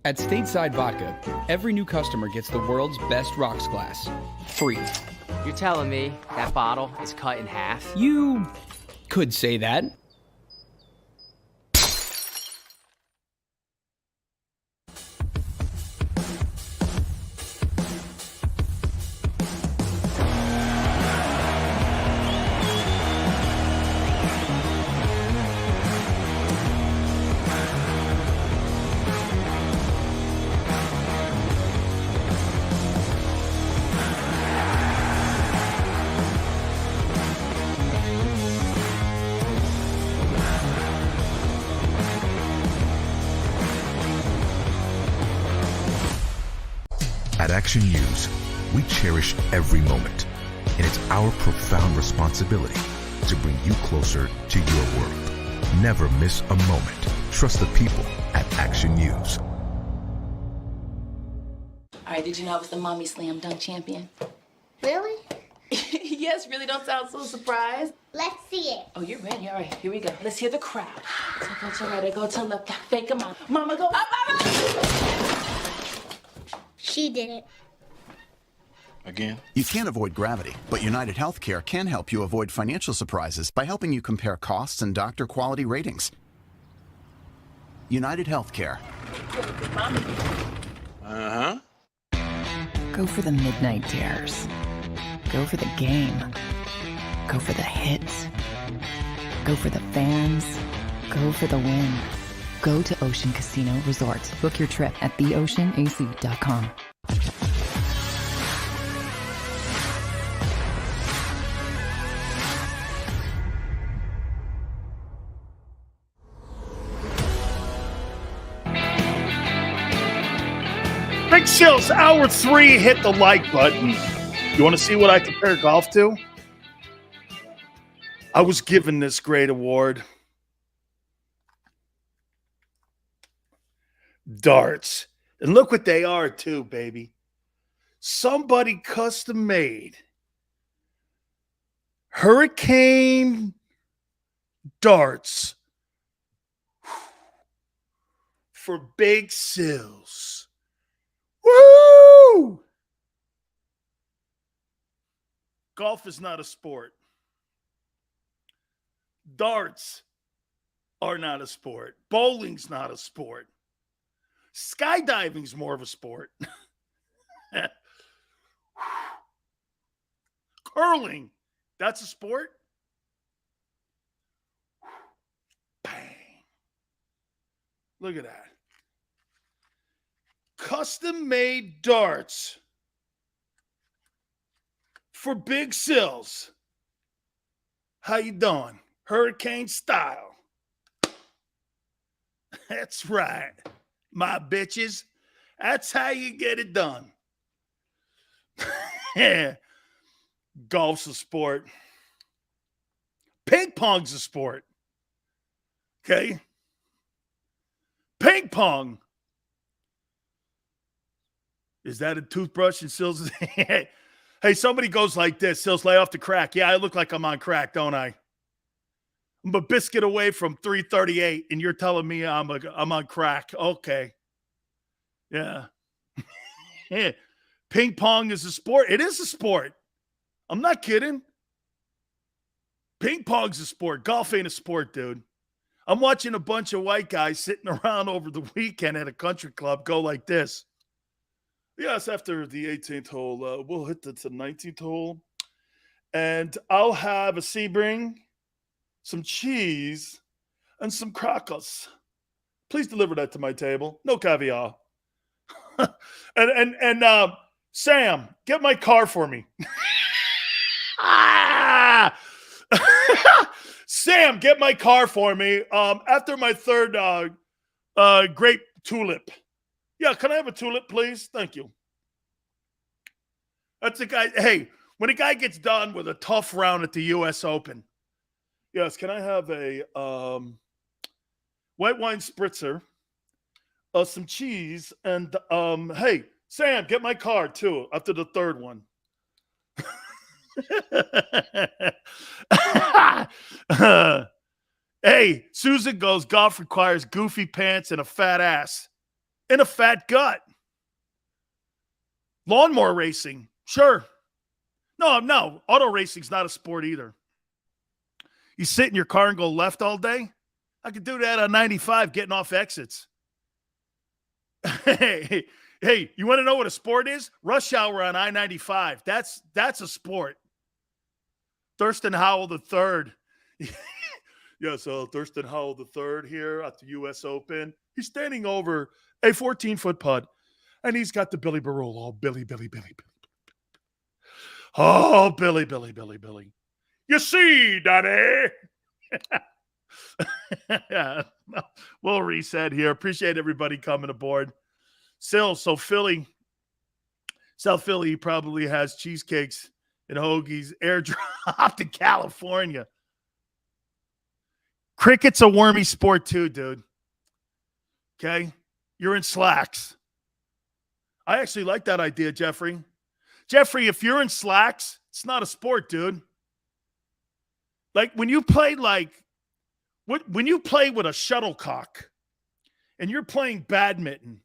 At Stateside Vodka, every new customer gets the world's best rocks glass, free. You're telling me that bottle is cut in half? You could say that. Action News, we cherish every moment, and it's our profound responsibility to bring you closer to your world. Never miss a moment. Trust the people at Action News. All right, did you know I was the mommy slam dunk champion? Really? Yes, really, don't sound so surprised. Let's see it. Oh, you're ready. All right, here we go. Let's hear the crowd. So go to right, I go to left, fake 'em out. Mama go up, up, up. She did it. Again? You can't avoid gravity, but United Healthcare can help you avoid financial surprises by helping you compare costs and doctor quality ratings. United Healthcare. Uh-huh. Go for the midnight dares. Go for the game. Go for the hits. Go for the fans. Go for the win. Go to Ocean Casino Resort. Book your trip at theoceanac.com. Big Sills, hour 3, hit the like button. You want to see what I compare golf to? I was given this great award. Darts. And look what they are too, baby. Somebody custom made Hurricane darts for Big Sills. Woo! Golf is not a sport. Darts are not a sport. Bowling's not a sport. Skydiving's more of a sport. Curling, that's a sport. Bang. Look at that. Custom-made darts for Big Sills. How you doing? Hurricane style. That's right, my bitches. That's how you get it done. Yeah. Golf's a sport. Ping pong's a sport. Okay? Ping pong. Is that a toothbrush in Sills? Hey, somebody goes like this. Sills, lay off the crack. Yeah, I look like I'm on crack, don't I? I'm a biscuit away from 338, and you're telling me I'm on crack. Okay. Yeah. Yeah. Ping pong is a sport. It is a sport. I'm not kidding. Ping pong's a sport. Golf ain't a sport, dude. I'm watching a bunch of white guys sitting around over the weekend at a country club go like this. Yes, after the 18th hole, we'll hit the 19th hole. And I'll have a Sebring, some cheese, and some crackers. Please deliver that to my table. No caviar. and Sam, get my car for me. Sam, get my car for me. After my third grape tulip. Yeah, can I have a tulip, please? Thank you. That's a guy. Hey, when a guy gets done with a tough round at the U.S. Open, yes, can I have a white wine spritzer, some cheese, and hey, Sam, get my card too after the third one. Hey, Susan goes, golf requires goofy pants and a fat ass and a fat gut. Lawnmower racing, sure. No, auto racing's not a sport either. You sit in your car and go left all day? I could do that on 95 getting off exits. Hey, you want to know what a sport is? Rush hour on I-95. That's a sport. Thurston Howell III. Yes, Thurston Howell III here at the U.S. Open. He's standing over a 14-foot putt, and he's got the Billy Barolo. Oh, Billy. Oh, Billy. You see, Daddy? Yeah, we'll reset here. Appreciate everybody coming aboard. Still, so Philly South Philly probably has cheesecakes and hoagies airdropped to California. Cricket's a wormy sport too, dude. Okay? You're in slacks. I actually like that idea, Jeffrey. Jeffrey, if you're in slacks, it's not a sport, dude. Like when you play when you play with a shuttlecock and you're playing badminton,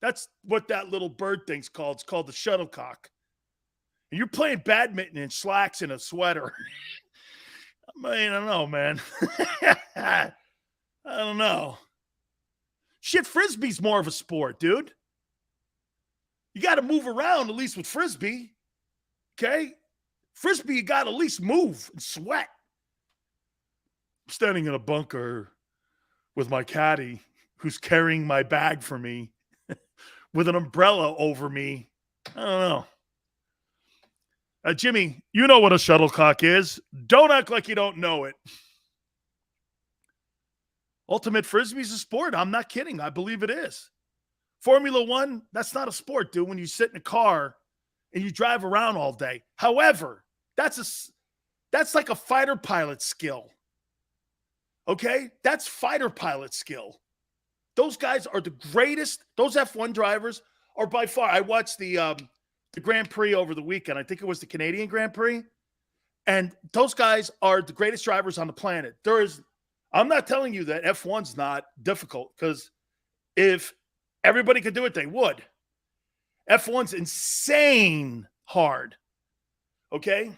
that's what that little bird thing's called. It's called the shuttlecock. And you're playing badminton in slacks and a sweater. I mean, I don't know, man. I don't know. Shit, Frisbee's more of a sport, dude. You got to move around, at least with Frisbee. Okay? Frisbee, you got to at least move and sweat. I'm standing in a bunker with my caddy who's carrying my bag for me with an umbrella over me. I don't know. Jimmy, you know what a shuttlecock is. Don't act like you don't know it. Ultimate Frisbee's a sport. I'm not kidding. I believe it is. Formula One, that's not a sport, dude, when you sit in a car and you drive around all day. However, that's like a fighter pilot skill. Okay? That's fighter pilot skill. Those guys are the greatest. Those F1 drivers are by far. I watched the Grand Prix over the weekend. I think it was the Canadian Grand Prix. And those guys are the greatest drivers on the planet. I'm not telling you that F1's not difficult, because if everybody could do it, they would. F1's insane hard. Okay?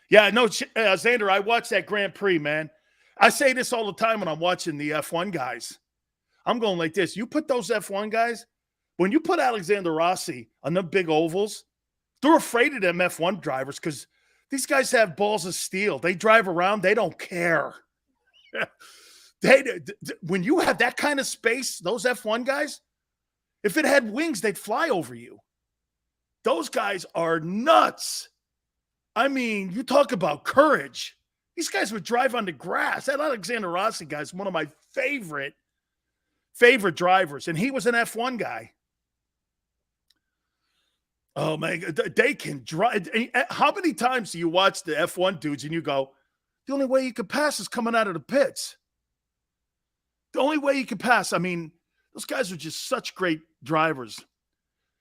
Yeah, no, Xander, I watched that Grand Prix, man. I say this all the time when I'm watching the F1 guys. I'm going like this. You put those F1 guys, when you put Alexander Rossi on the big ovals, they're afraid of them F1 drivers because these guys have balls of steel. They drive around. They don't care. When you have that kind of space, those F1 guys, if it had wings, they'd fly over you. Those guys are nuts. I mean, you talk about courage. These guys would drive on the grass. That Alexander Rossi guy is one of my favorite drivers, and he was an F1 guy. Oh, man, they can drive. How many times do you watch the F1 dudes and you go, the only way you can pass is coming out of the pits? The only way you can pass. I mean, those guys are just such great drivers.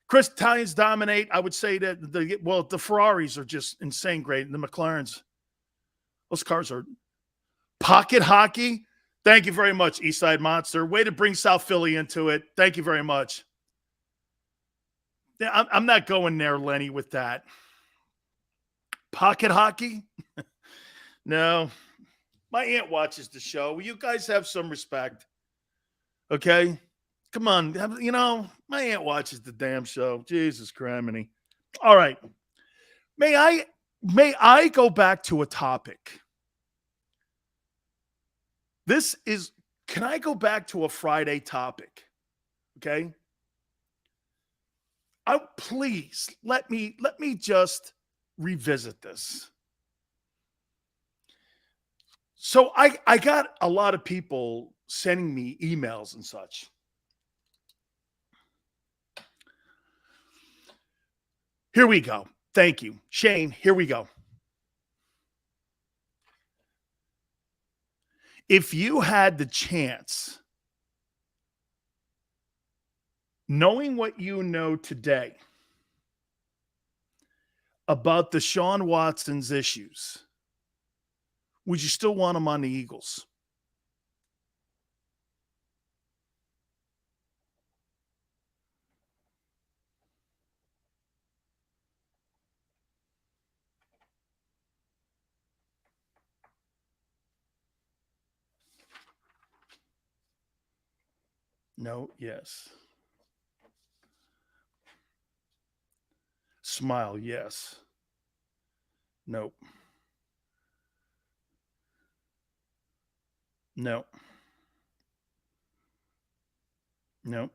Chris, Italians dominate. I would say that the Ferraris are just insane great. The McLarens, those cars are pocket hockey. Thank you very much, Eastside Monster. Way to bring South Philly into it. Thank you very much. Yeah, I'm not going there, Lenny, with that. Pocket hockey? No. My aunt watches the show. Will you guys have some respect? Okay? Come on. My aunt watches the damn show. Jesus criminy. All right. May I go back to a topic? Can I go back to a Friday topic? Okay? Please, let me just revisit this. So I got a lot of people sending me emails and such. Here we go. Thank you. Shane, here we go. If you had the chance, knowing what you know today about Deshaun Watson's issues, would you still want him on the Eagles? No, yes. Smile, yes. Nope. No. No.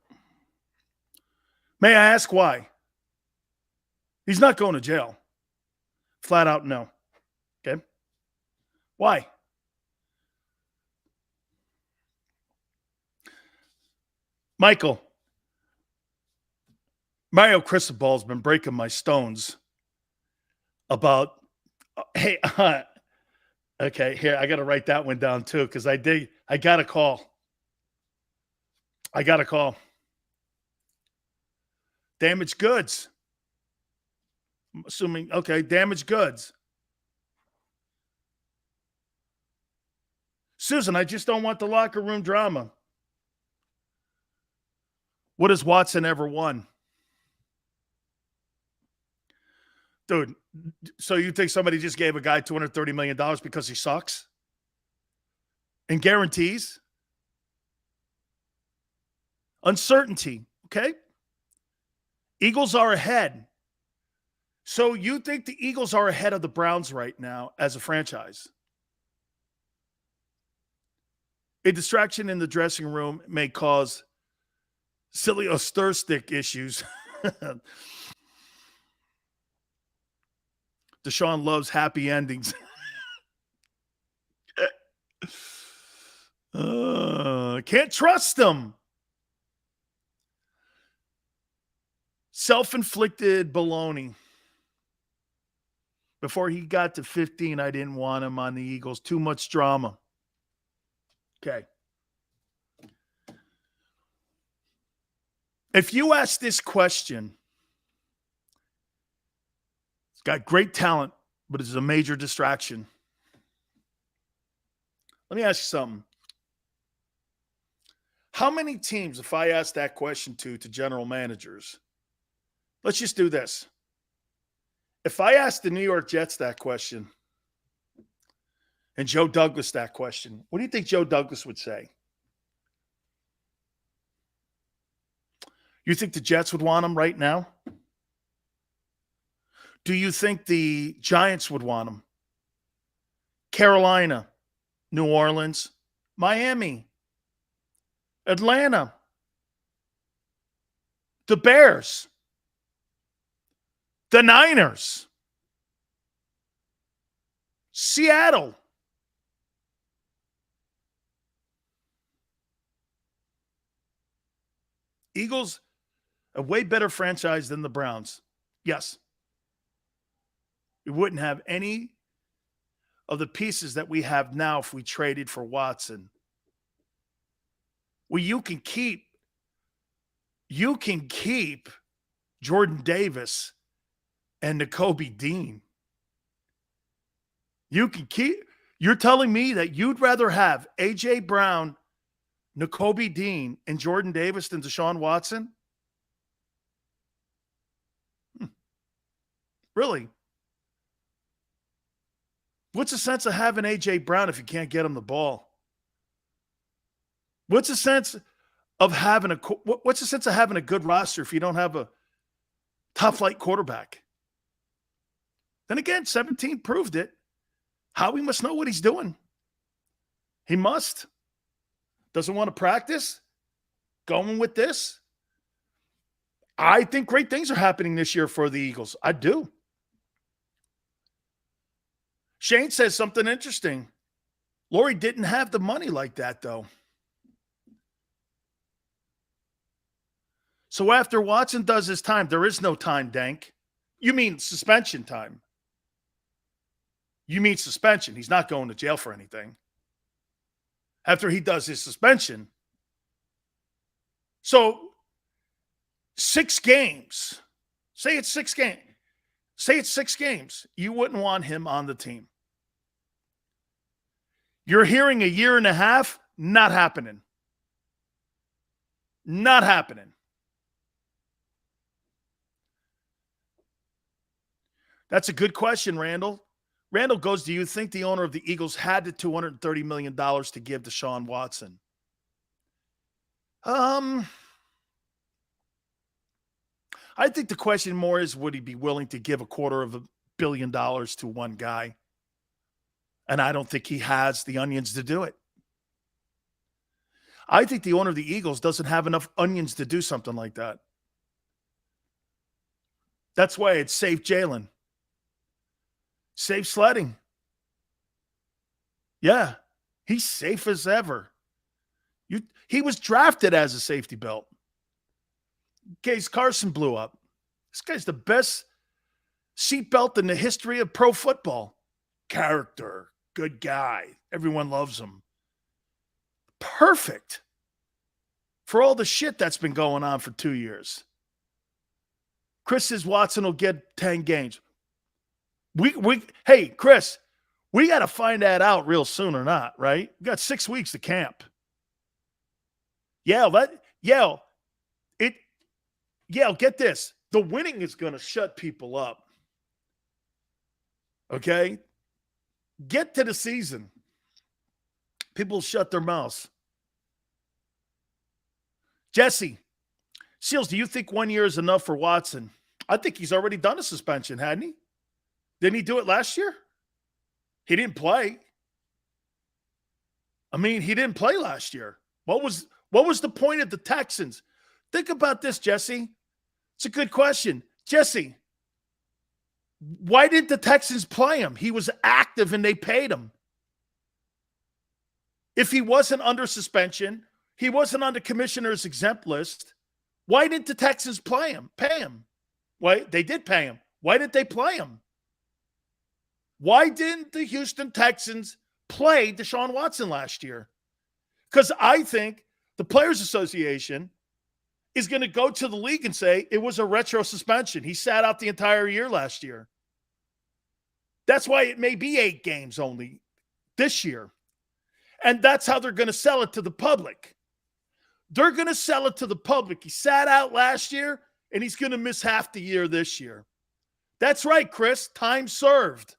May I ask why? He's not going to jail. Flat out no. Okay? Why? Michael, Mario Cristobal's been breaking my stones about, hey, okay, here, I got to write that one down too, because I got a call. Damaged goods. I'm assuming, okay, damaged goods. Susan, I just don't want the locker room drama. What has Watson ever won? Dude, so you think somebody just gave a guy $230 million because he sucks? And guarantees? Uncertainty, okay? Eagles are ahead. So you think the Eagles are ahead of the Browns right now as a franchise? A distraction in the dressing room may cause Sileo stir stick issues. Deshaun loves happy endings. Can't trust them. Self-inflicted baloney. Before he got to 15, I didn't want him on the Eagles. Too much drama. Okay. If you ask this question, he's got great talent, but it's a major distraction. Let me ask you something. How many teams, if I ask that question to general managers, let's just do this. If I ask the New York Jets that question and Joe Douglas that question, what do you think Joe Douglas would say? You think the Jets would want him right now? Do you think the Giants would want him? Carolina, New Orleans, Miami, Atlanta, the Bears, the Niners, Seattle. Eagles, a way better franchise than the Browns. Yes. We wouldn't have any of the pieces that we have now if we traded for Watson. Well, you can keep Jordan Davis and Nakobe Dean. You're telling me that you'd rather have A.J. Brown, Nakobe Dean, and Jordan Davis than Deshaun Watson? Really? What's the sense of having A.J. Brown if you can't get him the ball? What's the sense of having a good roster if you don't have a top-flight quarterback? Then again, 17 proved it. Howie must know what he's doing. He must. Doesn't want to practice? Going with this? I think great things are happening this year for the Eagles. I do. Shane says something interesting. Laurie didn't have the money like that, though. So after Watson does his time, there is no time, Dank. You mean suspension time. You mean suspension. He's not going to jail for anything. After he does his suspension. So 6 games. Say it's 6 games. Say it's 6 games. You wouldn't want him on the team. You're hearing a year and a half? Not happening. Not happening. That's a good question, Randall. Randall goes, do you think the owner of the Eagles had the $230 million to give to Deshaun Watson? I think the question more is, would he be willing to give $250 million to one guy? And I don't think he has the onions to do it. I think the owner of the Eagles doesn't have enough onions to do something like that. That's why it's safe Jalen. Safe sledding. Yeah, he's safe as ever. He was drafted as a safety belt. In case Carson blew up. This guy's the best seatbelt in the history of pro football. Character, good guy. Everyone loves him. Perfect for all the shit that's been going on for 2 years. Chris says Watson will get 10 games. Hey, Chris, we got to find that out real soon or not, right? We got 6 weeks to camp. Get this. The winning is going to shut people up. Okay? Get to the season. People shut their mouths. Jesse, Seals, do you think 1 year is enough for Watson? I think he's already done a suspension, hadn't he? Didn't he do it last year? He didn't play. I mean, he didn't play last year. What was the point of the Texans? Think about this, Jesse. It's a good question. Jesse, why didn't the Texans play him? He was active and they paid him. If he wasn't under suspension, he wasn't on the commissioner's exempt list, why didn't the Texans pay him? Why? They did pay him. Why didn't they play him? Why didn't the Houston Texans play Deshaun Watson last year? Because I think the Players Association is going to go to the league and say it was a retro suspension. He sat out the entire year last year. That's why it may be 8 games only this year. And that's how they're going to sell it to the public. They're going to sell it to the public. He sat out last year, and he's going to miss half the year this year. That's right, Chris. Time served.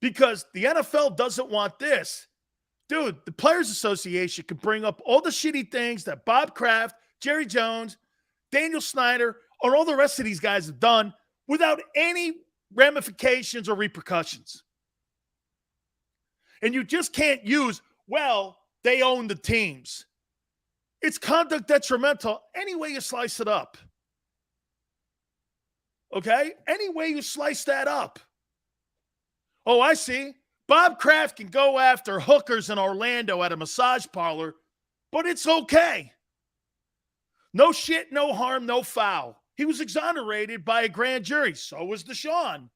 Because the NFL doesn't want this. Dude, the Players Association can bring up all the shitty things that Bob Kraft, Jerry Jones, Daniel Snyder, or all the rest of these guys have done without any ramifications or repercussions. And you just can't use, well, they own the teams. It's conduct detrimental any way you slice it up. Okay? Any way you slice that up. Oh, I see. Bob Kraft can go after hookers in Orlando at a massage parlor, but it's okay. No shit, no harm, no foul. He was exonerated by a grand jury. So was Deshaun.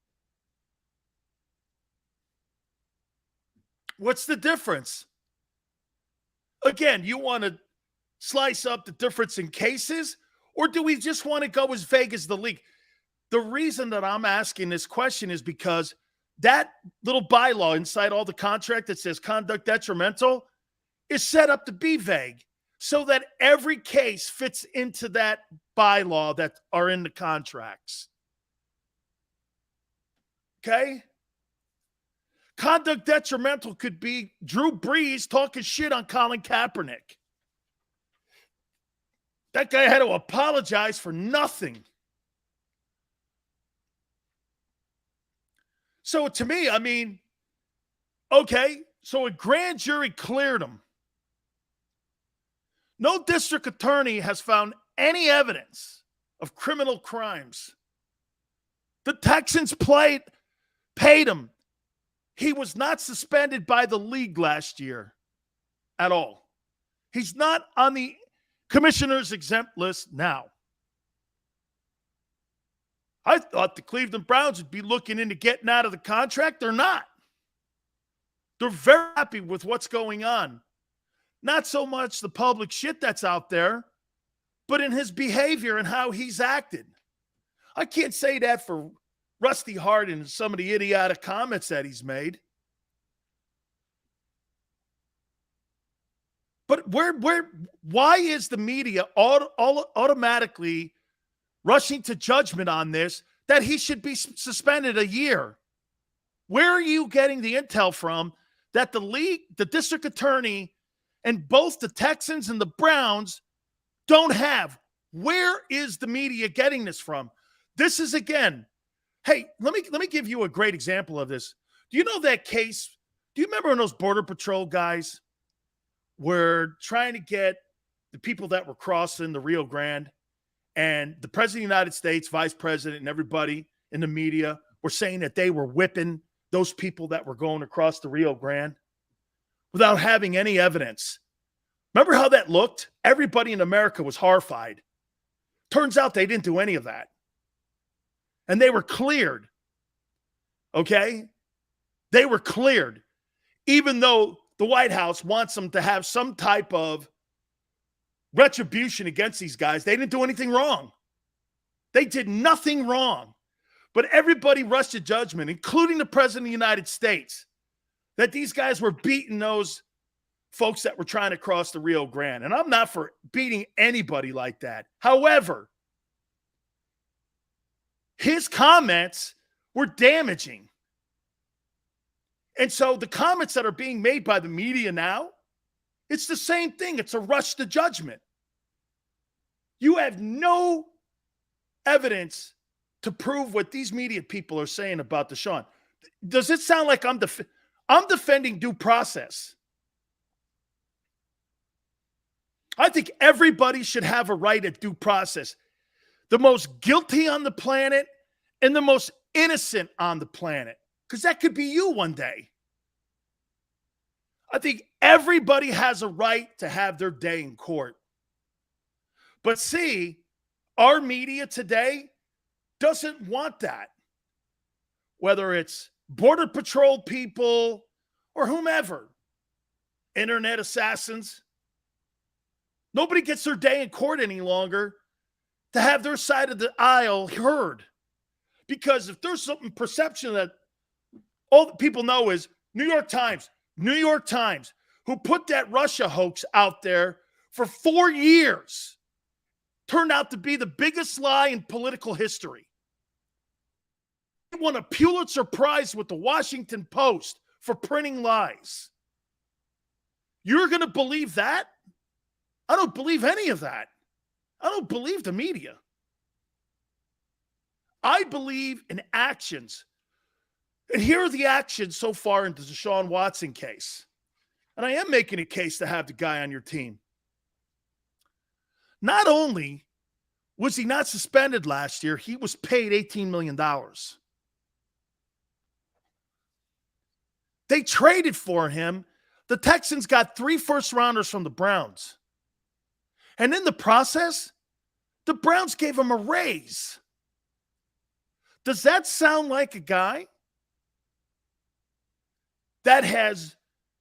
What's the difference? Again, you want to slice up the difference in cases, or do we just want to go as vague as the league? The reason that I'm asking this question is because that little bylaw inside all the contract that says conduct detrimental is set up to be vague so that every case fits into that bylaw that are in the contracts. Okay? Conduct detrimental could be Drew Brees talking shit on Colin Kaepernick. That guy had to apologize for nothing. So to me, I mean, okay, so a grand jury cleared him. No district attorney has found any evidence of criminal crimes. The Texans paid him. He was not suspended by the league last year at all. He's not on the commissioner's exempt list now. I thought the Cleveland Browns would be looking into getting out of the contract. They're not. They're very happy with what's going on. Not so much the public shit that's out there, but in his behavior and how he's acted. I can't say that for Rusty Hart and some of the idiotic comments that he's made. But why is the media automatically rushing to judgment on this, that he should be suspended a year? Where are you getting the intel from that the league, the district attorney, and both the Texans and the Browns don't have? Where is the media getting this from? This is, again, hey, let me give you a great example of this. Do you know that case? Do you remember when those Border Patrol guys were trying to get the people that were crossing the Rio Grande, and the President of the United States, Vice President, and everybody in the media were saying that they were whipping those people that were going across the Rio Grande without having any evidence? Remember how that looked? Everybody in America was horrified. Turns out they didn't do any of that. And they were cleared. Okay? They were cleared. Even though the White House wants them to have some type of retribution against these guys, they didn't do anything wrong. They did nothing wrong. But everybody rushed to judgment, including the President of the United States, that these guys were beating those folks that were trying to cross the Rio Grande. And I'm not for beating anybody like that. However, his comments were damaging. And so the comments that are being made by the media now, it's the same thing. It's a rush to judgment. You have no evidence to prove what these media people are saying about Deshaun. Does it sound like I'm defending due process? I think everybody should have a right at due process. The most guilty on the planet and the most innocent on the planet, because that could be you one day. I think everybody has a right to have their day in court. But see, our media today doesn't want that. Whether it's Border Patrol people or whomever, internet assassins. Nobody gets their day in court any longer to have their side of the aisle heard. Because if there's something perception that all that people know is New York Times, who put that Russia hoax out there for 4 years, turned out to be the biggest lie in political history. They won a Pulitzer Prize with the Washington Post for printing lies. You're going to believe that? I don't believe any of that. I don't believe the media. I believe in actions. And here are the actions so far in the Deshaun Watson case. And I am making a case to have the guy on your team. Not only was he not suspended last year, he was paid $18 million. They traded for him. The Texans got 3 first-rounders from the Browns. And in the process, the Browns gave him a raise. Does that sound like a guy that has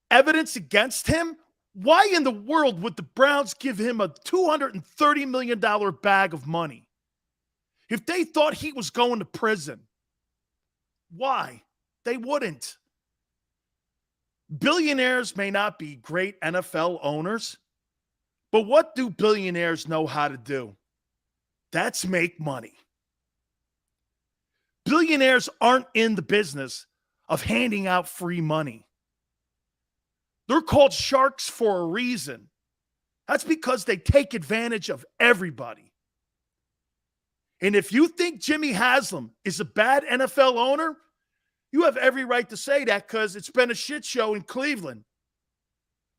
evidence against him? Why in the world would the Browns give him a $230 million bag of money if they thought he was going to prison? Why? They wouldn't. Billionaires may not be great NFL owners, but what do billionaires know how to do? That's make money. Billionaires aren't in the business of handing out free money. They're called sharks for a reason. That's because they take advantage of everybody. And if you think Jimmy Haslam is a bad NFL owner, you have every right to say that because it's been a shit show in Cleveland.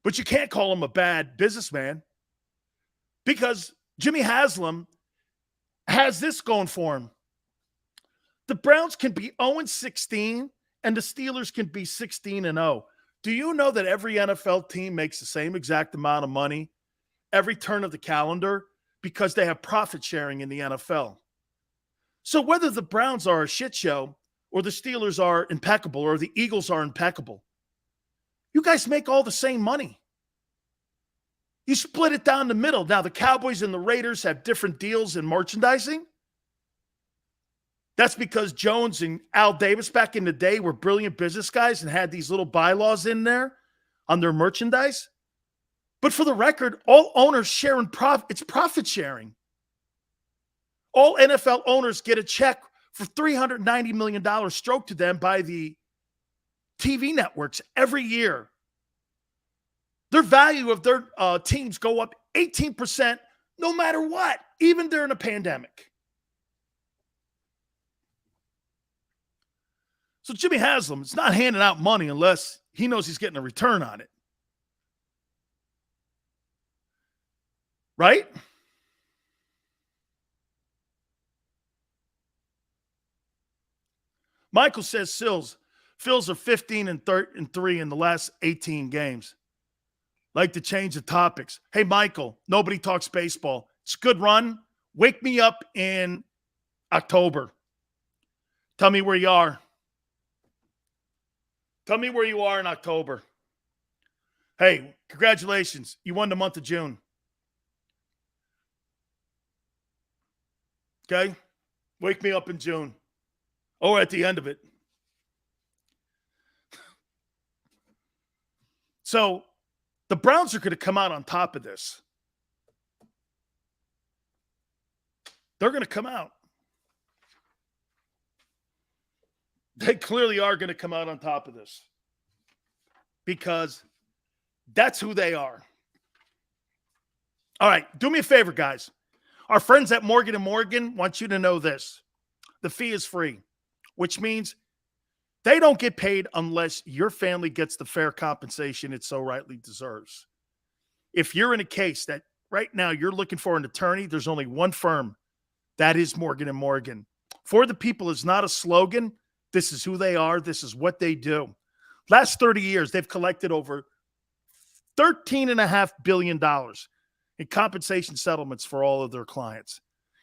But you can't call him a bad businessman because Jimmy Haslam has this going for him. The Browns can be 0-16 and the Steelers can be 16-0. Do you know that every NFL team makes the same exact amount of money every turn of the calendar because they have profit sharing in the NFL? So whether the Browns are a shit show or the Steelers are impeccable or the Eagles are impeccable, you guys make all the same money. You split it down the middle. Now, the Cowboys and the Raiders have different deals in merchandising. That's because Jones and Al Davis back in the day were brilliant business guys and had these little bylaws in there on their merchandise. But for the record, all owners share in profit. It's profit sharing. All NFL owners get a check for $390 million stroked to them by the TV networks every year. Their value of their teams go up 18% no matter what, even during a pandemic. So Jimmy Haslam is not handing out money unless he knows he's getting a return on it. Right? Michael says Phils are 15-3 in the last 18 games. Like to change the topics. Hey, Michael, nobody talks baseball. It's a good run. Wake me up in October. Tell me where you are. Tell me where you are in October. Hey, congratulations. You won the month of June. Okay? Wake me up in June. Or at the end of it. So, the Browns are going to come out on top of this. They're going to come out. They clearly are going to come out on top of this. Because that's who they are. All right, do me a favor, guys. Our friends at Morgan & Morgan want you to know this. The fee is free, which means they don't get paid unless your family gets the fair compensation it so rightly deserves. If you're in a case that right now you're looking for an attorney, there's only one firm. That is Morgan & Morgan. For the people is not a slogan. This is who they are. This is what they do. Last 30 years, they've collected over $13.5 billion in compensation settlements for all of their clients.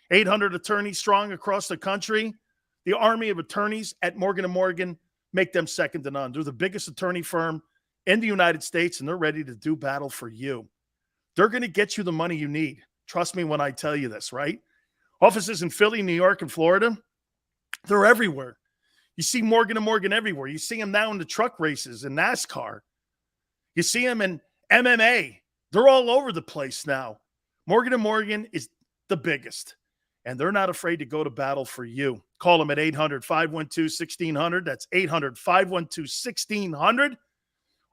800 attorneys strong across the country. The army of attorneys at Morgan & Morgan make them second to none. They're the biggest attorney firm in the United States, and they're ready to do battle for you. They're going to get you the money you need. Trust me when I tell you this, right? Offices in Philly, New York, and Florida, they're everywhere. You see Morgan & Morgan everywhere. You see them now in the truck races and NASCAR. You see them in MMA. They're all over the place now. Morgan & Morgan is the biggest, and they're not afraid to go to battle for you. Call them at 800-512-1600. That's 800-512-1600.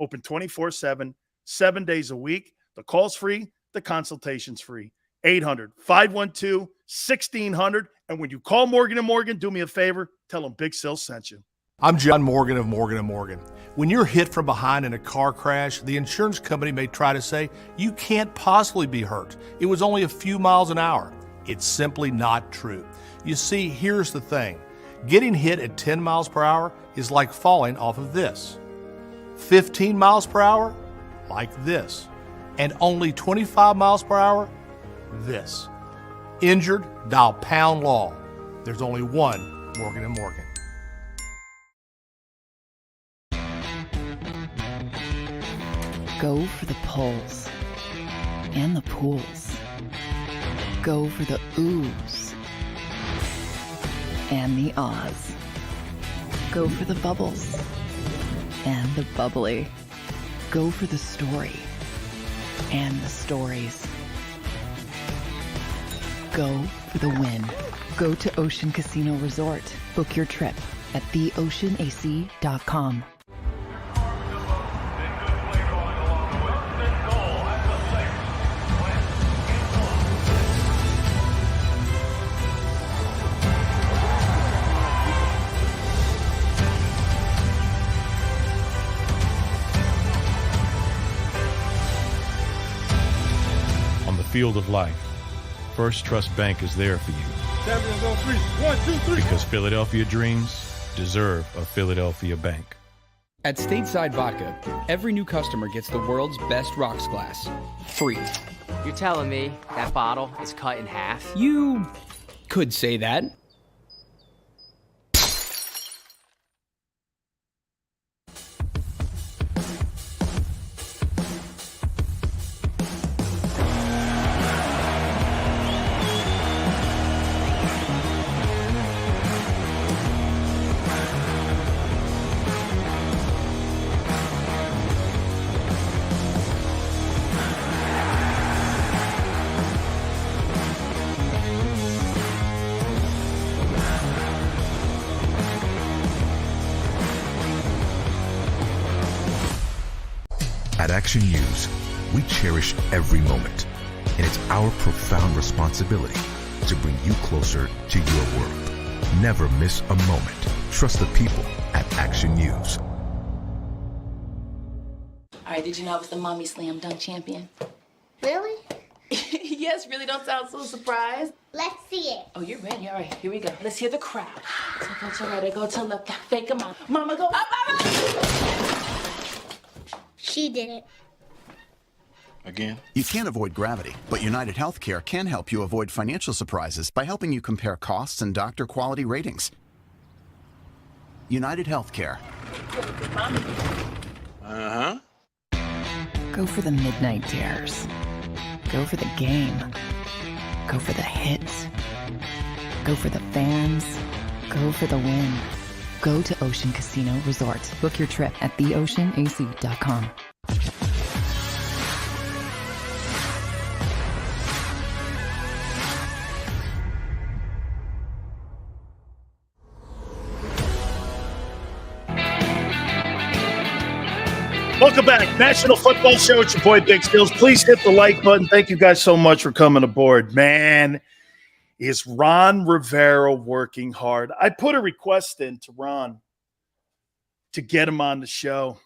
Open 24/7, 7 days a week. The call's free. The consultation's free. 800-512-1600. And when you call Morgan & Morgan, do me a favor, tell them Big Sil sent you. I'm John Morgan of Morgan & Morgan. When you're hit from behind in a car crash, the insurance company may try to say, you can't possibly be hurt. It was only a few miles an hour. It's simply not true. You see, here's the thing. Getting hit at 10 miles per hour is like falling off of this. 15 miles per hour, like this. And only 25 miles per hour, this. Injured, dial pound law. There's only one Morgan & Morgan. Go for the pulls and the pools. Go for the oohs and the ahs. Go for the bubbles and the bubbly. Go for the story and the stories. Go for the win. Go to Ocean Casino Resort. Book your trip at theoceanac.com. On the field of life, First Trust Bank is there for you. Champions on 3. 1, 2, 3. Because Philadelphia dreams deserve a Philadelphia bank. At Stateside Vodka, every new customer gets the world's best rocks glass, free. You're telling me that bottle is cut in half? You could say that. At Action News, we cherish every moment, and it's our profound responsibility to bring you closer to your world. Never miss a moment. Trust the people at Action News. All right, did you know I was the mommy slam dunk champion? Really? Yes, really, don't sound so surprised. Let's see it. Oh, you're ready. All right, here we go. Let's hear the crowd. So go to right, I go to left, fake 'em out. Mama, go up, up, up. She did it. Again? You can't avoid gravity, but United Healthcare can help you avoid financial surprises by helping you compare costs and doctor quality ratings. United Healthcare. Uh-huh. Go for the midnight dares. Go for the game. Go for the hits. Go for the fans. Go for the win. Go to Ocean Casino Resort. Book your trip at theoceanac.com. Welcome back. National Football Show. It's your boy, Big Skills. Please hit the like button. Thank you guys so much for coming aboard. Man, is Ron Rivera working hard. I put a request in to Ron to get him on the show.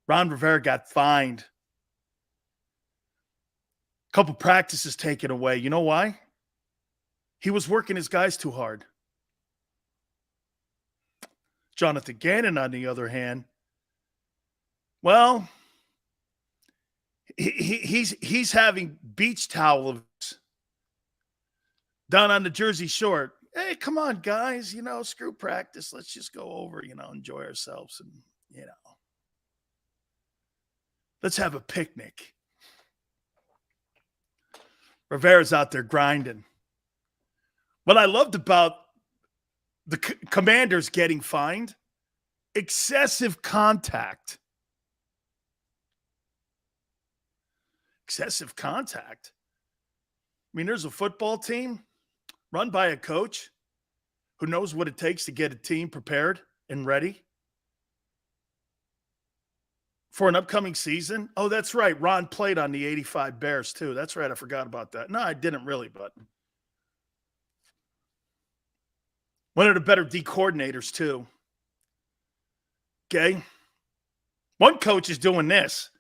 Ron Rivera got fined. A couple practices taken away. You know why? He was working his guys too hard. Jonathan Gannon, on the other hand, well, he's having beach towels down on the Jersey Shore. Hey, come on, guys, screw practice. Let's just go over, enjoy ourselves and, let's have a picnic. Rivera's out there grinding. What I loved about the Commanders getting fined, excessive contact. Excessive contact. I mean, there's a football team run by a coach who knows what it takes to get a team prepared and ready for an upcoming season. Oh, that's right. Ron played on the 85 Bears, too. That's right. I forgot about that. No, I didn't really, but one of the better D coordinators, too. Okay? One coach is doing this.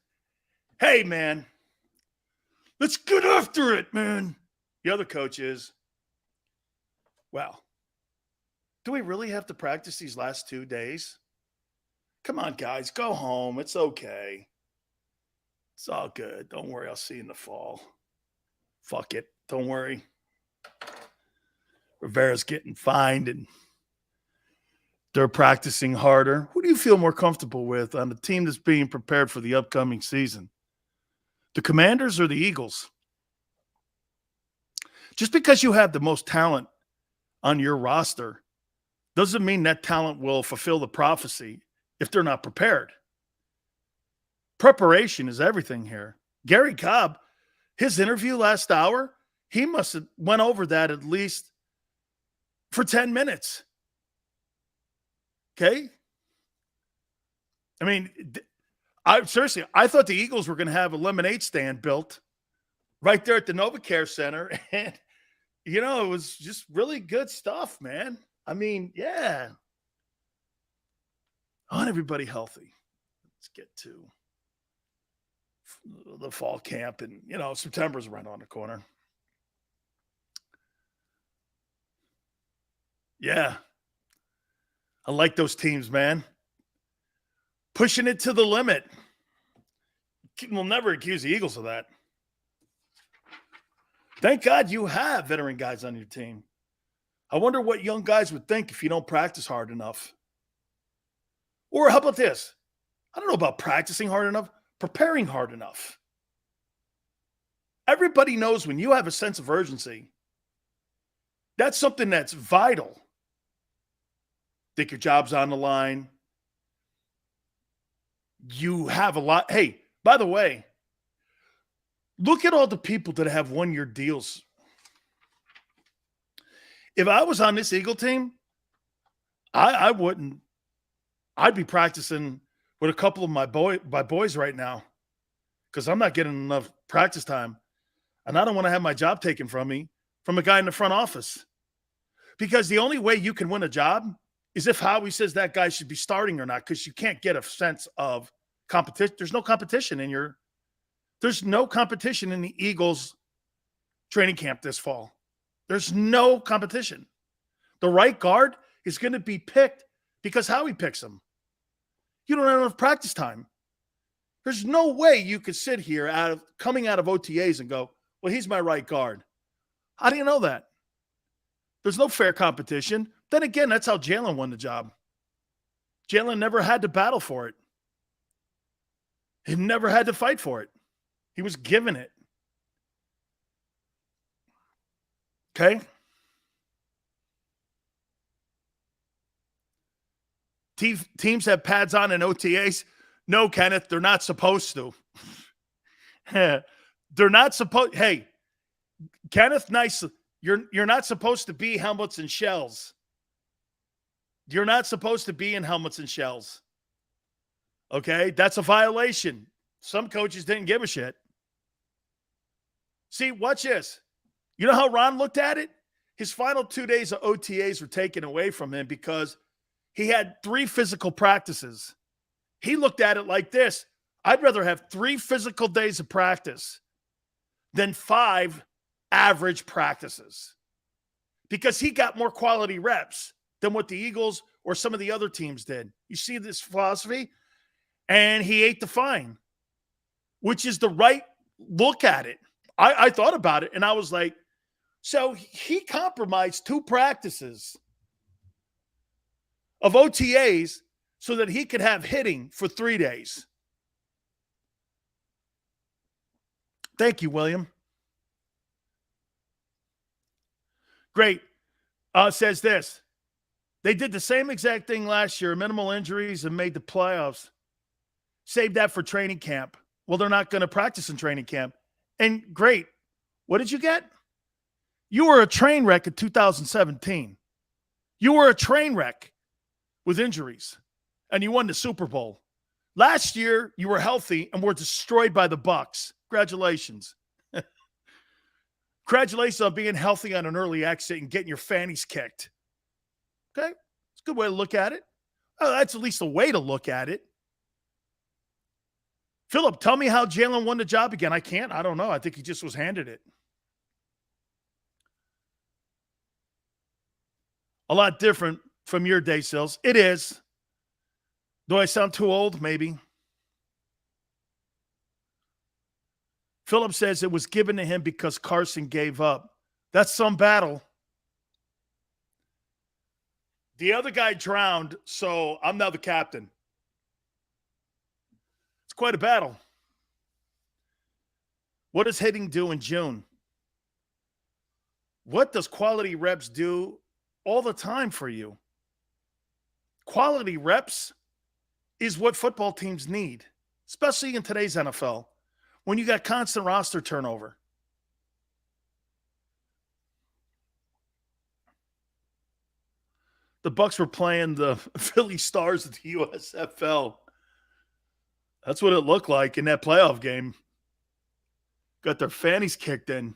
Hey, man. Let's get after it, man. The other coach is, well, do we really have to practice these last 2 days? Come on, guys, go home. It's okay. It's all good. Don't worry. I'll see you in the fall. Fuck it. Don't worry. Rivera's getting fined and they're practicing harder. Who do you feel more comfortable with on the team that's being prepared for the upcoming season? The Commanders or the Eagles? Just because you have the most talent on your roster doesn't mean that talent will fulfill the prophecy if they're not prepared. Preparation is everything here. Gary Cobb, his interview last hour, he must have went over that at least for 10 minutes. Okay? I mean, I thought the Eagles were going to have a lemonade stand built right there at the NovaCare Center. And, it was just really good stuff, man. I mean, yeah. I want everybody healthy. Let's get to the fall camp. And, September's right on the corner. Yeah. I like those teams, man. Pushing it to the limit. We'll never accuse the Eagles of that. Thank God you have veteran guys on your team. I wonder what young guys would think if you don't practice hard enough. Or how about this? I don't know about practicing hard enough, preparing hard enough. Everybody knows when you have a sense of urgency, that's something that's vital. Think your job's on the line. You have a lot. Hey, by the way, look at all the people that have one-year deals. If I was on this Eagle team, I wouldn't. I'd be practicing with a couple of my boys right now because I'm not getting enough practice time. And I don't want to have my job taken from me from a guy in the front office. Because the only way you can win a job is if Howie says that guy should be starting or not, because you can't get a sense of competition. There's no competition in the Eagles training camp this fall. There's no competition. The right guard is going to be picked because Howie picks him. You don't have enough practice time. There's no way you could sit here coming out of OTAs and go, well, he's my right guard. How do you know that? There's no fair competition. Then again, that's how Jalen won the job. Jalen never had to battle for it. He never had to fight for it. He was given it. Okay? Teams have pads on in OTAs. No, Kenneth, they're not supposed to. They're not supposed. Hey, Kenneth, nice. You're not supposed to be helmets and shells. You're not supposed to be in helmets and shells. Okay? That's a violation. Some coaches didn't give a shit. See, watch this. You know how Ron looked at it? His final 2 days of OTAs were taken away from him because he had 3 physical practices. He looked at it like this. I'd rather have 3 physical days of practice than 5 average practices because he got more quality reps than what the Eagles or some of the other teams did. You see this philosophy? And he ate the fine, which is the right look at it. I thought about it, and I was like, so he compromised 2 practices of OTAs so that he could have hitting for 3 days. Thank you, William. Great. Says this. They did the same exact thing last year, minimal injuries, and made the playoffs. Saved that for training camp. Well, they're not going to practice in training camp. And great. What did you get? You were a train wreck in 2017. You were a train wreck with injuries, and you won the Super Bowl. Last year, you were healthy and were destroyed by the Bucs. Congratulations. Congratulations on being healthy on an early exit and getting your fannies kicked. Okay? It's a good way to look at it. Oh, that's at least a way to look at it. Philip, tell me how Jalen won the job again. I can't. I don't know. I think he just was handed it. A lot different from your day, Sills. It is. Do I sound too old? Maybe. Philip says it was given to him because Carson gave up. That's some battle. The other guy drowned, so I'm now the captain. It's quite a battle. What does hitting do in June? What does quality reps do all the time for you? Quality reps is what football teams need, especially in today's NFL, when you got constant roster turnover. The Bucs were playing the Philly Stars at the USFL. That's what it looked like in that playoff game. Got their fannies kicked in.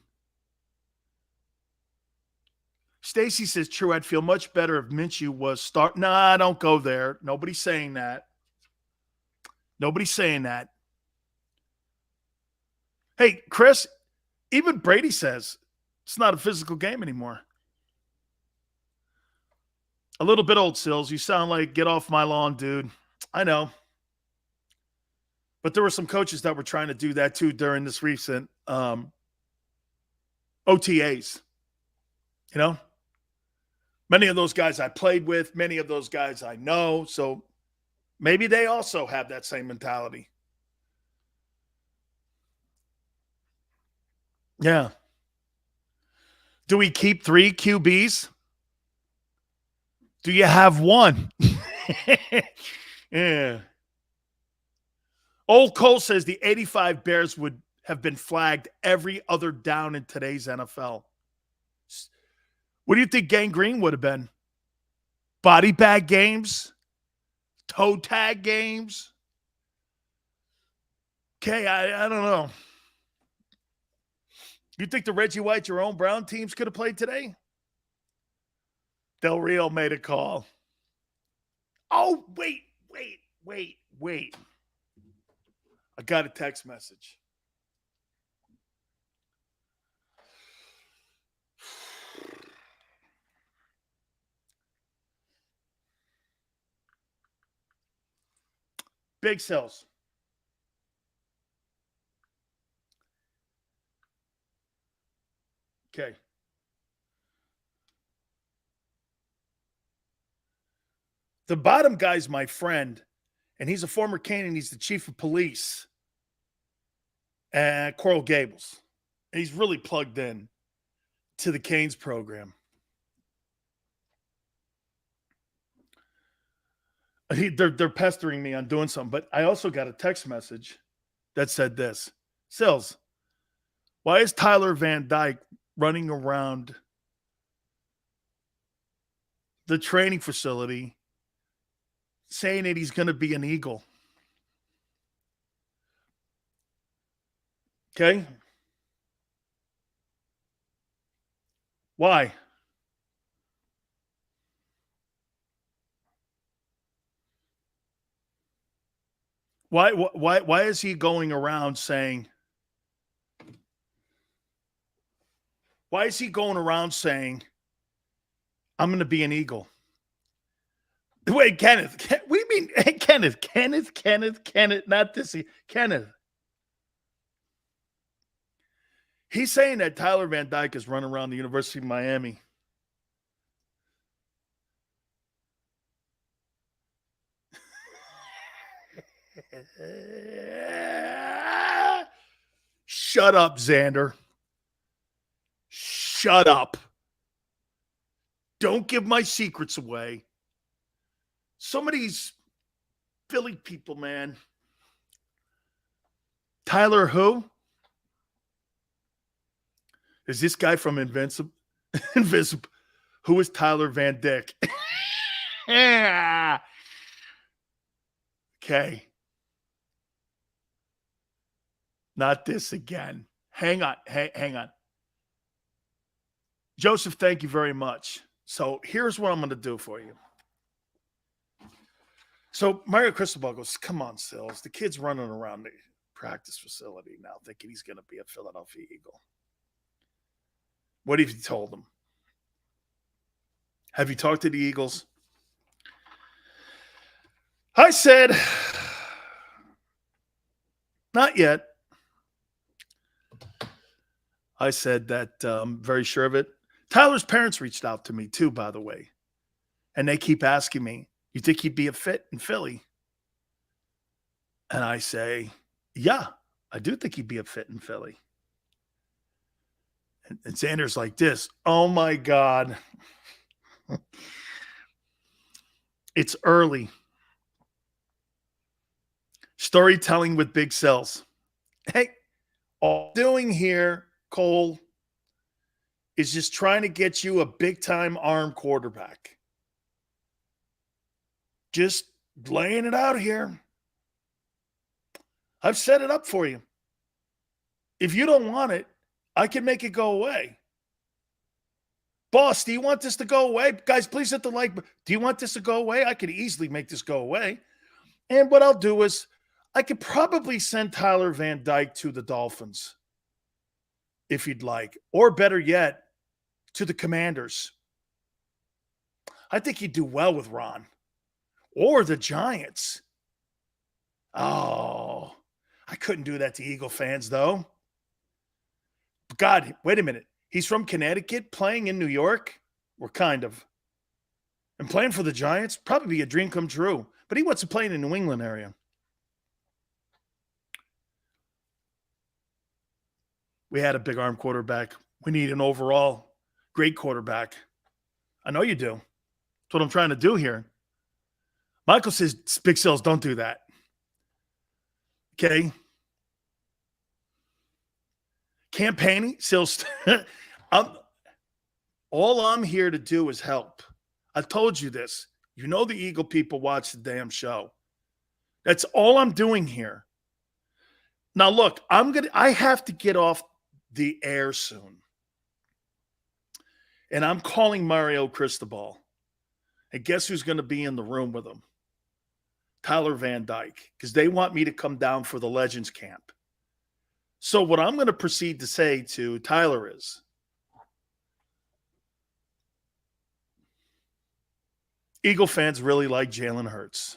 Stacy says, true, I'd feel much better if Minshew was start. Nah, don't go there. Nobody's saying that. Nobody's saying that. Hey, Chris, even Brady says it's not a physical game anymore. A little bit old, Sills. You sound like get off my lawn, dude. I know. But there were some coaches that were trying to do that too during this recent OTAs. You know? Many of those guys I played with, many of those guys I know. So maybe they also have that same mentality. Yeah. Do we keep 3 QBs? Do you have 1? Yeah. Old Cole says the 85 Bears would have been flagged every other down in today's NFL. What do you think gangrene would have been? Body bag games? Toe tag games? Okay, I don't know. You think the Reggie White, Jerome Brown teams could have played today? Del Rio made a call. Oh, wait. I got a text message. Big Cells. Okay. The bottom guy's my friend, and he's a former Canadian. He's the chief of police at Coral Gables. And he's really plugged in to the Canes program. They're pestering me on doing something, but I also got a text message that said this. Sills, why is Tyler Van Dyke running around the training facility saying that he's going to be an Eagle? Okay? Why? Why is he going around saying, I'm going to be an Eagle? Wait, Kenneth, what do you mean? Hey, Kenneth, not this. Kenneth. He's saying that Tyler Van Dyke is running around the University of Miami. Shut up, Xander. Shut up. Don't give my secrets away. Some of these Philly people, man. Tyler who? Is this guy from Invisible? Who is Tyler Van Dyke? Okay. Not this again. Hang on. Hang on. Joseph, thank you very much. So here's what I'm going to do for you. So Mario Cristobal goes, come on, Sills. The kid's running around the practice facility now thinking he's going to be a Philadelphia Eagle. What have you told him? Have you talked to the Eagles? I said, not yet. I said that I'm very sure of it. Tyler's parents reached out to me too, by the way. And they keep asking me, you think he'd be a fit in Philly? And I say, yeah, I do think he'd be a fit in Philly. And Xander's like this. Oh, my God. It's early. Storytelling with big cells. Hey, all I'm doing here, Cole, is just trying to get you a big-time arm quarterback. Just laying it out here. I've set it up for you. If you don't want it, I can make it go away. Boss, do you want this to go away? Guys, please hit the like. Do you want this to go away? I could easily make this go away. And what I'll do is I could probably send Tyler Van Dyke to the Dolphins if you'd like. Or better yet, to the Commanders. I think he'd do well with Ron. Or the Giants. Oh, I couldn't do that to Eagle fans, though. God, wait a minute. He's from Connecticut, playing in New York? Or kind of. And playing for the Giants? Probably be a dream come true. But he wants to play in the New England area. We had a big arm quarterback. We need an overall great quarterback. I know you do. That's what I'm trying to do here. Michael says, Big Sills, don't do that. Okay. Campaigning, Sills. All I'm here to do is help. I told you this. You know the Eagle people watch the damn show. That's all I'm doing here. Now look, I have to get off the air soon. And I'm calling Mario Cristobal. And guess who's going to be in the room with him? Tyler Van Dyke. Because they want me to come down for the Legends Camp. So what I'm going to proceed to say to Tyler is, Eagle fans really like Jalen Hurts.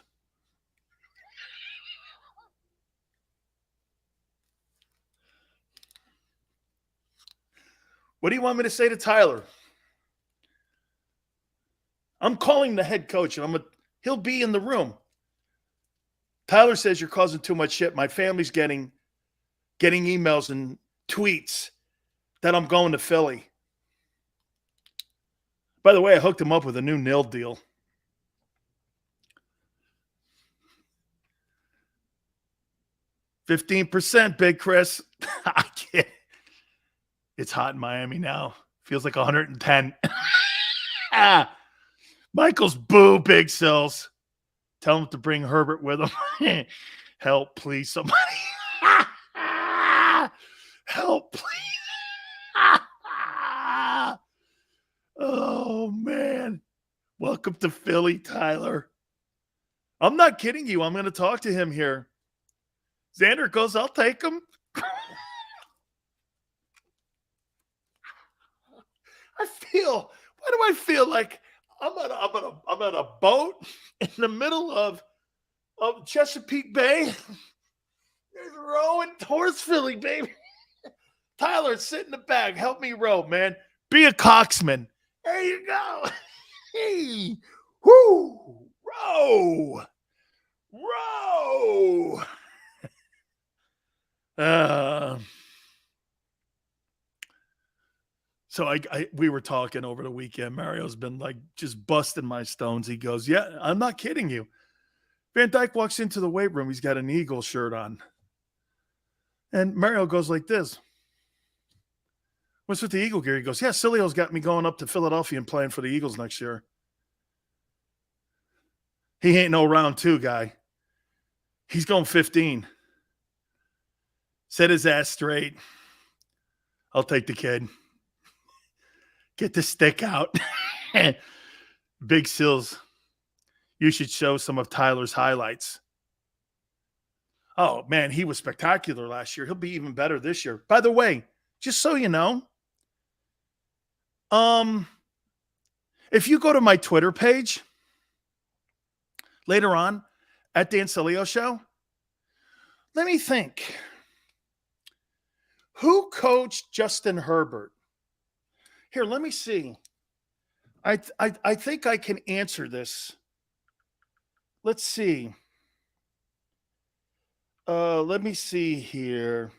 What do you want me to say to Tyler? I'm calling the head coach, and he'll be in the room. Tyler says you're causing too much shit. My family's getting emails and tweets that I'm going to Philly. By the way, I hooked him up with a new nil deal. $15%, Big Chris. I can't. It's hot in Miami now. Feels like 110. Michael's boo, Big Sills. Tell him to bring Herbert with him. Help, please, somebody. Help, please. Oh, man. Welcome to Philly, Tyler. I'm not kidding you. I'm going to talk to him here. Xander goes, I'll take him. Why do I feel like I'm on a boat in the middle of Chesapeake Bay? There's rowing towards Philly, baby. Tyler, sit in the back. Help me row, man. Be a coxman. There you go. Hey. Whoo. Row. So we were talking over the weekend. Mario's been like just busting my stones. He goes, yeah, I'm not kidding you. Van Dyke walks into the weight room. He's got an Eagle shirt on. And Mario goes like this. What's with the Eagle gear? He goes, yeah, Sileo's got me going up to Philadelphia and playing for the Eagles next year. He ain't no round 2 guy. He's going 15. Set his ass straight. I'll take the kid. Get the stick out. Big Sills, you should show some of Tyler's highlights. Oh, man, he was spectacular last year. He'll be even better this year. By the way, just so you know, if you go to my Twitter page later on at Dan Sileo Show, let me think. Who coached Justin Herbert? Here, let me see. I think I can answer this. Let's see. Let me see here.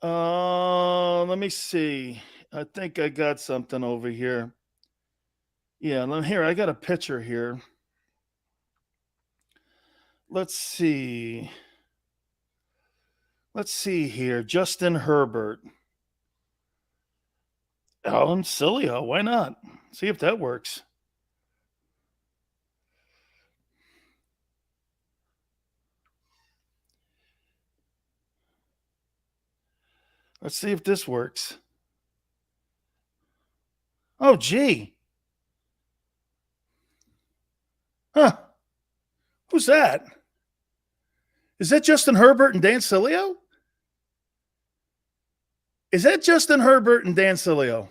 Let me see. I think I got something over here. Yeah, here, I got a picture here. Let's see. Let's see here. Justin Herbert. Alan Sileo, why not? See if that works. Let's see if this works. Oh, gee. Huh. Who's that? Is that Justin Herbert and Dan Sileo? Is that Justin Herbert and Dan Sileo?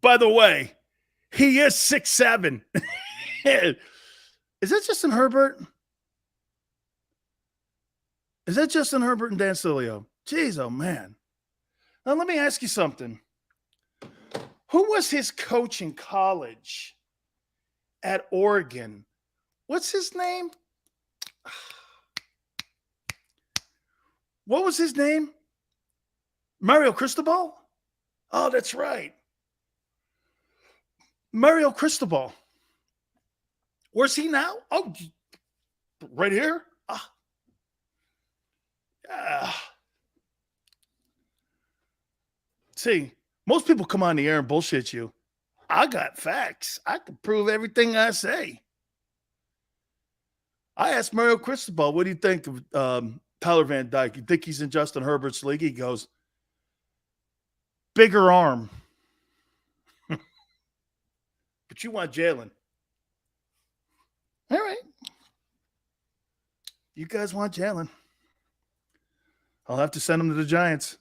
By the way, he is 6'7". Is that Justin Herbert? Is that Justin Herbert and Dan Sileo? Jeez, oh man. Now let me ask you something. Who was his coach in college at Oregon? What's his name? What was his name? Mario Cristobal? Oh, that's right. Mario Cristobal. Where's he now? Oh, right here? See, most people come on the air and bullshit you. I got facts. I can prove everything I say. I asked Mario Cristobal, what do you think of Tyler Van Dyke? You think he's in Justin Herbert's league? He goes, bigger arm. But you want Jalen. All right. You guys want Jalen. I'll have to send him to the Giants.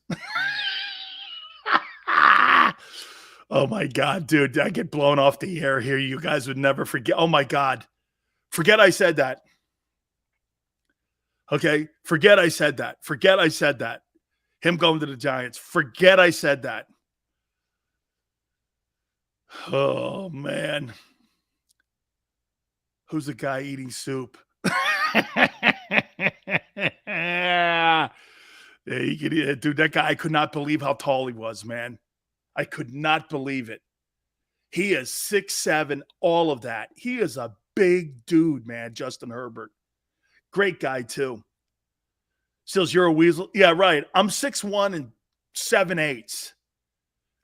Oh, my God, dude. I get blown off the air here. You guys would never forget. Oh, my God. Forget I said that. Okay? Forget I said that. Forget I said that. Him going to the Giants. Forget I said that. Oh, man. Who's the guy eating soup? Yeah, you could, dude, that guy, I could not believe how tall he was, man. I could not believe it. He is 6'7", all of that. He is a big dude, man, Justin Herbert. Great guy, too. Sills, you're a weasel? Yeah, right. I'm 6'1" and 7/8.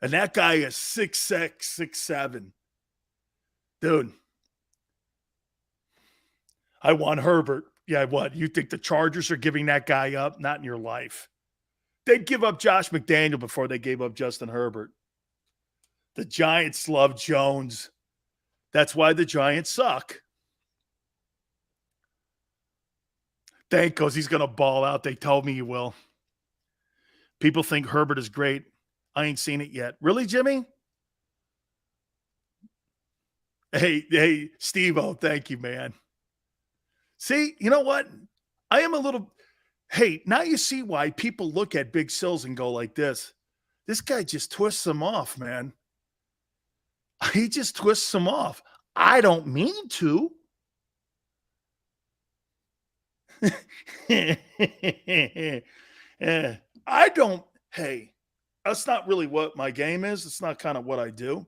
And that guy is 6'6", 6'7". Dude. I want Herbert. Yeah, what? You think the Chargers are giving that guy up? Not in your life. They'd give up Josh McDaniel before they gave up Justin Herbert. The Giants love Jones. That's why the Giants suck. Thank goes he's going to ball out. They told me he will. People think Herbert is great. I ain't seen it yet. Really, Jimmy? Hey, Steve-O, thank you, man. See, you know what? I am a little – hey, now you see why people look at Big Sills and go like this. This guy just twists them off, man. He just twists them off. I don't mean to. I don't – hey, that's not really what my game is. It's not kind of what I do.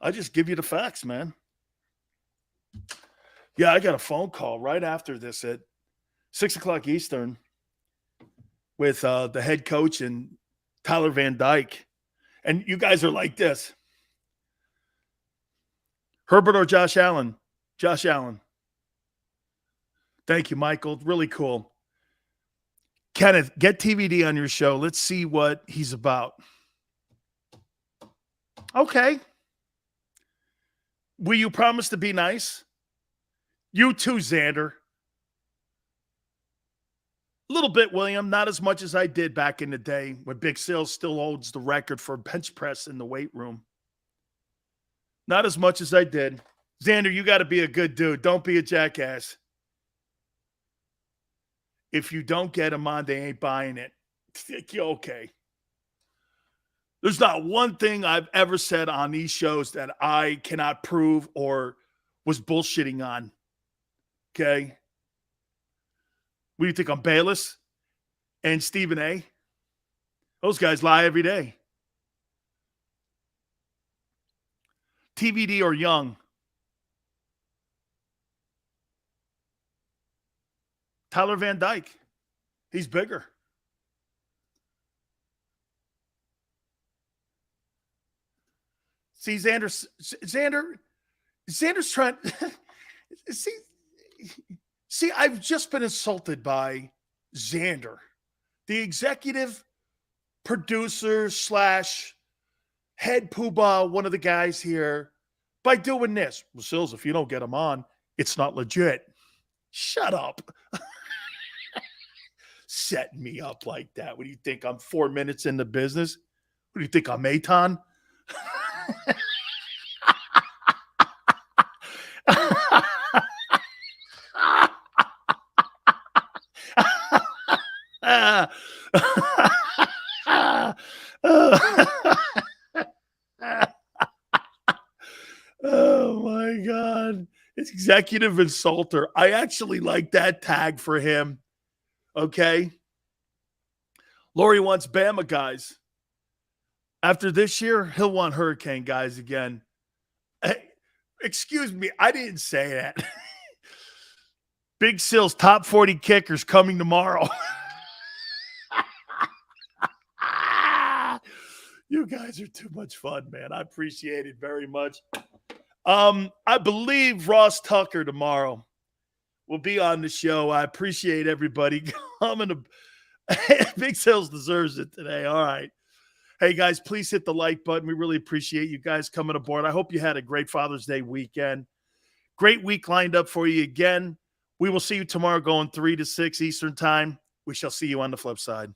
I just give you the facts, man. Yeah, I got a phone call right after this at 6 o'clock Eastern with the head coach and Tyler Van Dyke. And you guys are like this. Herbert or Josh Allen? Josh Allen. Thank you, Michael. Really cool. Kenneth, get TVD on your show. Let's see what he's about. Okay. Will you promise to be nice? You too, Xander. A little bit, William. Not as much as I did back in the day when Big Sales still holds the record for bench press in the weight room. Not as much as I did. Xander, you got to be a good dude. Don't be a jackass. If you don't get them on, they ain't buying it. Okay. There's not one thing I've ever said on these shows that I cannot prove or was bullshitting on. Okay. What do you think? I'm Bayless and Stephen A? Those guys lie every day. TVD or Young? Tyler Van Dyke. He's bigger. See, Xander's trying. See, I've just been insulted by Xander, the executive producer / head poobah, one of the guys here, by doing this. Well, Sills, if you don't get him on, it's not legit. Shut up. Setting me up like that. What do you think? I'm 4 minutes in the business? What do you think? I'm Aton? Oh my God. It's executive insulter. I actually like that tag for him. Okay. Lori wants Bama guys. After this year, he'll want Hurricane guys again. Hey, excuse me. I didn't say that. Big Sills top 40 kickers coming tomorrow. You guys are too much fun, man. I appreciate it very much. I believe Ross Tucker tomorrow will be on the show. I appreciate everybody coming to Big Sales deserves it today. All right. Hey, guys, please hit the like button. We really appreciate you guys coming aboard. I hope you had a great Father's Day weekend. Great week lined up for you again. We will see you tomorrow going 3 to 6 Eastern time. We shall see you on the flip side.